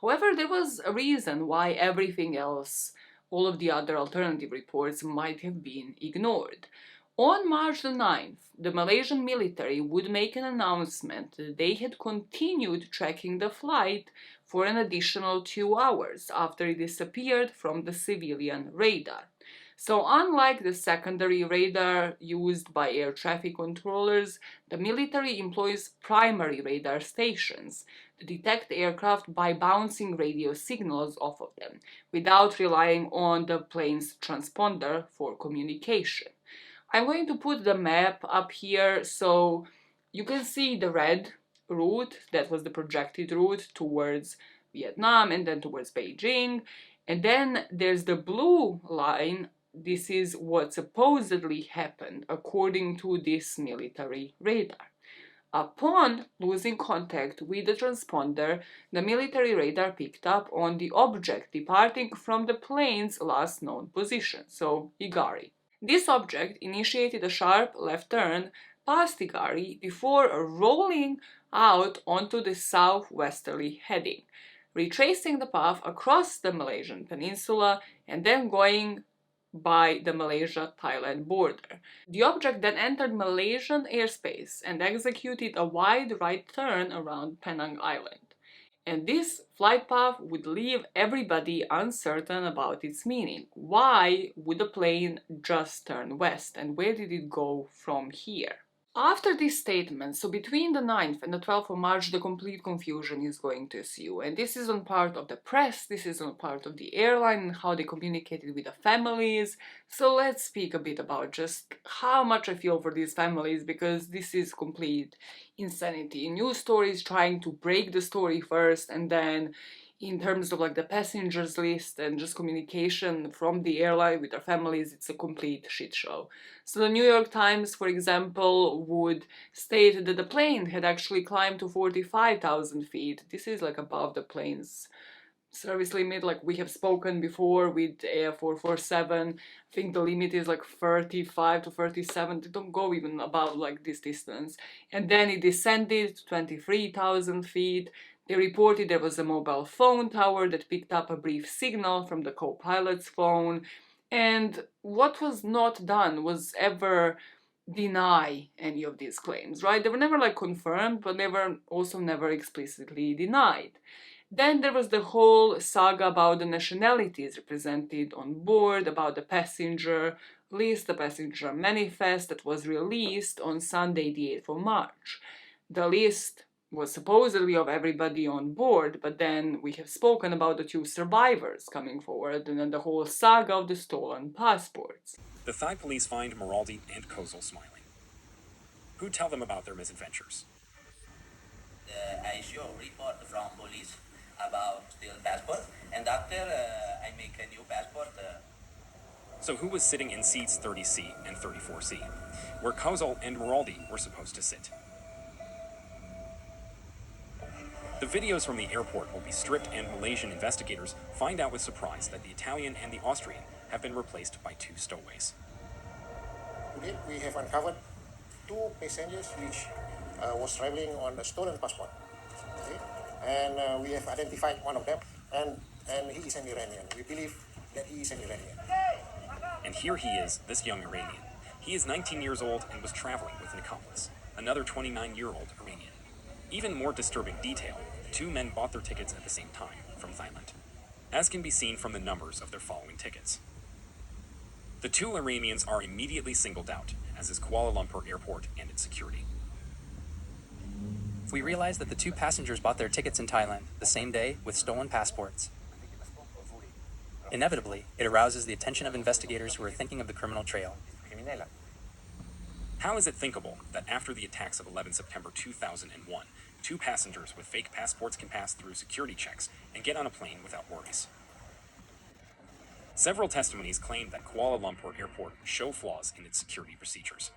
However, there was a reason why everything else, all of the other alternative reports, might have been ignored. On March the 9th, the Malaysian military would make an announcement that they had continued tracking the flight for an additional 2 hours after it disappeared from the civilian radar. So unlike the secondary radar used by air traffic controllers, the military employs primary radar stations to detect aircraft by bouncing radio signals off of them, without relying on the plane's transponder for communication. I'm going to put the map up here so you can see the red route, that was the projected route towards Vietnam and then towards Beijing. And then there's the blue line. This is what supposedly happened according to this military radar. Upon losing contact with the transponder, the military radar picked up on the object departing from the plane's last known position, so Igari. This object initiated a sharp left turn past Igari before rolling out onto the southwesterly heading, retracing the path across the Malaysian peninsula and then going by the Malaysia-Thailand border. The object then entered Malaysian airspace and executed a wide right turn around Penang Island. And this flight path would leave everybody uncertain about its meaning. Why would the plane just turn west, and where did it go from here? After this statement, so between the 9th and the 12th of March, the complete confusion is going to ensue. And this is on part of the press, this is on part of the airline, and how they communicated with the families. So let's speak a bit about just how much I feel for these families, because this is complete insanity. News stories trying to break the story first, and then in terms of like the passengers list and just communication from the airline with their families, it's a complete shit show. So the New York Times, for example, would state that the plane had actually climbed to 45,000 feet. This is like above the plane's service limit, like we have spoken before with Air 447. I think the limit is like 35 to 37. They don't go even above like this distance. And then it descended to 23,000 feet. They reported there was a mobile phone tower that picked up a brief signal from the co-pilot's phone. And what was not done was ever deny any of these claims, right? They were never like confirmed, but they were also never explicitly denied. Then there was the whole saga about the nationalities represented on board, about the passenger list, the passenger manifest that was released on Sunday, the 8th of March. The list was supposedly of everybody on board, but then we have spoken about the 2 survivors coming forward, and then the whole saga of the stolen passports. The Thai police find Maraldi and Kozol smiling. Who tell them about their misadventures? I show report from police about stolen passport, and after I make a new passport. So who was sitting in seats 30C and 34C, where Kozol and Maraldi were supposed to sit? The videos from the airport will be stripped, and Malaysian investigators find out with surprise that the Italian and the Austrian have been replaced by 2 stowaways. Today we have uncovered 2 passengers which was traveling on a stolen passport. Okay? And we have identified one of them, and he is an Iranian. We believe that he is an Iranian. And here he is, this young Iranian. He is 19 years old and was traveling with an accomplice, another 29-year-old Iranian. Even more disturbing detail, 2 men bought their tickets at the same time from Thailand, as can be seen from the numbers of their following tickets. The 2 Iranians are immediately singled out, as is Kuala Lumpur Airport and its security. We realize that the 2 passengers bought their tickets in Thailand the same day with stolen passports. Inevitably, it arouses the attention of investigators who are thinking of the criminal trail. How is it thinkable that after the attacks of 11 September 2001, 2 passengers with fake passports can pass through security checks and get on a plane without worries? Several testimonies claim that Kuala Lumpur Airport show flaws in its security procedures.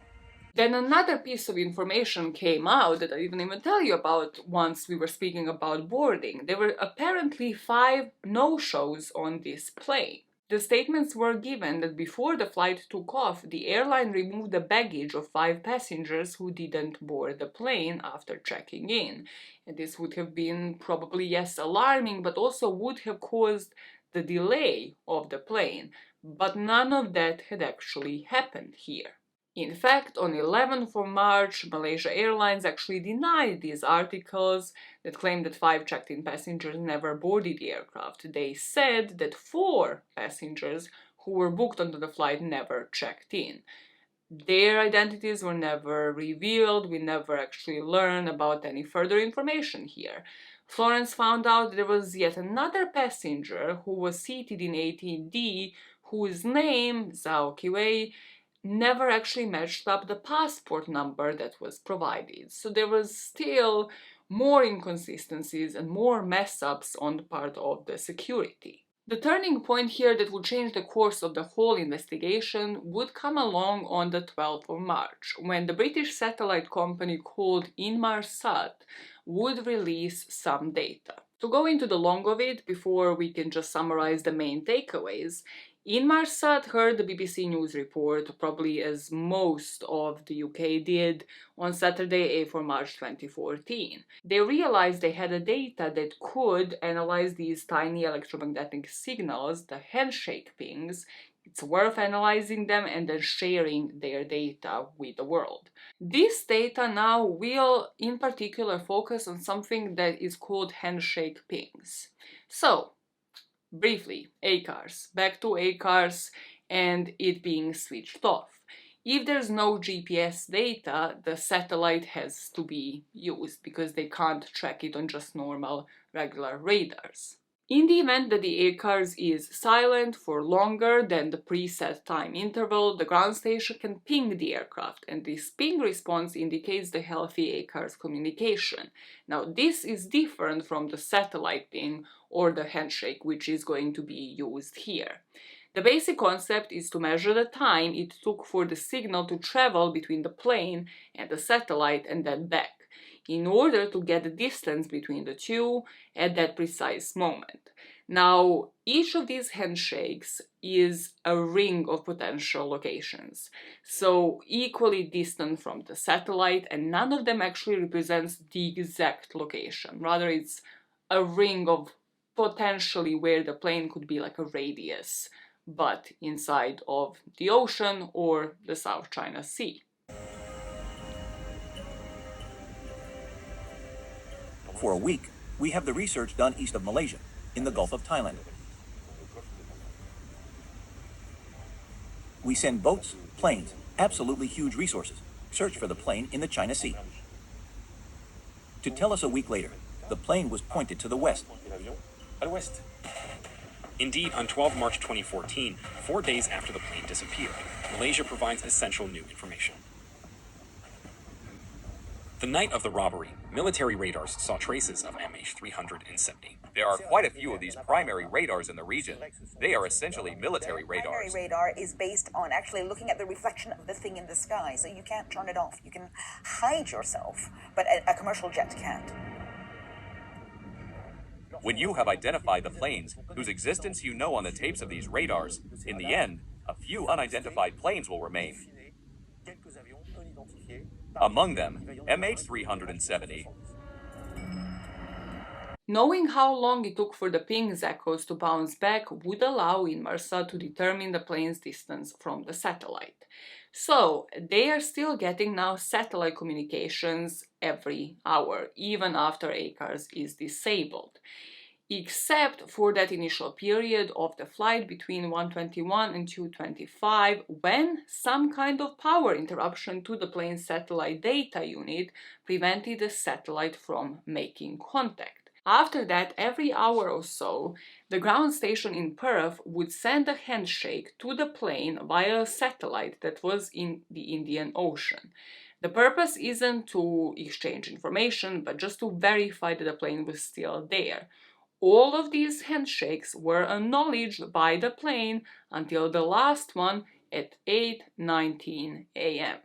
Then another piece of information came out that I didn't even tell you about once we were speaking about boarding. There were apparently 5 no-shows on this plane. The statements were given that before the flight took off, the airline removed the baggage of 5 passengers who didn't board the plane after checking in. And this would have been probably, yes, alarming, but also would have caused the delay of the plane. But none of that had actually happened here. In fact, on 11th of March, Malaysia Airlines actually denied these articles that claimed that 5 checked-in passengers never boarded the aircraft. They said that 4 passengers who were booked onto the flight never checked in. Their identities were never revealed. We never actually learned about any further information here. Florence found out there was yet another passenger who was seated in 18D, whose name, Zhao Qiwei, never actually matched up the passport number that was provided. So there was still more inconsistencies and more mess-ups on the part of the security. The turning point here that would change the course of the whole investigation would come along on the 12th of March, when the British satellite company called Inmarsat would release some data. To go into the long of it, before we can just summarize the main takeaways, Inmarsat heard the BBC News report, probably as most of the UK did, on Saturday, 8th of March 2014. They realized they had a data that could analyze these tiny electromagnetic signals, the handshake pings. It's worth analyzing them and then sharing their data with the world. This data now will, in particular, focus on something that is called handshake pings. So, briefly, ACARS. Back to ACARS and it being switched off. If there's no GPS data, the satellite has to be used because they can't track it on just normal, regular radars. In the event that the ACARS is silent for longer than the preset time interval, the ground station can ping the aircraft, and this ping response indicates the healthy ACARS communication. Now, this is different from the satellite ping or the handshake, which is going to be used here. The basic concept is to measure the time it took for the signal to travel between the plane and the satellite and then back, in order to get the distance between the two at that precise moment. Now, each of these handshakes is a ring of potential locations, so equally distant from the satellite, and none of them actually represents the exact location. Rather, it's a ring of potentially where the plane could be like a radius, but inside of the ocean or the South China Sea. For a week, we have the research done east of Malaysia, in the Gulf of Thailand. We send boats, planes, absolutely huge resources, search for the plane in the China Sea. To tell us a week later, the plane was pointed to the west. Indeed, on 12 March 2014, 4 days after the plane disappeared, Malaysia provides essential new information. The night of the robbery, military radars saw traces of MH370. There are quite a few of these primary radars in the region. They are essentially military Primary radars. radar is based on actually looking at the reflection of the thing in the sky, so you can't turn it off. You can hide yourself, but a commercial jet can't. When you have identified the planes whose existence you know on the tapes of these radars, in the end, a few unidentified planes will remain. Among them, MH370. Knowing how long it took for the ping's echoes to bounce back would allow Inmarsat to determine the plane's distance from the satellite. So, they are still getting now satellite communications every hour, even after ACARS is disabled. Except for that initial period of the flight between 1:21 and 2:25, when some kind of power interruption to the plane's satellite data unit prevented the satellite from making contact. After that, every hour or so, The ground station in Perth would send a handshake to the plane via a satellite that was in the Indian Ocean. The purpose isn't to exchange information, but just to verify that the plane was still there. All of these handshakes were acknowledged by the plane until the last one at 8:19 a.m.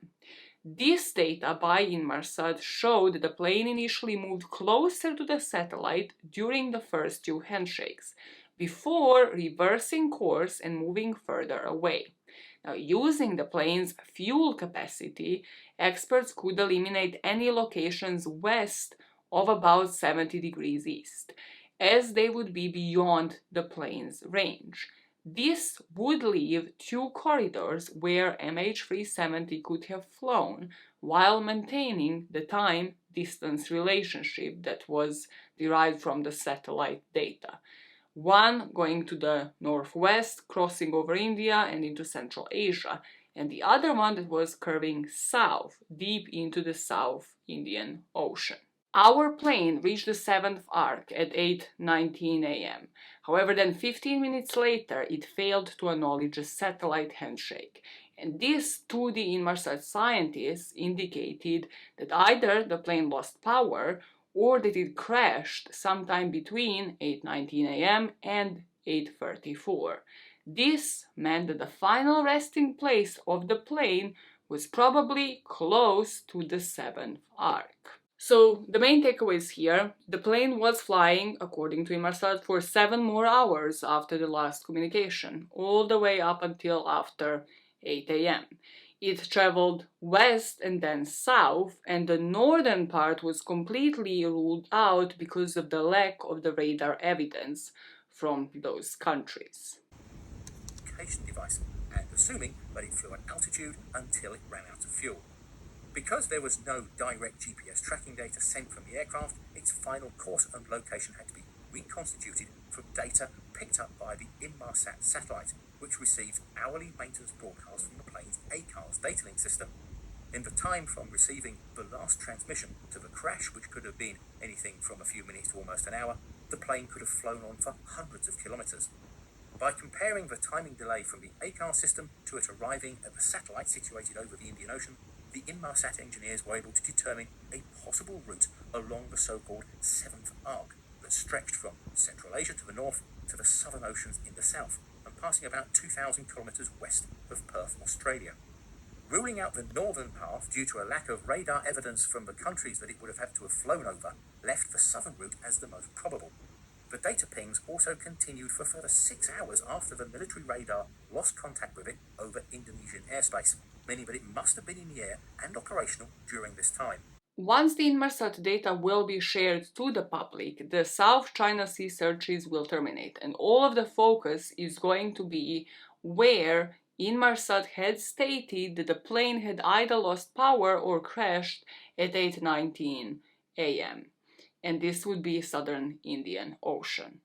This data by Inmarsat showed that the plane initially moved closer to the satellite during the first two handshakes, before reversing course and moving further away. Now, using the plane's fuel capacity, experts could eliminate any locations west of about 70 degrees east, as they would be beyond the plane's range. This would leave two corridors where MH370 could have flown while maintaining the time-distance relationship that was derived from the satellite data. One going to the northwest, crossing over India and into Central Asia, and the other one that was curving south, deep into the South Indian Ocean. Our plane reached the 7th arc at 8:19 a.m. However, then 15 minutes later, it failed to acknowledge a satellite handshake. And this, to the Inmarsat scientists, indicated that either the plane lost power or that it crashed sometime between 8:19 a.m. and 8:34. This meant that the final resting place of the plane was probably close to the 7th arc. So the main takeaways here: the plane was flying, according to Inmarsat, for 7 more hours after the last communication, all the way up until after 8 a.m. It traveled west and then south, and the northern part was completely ruled out because of the lack of the radar evidence from those countries. Device, and assuming that it flew at altitude until it ran out of fuel. Because there was no direct GPS tracking data sent from the aircraft, its final course and location had to be reconstituted from data picked up by the Inmarsat satellite, which received hourly maintenance broadcasts from the plane's ACARS data link system. In the time from receiving the last transmission to the crash, which could have been anything from a few minutes to almost an hour, the plane could have flown on for hundreds of kilometers. By comparing the timing delay from the ACARS system to it arriving at the satellite situated over the Indian Ocean, the Inmarsat engineers were able to determine a possible route along the so-called 7th arc that stretched from Central Asia to the north to the Southern Oceans in the south, and passing about 2,000 kilometers west of Perth, Australia. Ruling out the northern path due to a lack of radar evidence from the countries that it would have had to have flown over left the southern route as the most probable. The data pings also continued for a further 6 hours after the military radar lost contact with it over Indonesian airspace, meaning that it must have been in the air and operational during this time. Once the Inmarsat data will be shared to the public, the South China Sea searches will terminate, and all of the focus is going to be where Inmarsat had stated that the plane had either lost power or crashed at 8:19 a.m. and this would be Southern Indian Ocean.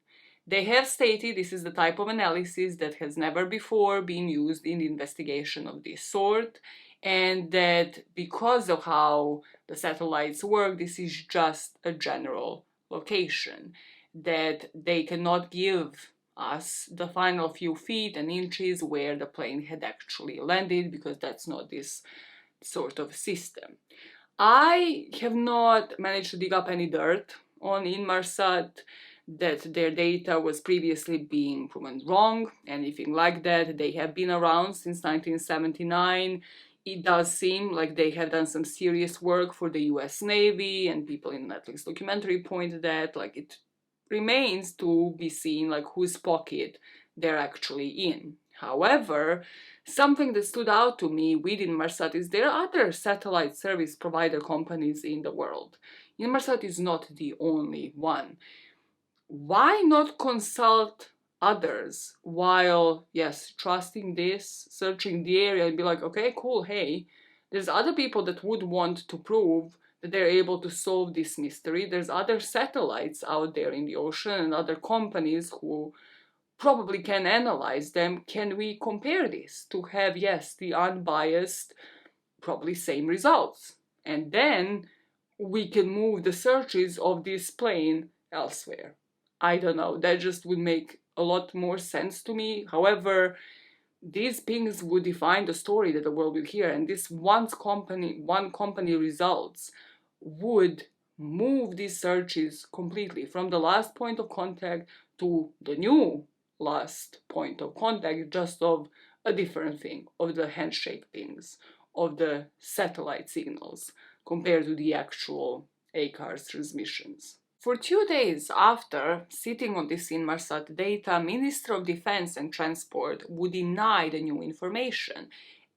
They have stated this is the type of analysis that has never before been used in the investigation of this sort, and that because of how the satellites work, this is just a general location, that they cannot give us the final few feet and inches where the plane had actually landed, because that's not this sort of system. I have not managed to dig up any dirt on Inmarsat that their data was previously being proven wrong, anything like that. They have been around since 1979. It does seem like they have done some serious work for the US Navy, and people in Netflix documentary pointed that, like, it remains to be seen like whose pocket they're actually in. However, something that stood out to me with Inmarsat is there are other satellite service provider companies in the world. Inmarsat is not the only one. Why not consult others while, yes, trusting this, searching the area and be like, okay, cool, hey, there's other people that would want to prove that they're able to solve this mystery. There's other satellites out there in the ocean and other companies who probably can analyze them. Can we compare this to have, yes, the unbiased, probably same results? And then we can move the searches of this plane elsewhere. I don't know, that just would make a lot more sense to me. However, these pings would define the story that the world will hear, and this one company results would move these searches completely from the last point of contact to the new last point of contact, just of a different thing, of the handshake pings, of the satellite signals, compared to the actual ACARS transmissions. For 2 days after sitting on this Inmarsat data, Minister of Defense and Transport would deny the new information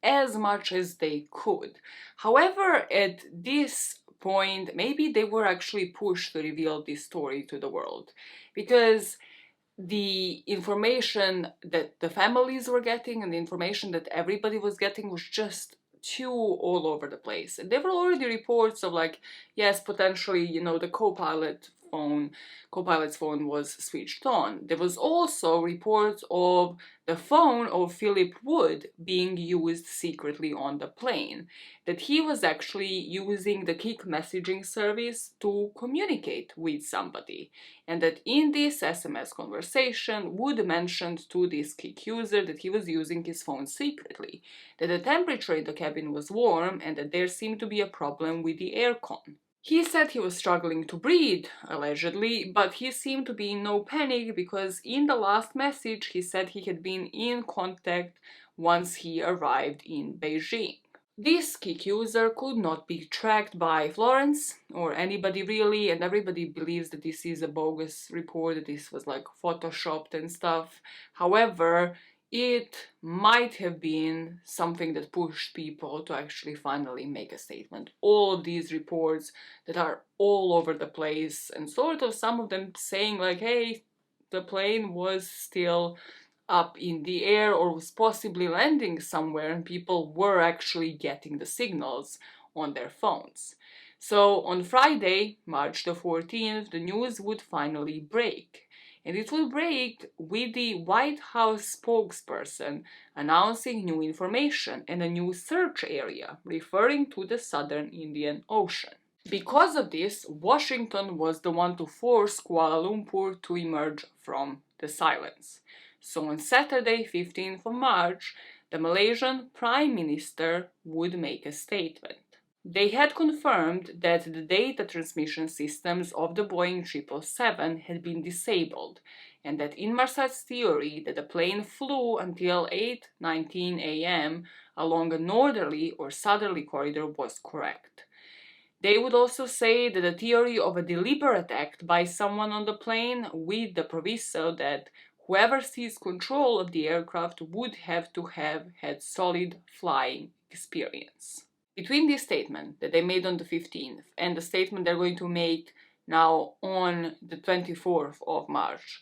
as much as they could. However, at this point, maybe they were actually pushed to reveal this story to the world, because the information that the families were getting and the information that everybody was getting was just too all over the place. And there were already reports of like, yes, potentially, you know, the co-pilot's phone was switched on. There was also reports of the phone of Philip Wood being used secretly on the plane, that he was actually using the Kik messaging service to communicate with somebody, and that in this SMS conversation, Wood mentioned to this Kik user that he was using his phone secretly, that the temperature in the cabin was warm, and that there seemed to be a problem with the aircon. He said he was struggling to breathe, allegedly, but he seemed to be in no panic because in the last message he said he had been in contact once he arrived in Beijing. This Kik user could not be tracked by Florence or anybody really, and everybody believes that this is a bogus report, that this was like photoshopped and stuff. However, it might have been something that pushed people to actually finally make a statement. All of these reports that are all over the place, and sort of some of them saying like, hey, the plane was still up in the air or was possibly landing somewhere, and people were actually getting the signals on their phones. So on Friday, March the 14th, the news would finally break. And it will break with the White House spokesperson announcing new information and a new search area referring to the southern Indian Ocean. Because of this, Washington was the one to force Kuala Lumpur to emerge from the silence. So on Saturday, 15th of March, the Malaysian Prime Minister would make a statement. They had confirmed that the data transmission systems of the Boeing 777 had been disabled, and that Inmarsat's theory that the plane flew until 8:19 a.m. along a northerly or southerly corridor was correct. They would also say that the theory of a deliberate act by someone on the plane, with the proviso that whoever seized control of the aircraft would have to have had solid flying experience. Between this statement that they made on the 15th and the statement they're going to make now on the 24th of March,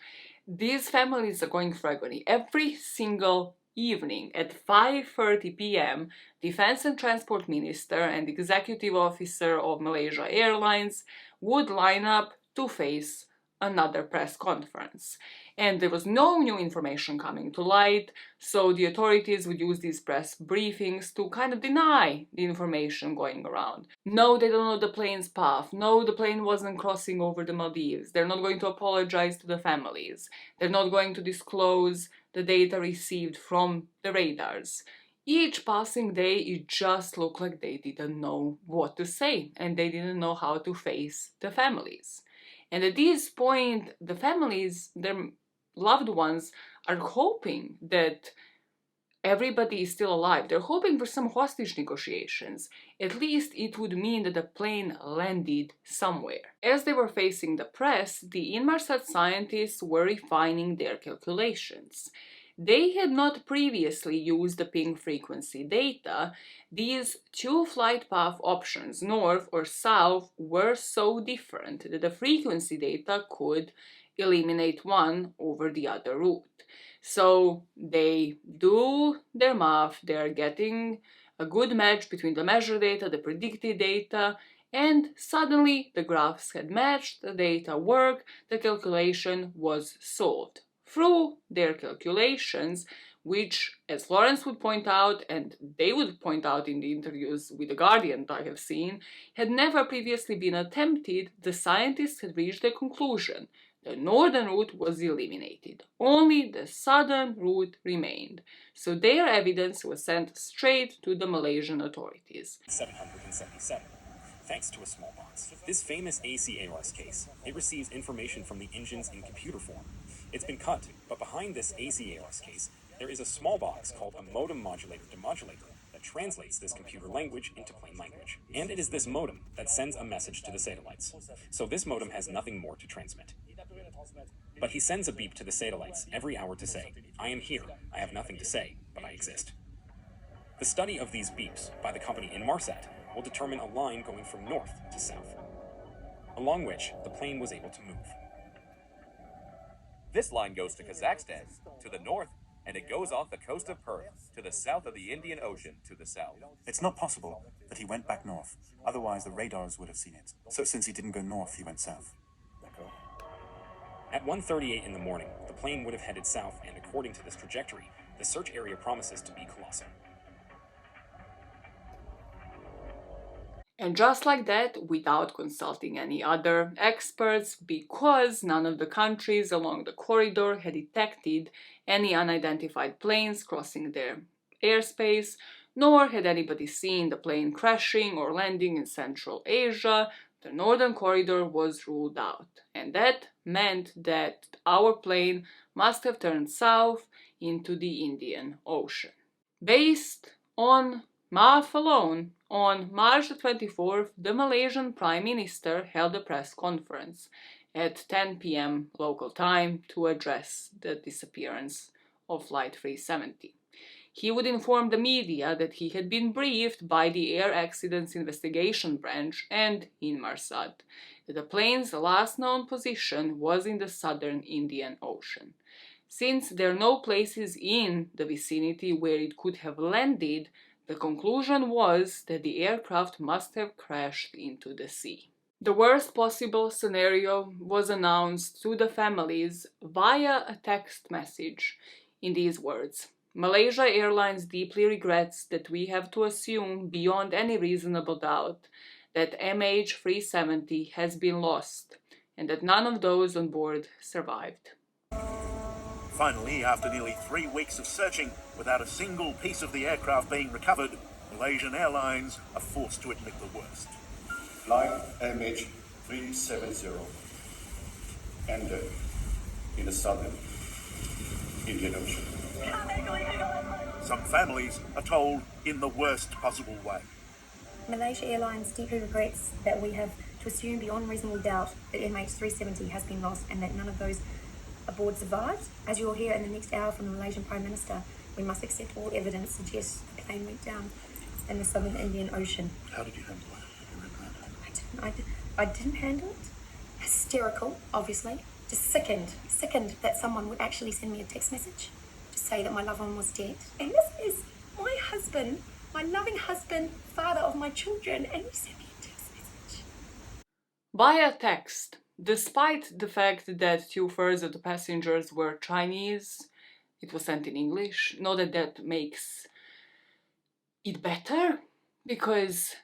these families are going for agony. Every single evening at 5:30 p.m., Defense and Transport Minister and Executive Officer of Malaysia Airlines would line up to face another press conference. And there was no new information coming to light, so the authorities would use these press briefings to kind of deny the information going around. No, they don't know the plane's path. No, the plane wasn't crossing over the Maldives. They're not going to apologize to the families. They're not going to disclose the data received from the radars. Each passing day, it just looked like they didn't know what to say, and they didn't know how to face the families. And at this point, the families, their loved ones, are hoping that everybody is still alive. They're hoping for some hostage negotiations. At least it would mean that the plane landed somewhere. As they were facing the press, the Inmarsat scientists were refining their calculations. They had not previously used the ping frequency data. These two flight path options, north or south, were so different that the frequency data could eliminate one over the other route. So they do their math, they're getting a good match between the measured data, the predicted data, and suddenly the graphs had matched, the data worked, the calculation was solved. Through their calculations, which, as Florence would point out, and they would point out in the interviews with The Guardian that I have seen, had never previously been attempted, the scientists had reached the conclusion The northern route was eliminated. Only the southern route remained, so their evidence was sent straight to the Malaysian authorities. 777. Thanks to a small box. This famous ACARS case, it receives information from the engines in computer form. It's been cut, but behind this ACARS case, there is a small box called a modem modulator demodulator that translates this computer language into plain language. And it is this modem that sends a message to the satellites. So this modem has nothing more to transmit. But he sends a beep to the satellites every hour to say, I am here, I have nothing to say, but I exist. The study of these beeps by the company Inmarsat will determine a line going from north to south, along which the plane was able to move. This line goes to Kazakhstan, to the north, and it goes off the coast of Perth, to the south of the Indian Ocean, to the south. It's not possible that he went back north, otherwise the radars would have seen it. So since he didn't go north, he went south. At 1:38 in the morning, the plane would have headed south, and according to this trajectory, the search area promises to be colossal. And just like that, without consulting any other experts, because none of the countries along the corridor had detected any unidentified planes crossing their airspace, nor had anybody seen the plane crashing or landing in Central Asia, the northern corridor was ruled out. And that meant that our plane must have turned south into the Indian Ocean. Based on math alone, on March 24th, the Malaysian Prime Minister held a press conference at 10 p.m. local time to address the disappearance of Flight 370. He would inform the media that he had been briefed by the Air Accidents Investigation Branch and Inmarsat that the plane's last known position was in the southern Indian Ocean. Since there are no places in the vicinity where it could have landed, the conclusion was that the aircraft must have crashed into the sea. The worst possible scenario was announced to the families via a text message in these words: Malaysia Airlines deeply regrets that we have to assume beyond any reasonable doubt that MH370 has been lost and that none of those on board survived. Finally, after nearly 3 weeks of searching without a single piece of the aircraft being recovered, Malaysian Airlines are forced to admit the worst. Flight MH370 ended in the southern Indian Ocean. Some families are told in the worst possible way. Malaysia Airlines deeply regrets that we have to assume beyond reasonable doubt that MH370 has been lost and that none of those aboard survived. As you'll hear in the next hour from the Malaysian Prime Minister, we must accept all evidence suggests the plane went down in the southern Indian Ocean. How did you handle it? I didn't handle it. Hysterical, obviously. Just sickened that someone would actually send me a text message to say that my loved one was dead. And this is my husband, my loving husband, father of my children, and you sent me a text message. Via text. Despite the fact that 2/3 of the passengers were Chinese, it was sent in English. Not that that makes it better, because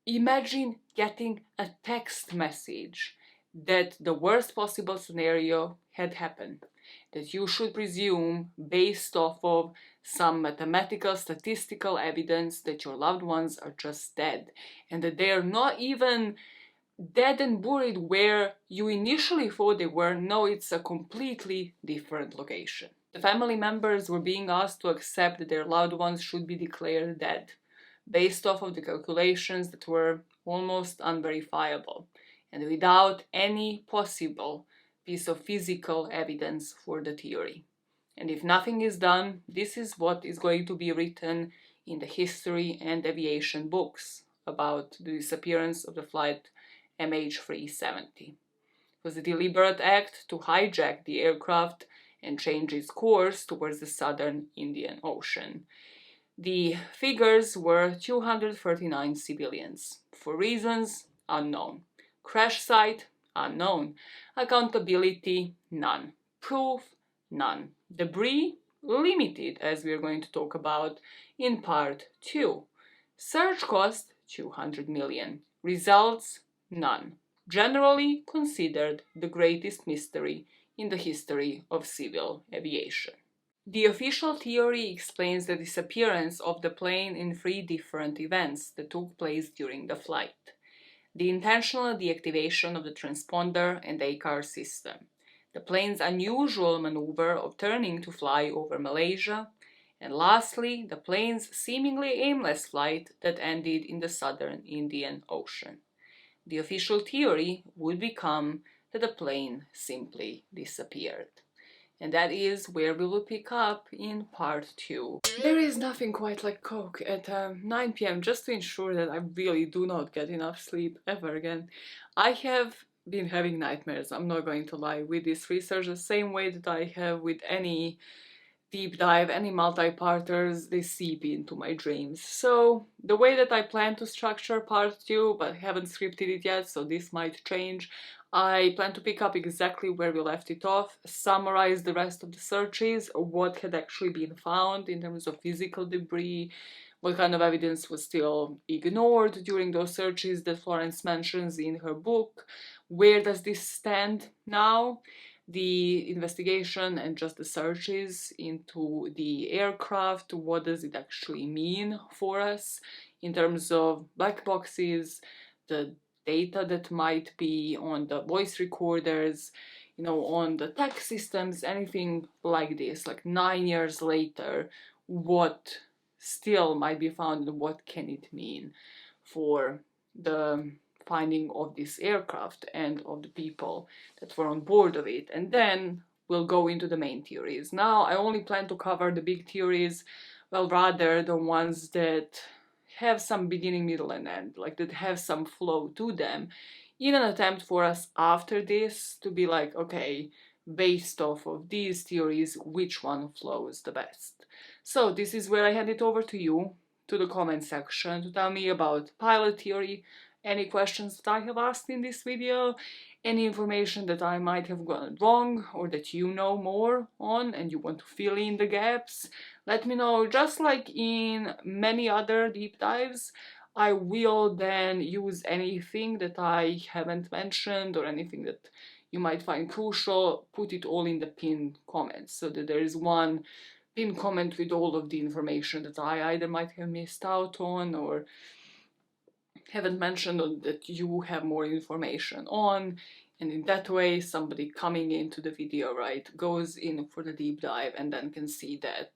imagine getting a text message that the worst possible scenario had happened, that you should presume based off of some mathematical statistical evidence that your loved ones are just dead, and that they are not even dead and buried where you initially thought they were. No, it's a completely different location. The family members were being asked to accept that their loved ones should be declared dead, based off of the calculations that were almost unverifiable, and without any possible piece of physical evidence for the theory. And if nothing is done, this is what is going to be written in the history and aviation books about the disappearance of the flight MH370. It was a deliberate act to hijack the aircraft and change its course towards the southern Indian Ocean. The figures were 239 civilians, for reasons unknown. Crash site, unknown. Accountability, none. Proof, none. Debris, limited, as we are going to talk about in part 2. Search cost, 200 million. Results, none. Generally considered the greatest mystery in the history of civil aviation. The official theory explains the disappearance of the plane in 3 different events that took place during the flight. The intentional deactivation of the transponder and ACAR system, the plane's unusual maneuver of turning to fly over Malaysia, and lastly, the plane's seemingly aimless flight that ended in the southern Indian Ocean. The official theory would become that the plane simply disappeared. And that is where we will pick up in part 2. There is nothing quite like Coke at 9 p.m. just to ensure that I really do not get enough sleep ever again. I have been having nightmares, I'm not going to lie, with this research the same way that I have with any deep dive, any multi-parters, they seep into my dreams. So the way that I plan to structure part 2, but haven't scripted it yet, so this might change, I plan to pick up exactly where we left it off, summarize the rest of the searches, what had actually been found in terms of physical debris, what kind of evidence was still ignored during those searches that Florence mentions in her book, where does this stand now, the investigation and just the searches into the aircraft, what does it actually mean for us in terms of black boxes, the data that might be on the voice recorders, you know, on the tech systems, anything like this, like 9 years later, what still might be found and what can it mean for the finding of this aircraft and of the people that were on board of it. And then we'll go into the main theories. Now I only plan to cover the big theories, well, rather the ones that have some beginning, middle and end, like that have some flow to them, in an attempt for us after this to be like, okay, based off of these theories, which one flows the best. So this is where I hand it over to you, to the comment section, to tell me about pilot theory, any questions that I have asked in this video, any information that I might have gotten wrong or that you know more on and you want to fill in the gaps. Let me know. Just like in many other deep dives, I will then use anything that I haven't mentioned or anything that you might find crucial, put it all in the pinned comments so that there is one pinned comment with all of the information that I either might have missed out on or haven't mentioned or that you have more information on, and in that way somebody coming into the video, right, goes in for the deep dive and then can see that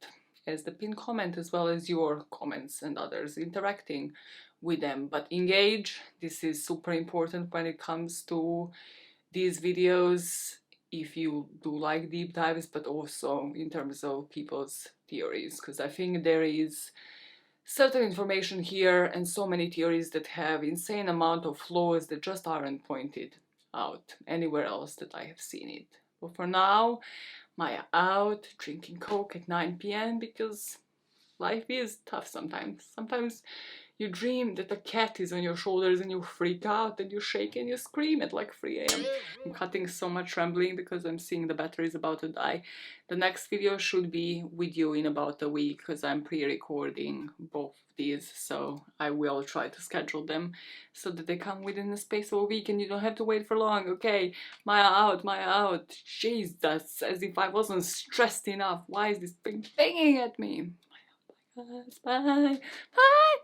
as the pinned comment as well as your comments and others interacting with them. But engage, this is super important when it comes to these videos, if you do like deep dives, but also in terms of people's theories, because I think there is certain information here and so many theories that have insane amount of flaws that just aren't pointed out anywhere else that I have seen it. But for now, Maya out, drinking Coke at 9 p.m. because life is tough sometimes. Sometimes you dream that a cat is on your shoulders and you freak out and you shake and you scream at like 3 a.m. I'm cutting so much rambling because I'm seeing the battery is about to die. The next video should be with you in about a week because I'm pre-recording both these, so I will try to schedule them so that they come within the space of a week and you don't have to wait for long. Okay, Maya out, Maya out. Jesus, as if I wasn't stressed enough. Why is this thing banging at me? Maya out, bye guys, bye, bye.